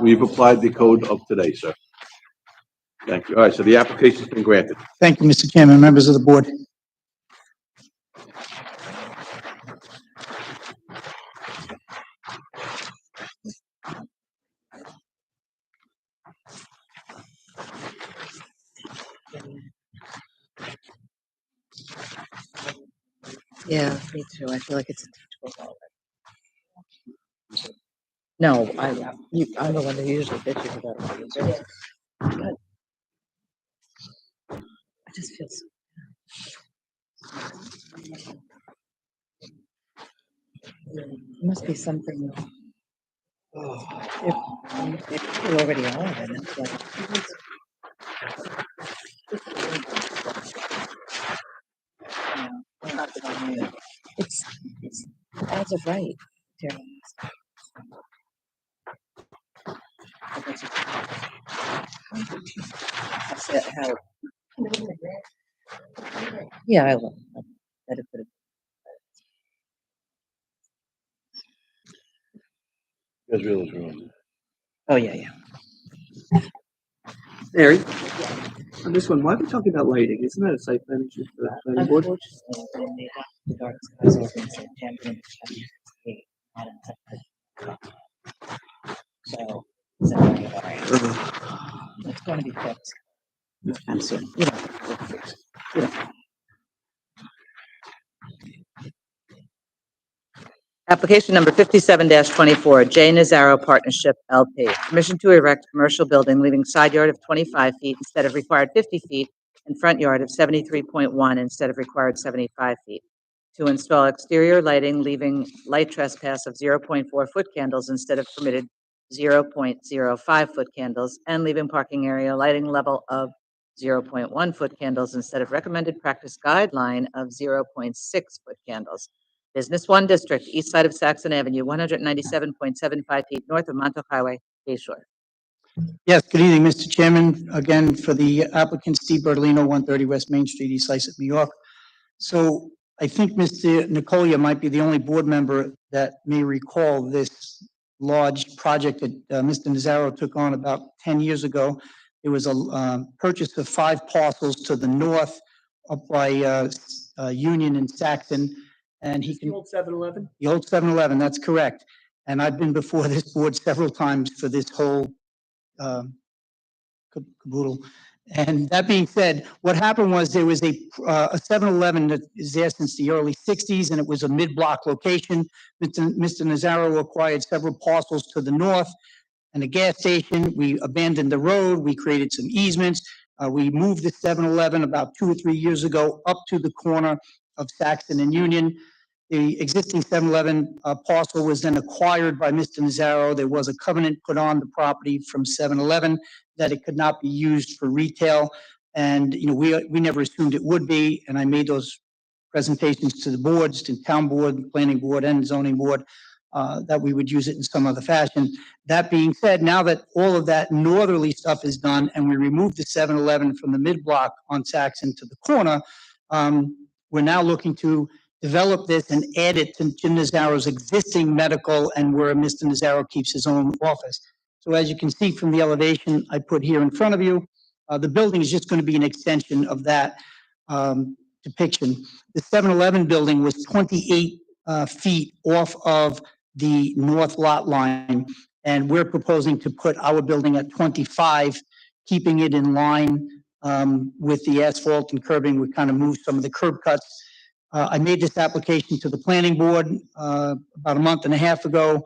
B: We've applied the code of today, sir. Thank you. All right, so the application's been granted.
J: Thank you, Mr. Chairman, members of the board.
A: Yeah, me too. I feel like it's a teachable moment. No, I'm the one who usually bitches about it. But I just feel so. There must be something. If people already are, then it's like. It's as of right, Terry. That's it, how. Yeah, I will. That it could have.
B: You guys realize we're on.
A: Oh, yeah.
H: Mary, on this one, why are we talking about lighting? Isn't that a site plan issue for the planning board?
A: Unfortunately, when they got the dark skies ordinance in January 2008, not accepted. So, it's a very, it's going to be fixed. I'm soon, you know. Application number 57-24, J Nazaro Partnership LP. Permission to erect commercial building leaving side yard of 25 feet instead of required 50 feet and front yard of 73.1 instead of required 75 feet. To install exterior lighting leaving light trespass of 0.4 foot candles instead of permitted 0.05 foot candles and leaving parking area lighting level of 0.1 foot candles instead of recommended practice guideline of 0.6 foot candles. Business 1 District, east side of Saxon Avenue, 197.75 feet north of Montauk Highway, Bay Shore.
J: Yes, good evening, Mr. Chairman. Again, for the applicant, Steve Bertolino, 130 West Main Street, East Sussex, New York. So I think Mr. Nicolia might be the only board member that may recall this large project that Mr. Nazaro took on about 10 years ago. It was a purchase of 5 parcels to the north up by Union and Saxon. And he can.
H: The old 7-Eleven?
J: The old 7-Eleven, that's correct. And I've been before this board several times for this whole caboodle. And that being said, what happened was there was a 7-Eleven that is there since the early 60s, and it was a mid-block location. Mr. Nazaro acquired several parcels to the north and a gas station. We abandoned the road. We created some easements. We moved the 7-Eleven about 2 or 3 years ago up to the corner of Saxon and Union. The existing 7-Eleven parcel was then acquired by Mr. Nazaro. There was a covenant put on the property from 7-Eleven that it could not be used for retail. And, we never assumed it would be. And I made those presentations to the boards, to town board, planning board, and zoning board, that we would use it in some other fashion. That being said, now that all of that northerly stuff is done and we removed the 7-Eleven from the mid-block on Saxon to the corner, we're now looking to develop this and add it to Jim Nazaro's existing medical and where Mr. Nazaro keeps his own office. So as you can see from the elevation I put here in front of you, the building is just going to be an extension of that depiction. The 7-Eleven building was 28 feet off of the north lot line, and we're proposing to put our building at 25, keeping it in line with the asphalt and curbing. We kind of moved some of the curb cuts. I made this application to the planning board about a month and a half ago,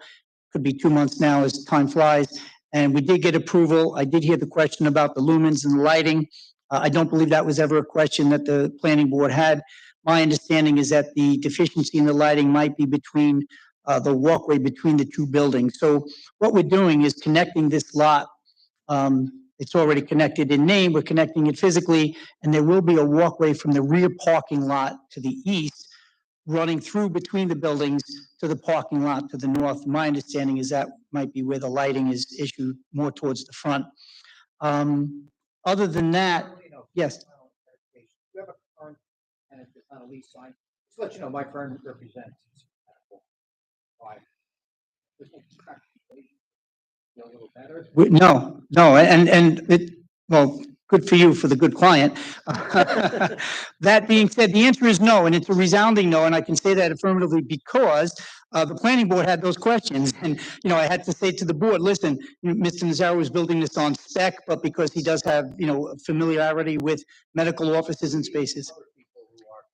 J: could be 2 months now as time flies, and we did get approval. I did hear the question about the lumens and the lighting. I don't believe that was ever a question that the planning board had. My understanding is that the deficiency in the lighting might be between the walkway between the 2 buildings. So what we're doing is connecting this lot. It's already connected in name, we're connecting it physically, and there will be a walkway from the rear parking lot to the east, running through between the buildings to the parking lot to the north. My understanding is that might be where the lighting is issued more towards the front. Other than that, yes.
I: We have a current tenant that's on a lease sign. Just to let you know, my firm represents. There's no contract. A little better.
J: No, and it, well, good for you for the good client. That being said, the answer is no, and it's a resounding no, and I can say that affirmatively because the planning board had those questions. And, you know, I had to say to the board, listen, Mr. Nazaro is building this on spec, but because he does have, you know, familiarity with medical offices and spaces.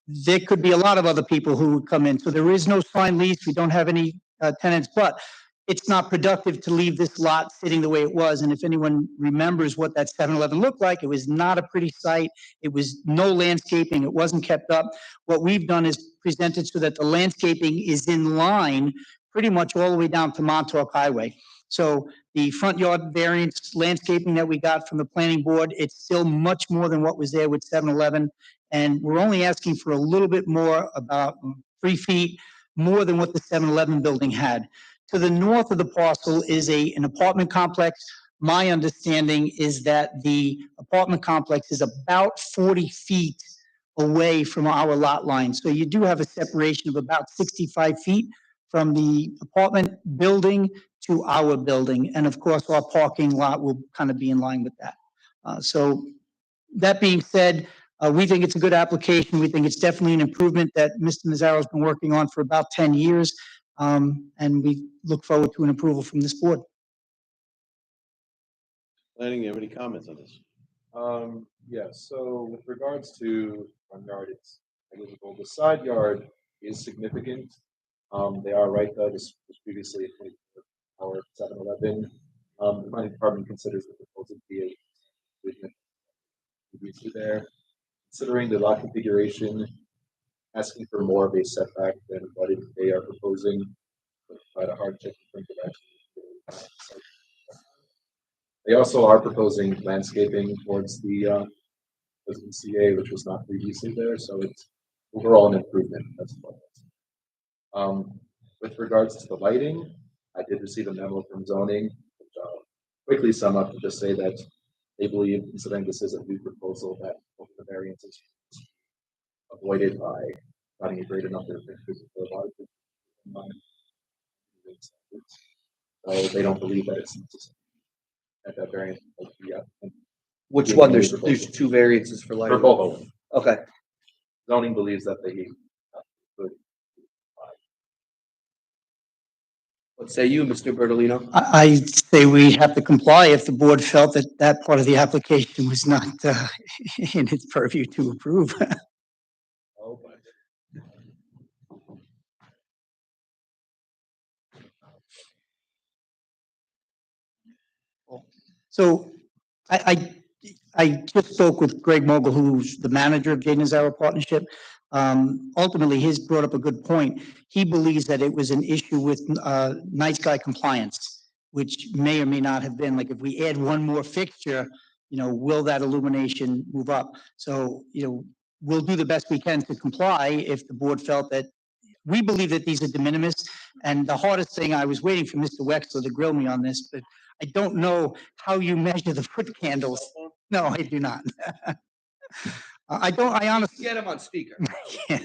J: There could be a lot of other people who would come in. So there is no signed lease. We don't have any tenants, but it's not productive to leave this lot sitting the way it was. And if anyone remembers what that 7-Eleven looked like, it was not a pretty site. It was no landscaping. It wasn't kept up. What we've done is presented so that the landscaping is in line pretty much all the way down to Montauk Highway. So the front yard variance landscaping that we got from the planning board, it's still much more than what was there with 7-Eleven. And we're only asking for a little bit more, about 3 feet more than what the 7-Eleven building had. To the north of the parcel is an apartment complex. My understanding is that the apartment complex is about 40 feet away from our lot line. So you do have a separation of about 65 feet from the apartment building to our building. And of course, our parking lot will kind of be in line with that. So that being said, we think it's a good application. We think it's definitely an improvement that Mr. Nazaro has been working on for about 10 years. And we look forward to an approval from this board.
B: Planning, you have any comments on this?
K: Yeah, so with regards to front yard, it's negligible. The side yard is significant. They are right, though, this was previously a 24-hour 7-Eleven. The planning department considers the proposal to be a previously there. Considering the lot configuration, asking for more of a setback than what they are proposing, quite a hardship in terms of actually. They also are proposing landscaping towards the CA, which was not previously there, so it's overall an improvement. That's what. With regards to the lighting, I did receive a memo from zoning, which I'll quickly sum up to just say that they believe, considering this is a new proposal, that both the variances avoided by having a great enough fixtures for a lot of people. So they don't believe that it's necessary. That variance.
H: Which one? There's 2 variances for lighting.
K: For both of them.
H: Okay.
K: Zoning believes that they could.
H: What say you, Mr. Bertolino?
J: I say we have to comply if the board felt that that part of the application was not in its purview to approve. So I just spoke with Greg Mogul, who's the manager of J. Nazaro Partnership. Ultimately, he's brought up a good point. He believes that it was an issue with night sky compliance, which may or may not have been, like, if we add one more fixture, you know, will that illumination move up? So, you know, we'll do the best we can to comply if the board felt that. We believe that these are de minimis, and the hardest thing, I was waiting for Mr. Wexler to grill me on this, but I don't know how you measure the foot candles. No, I do not. I honestly.
H: Get him on speaker.
J: Yeah.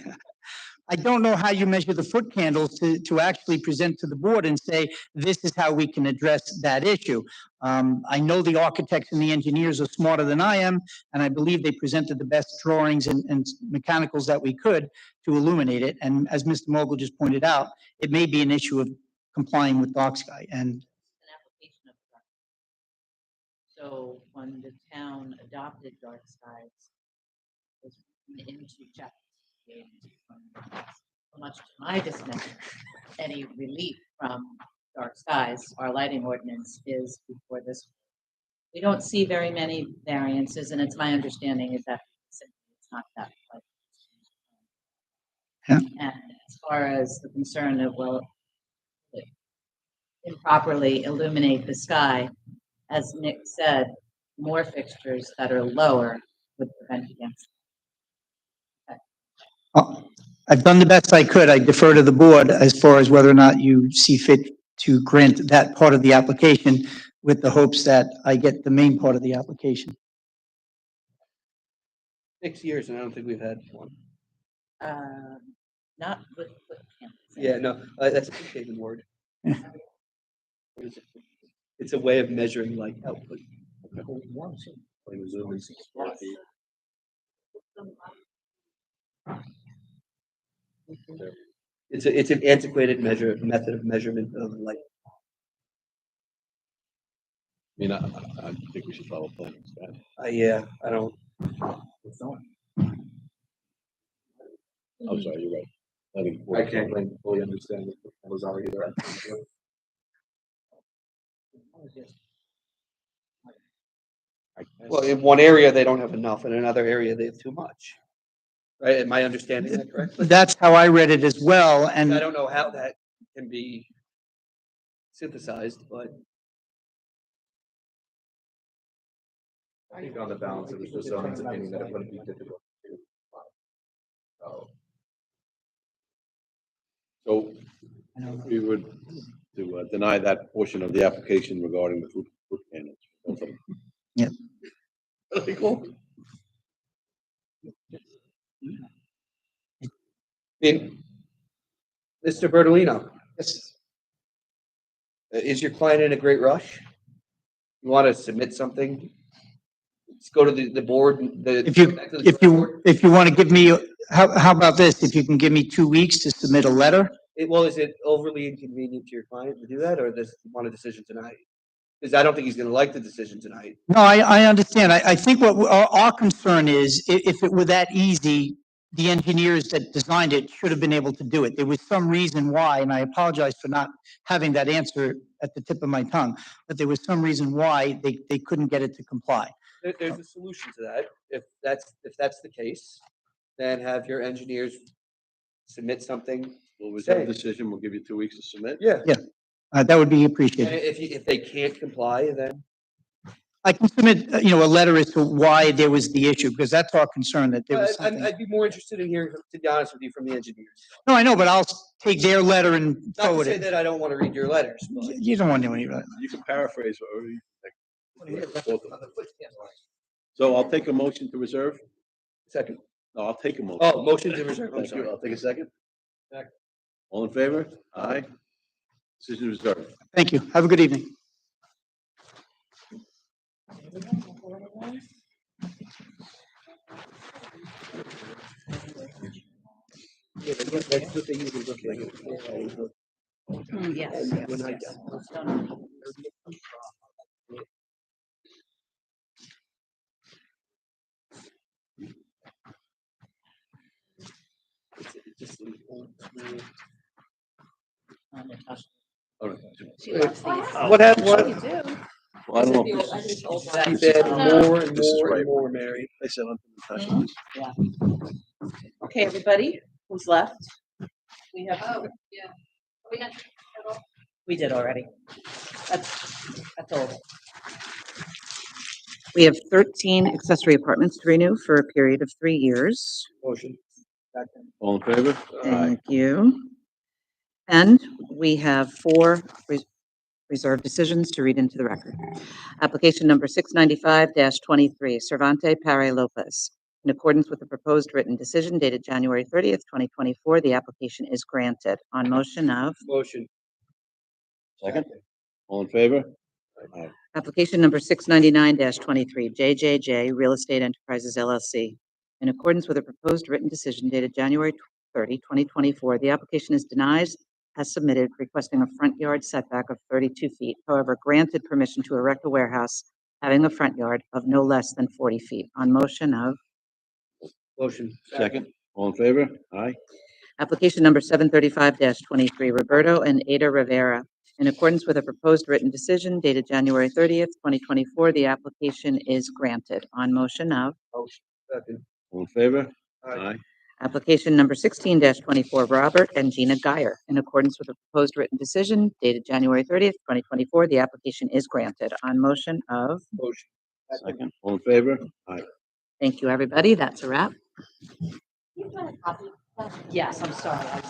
J: I don't know how you measure the foot candles to actually present to the board and say, this is how we can address that issue. I know the architects and the engineers are smarter than I am, and I believe they presented the best drawings and mechanicals that we could to illuminate it. And as Mr. Mogul just pointed out, it may be an issue of complying with dark sky. And
A: so when the town adopted dark skies, it was into chapter. Much to my dismay, any relief from dark skies, our lighting ordinance is before this. We don't see very many variances, and it's my understanding is that it's not that.
J: Yeah.
A: And as far as the concern of, well, improperly illuminate the sky, as Nick said, more fixtures that are lower would prevent against.
J: I've done the best I could. I defer to the board as far as whether or not you see fit to grant that part of the application with the hopes that I get the main part of the application.
H: 6 years, and I don't think we've had one.
A: Not with.
H: Yeah, no, that's a shaven word. What is it? It's a way of measuring like output. It's an antiquated method of measurement of light.
B: I mean, I think we should follow plans.
H: Yeah, I don't.
B: I'm sorry, you're right.
K: I can't fully understand what was already there.
H: Well, in one area, they don't have enough, in another area, they have too much. Right? Am I understanding that correctly?
J: That's how I read it as well, and
H: I don't know how that can be synthesized, but.
K: I think on the balance, it was just zoning's opinion that it wouldn't be difficult to do.
B: So we would to deny that portion of the application regarding the food candles.
J: Yep.
B: Really cool.
H: Mr. Bertolino.
J: Yes.
H: Is your client in a great rush? You want to submit something? Let's go to the board.
J: If you want to give me, how about this? If you can give me 2 weeks to submit a letter?
H: Is it overly inconvenient to your client to do that, or does he want a decision tonight? Because I don't think he's going to like the decision tonight.
J: No, I understand. I think what our concern is, if it were that easy, the engineers that designed it should have been able to do it. There was some reason why, and I apologize for not having that answer at the tip of my tongue, but there was some reason why they couldn't get it to comply.
H: There's a solution to that. If that's the case, then have your engineers submit something.
B: We'll reserve decision. We'll give you 2 weeks to submit.
H: Yeah.
J: Yeah, that would be
H: And
J: appreciated.
H: if they can't comply, then
J: I can submit, a letter as to why there was the issue, because that's our concern, that there was something.
H: I'd be more interested in hearing, to be honest with you, from the engineers.
J: No, I know, but I'll take their letter and
H: Not to
J: forward
H: say
J: it.
H: that I don't want to read your letters, but
J: You don't want to read it.
B: You can paraphrase whatever you think. So I'll take a motion to reserve.
H: Second.
B: No, I'll take a motion.
H: Oh, motion to reserve. I'm
B: Thank you.
H: sorry.
B: I'll take a second.
H: Second.
B: All in favor? Aye. Decision reserved.
J: Thank you. Have a good evening.
H: Yeah, that's what they usually look like.
A: Yes.
H: When I- It's just-
B: All right.
H: What happened?
B: Well, I don't know.
H: She said more and
B: This is
H: more
B: right.
H: and more, Mary.
B: I said, Natasha, this-
A: Yeah. Okay, everybody, who's left? We have. We did already. That's all. We have 13 accessory apartments to renew for a period of 3 years.
H: Motion.
B: All in favor?
A: Thank you. And we have 4 reserved decisions to read into the record. Application number 695-23, Cervante Pare Lopez. In accordance with the proposed written decision dated January 30th, 2024, the application is granted on motion of
H: Motion.
B: Second. All in favor? Aye.
A: application number 699-23, JJJ Real Estate Enterprises LLC. In accordance with the proposed written decision dated January 30, 2024, the application is denied as submitted, requesting a front yard setback of 32 feet. However, granted permission to erect a warehouse having a front yard of no less than 40 feet. On motion of
H: Motion.
B: Second. All in favor? Aye.
A: application number 735-23, Roberto and Ada Rivera. In accordance with a proposed written decision dated January 30th, 2024, the application is granted. On motion of
H: Motion. Second.
B: All in favor?
H: Aye.
A: application number 16-24, Robert and Gina Geyer. In accordance with the proposed written decision dated January 30th, 2024, the application is granted. On motion of
H: Motion.
B: Second. All in favor? Aye.
A: thank you, everybody. That's a wrap.
U: Yes, I'm sorry.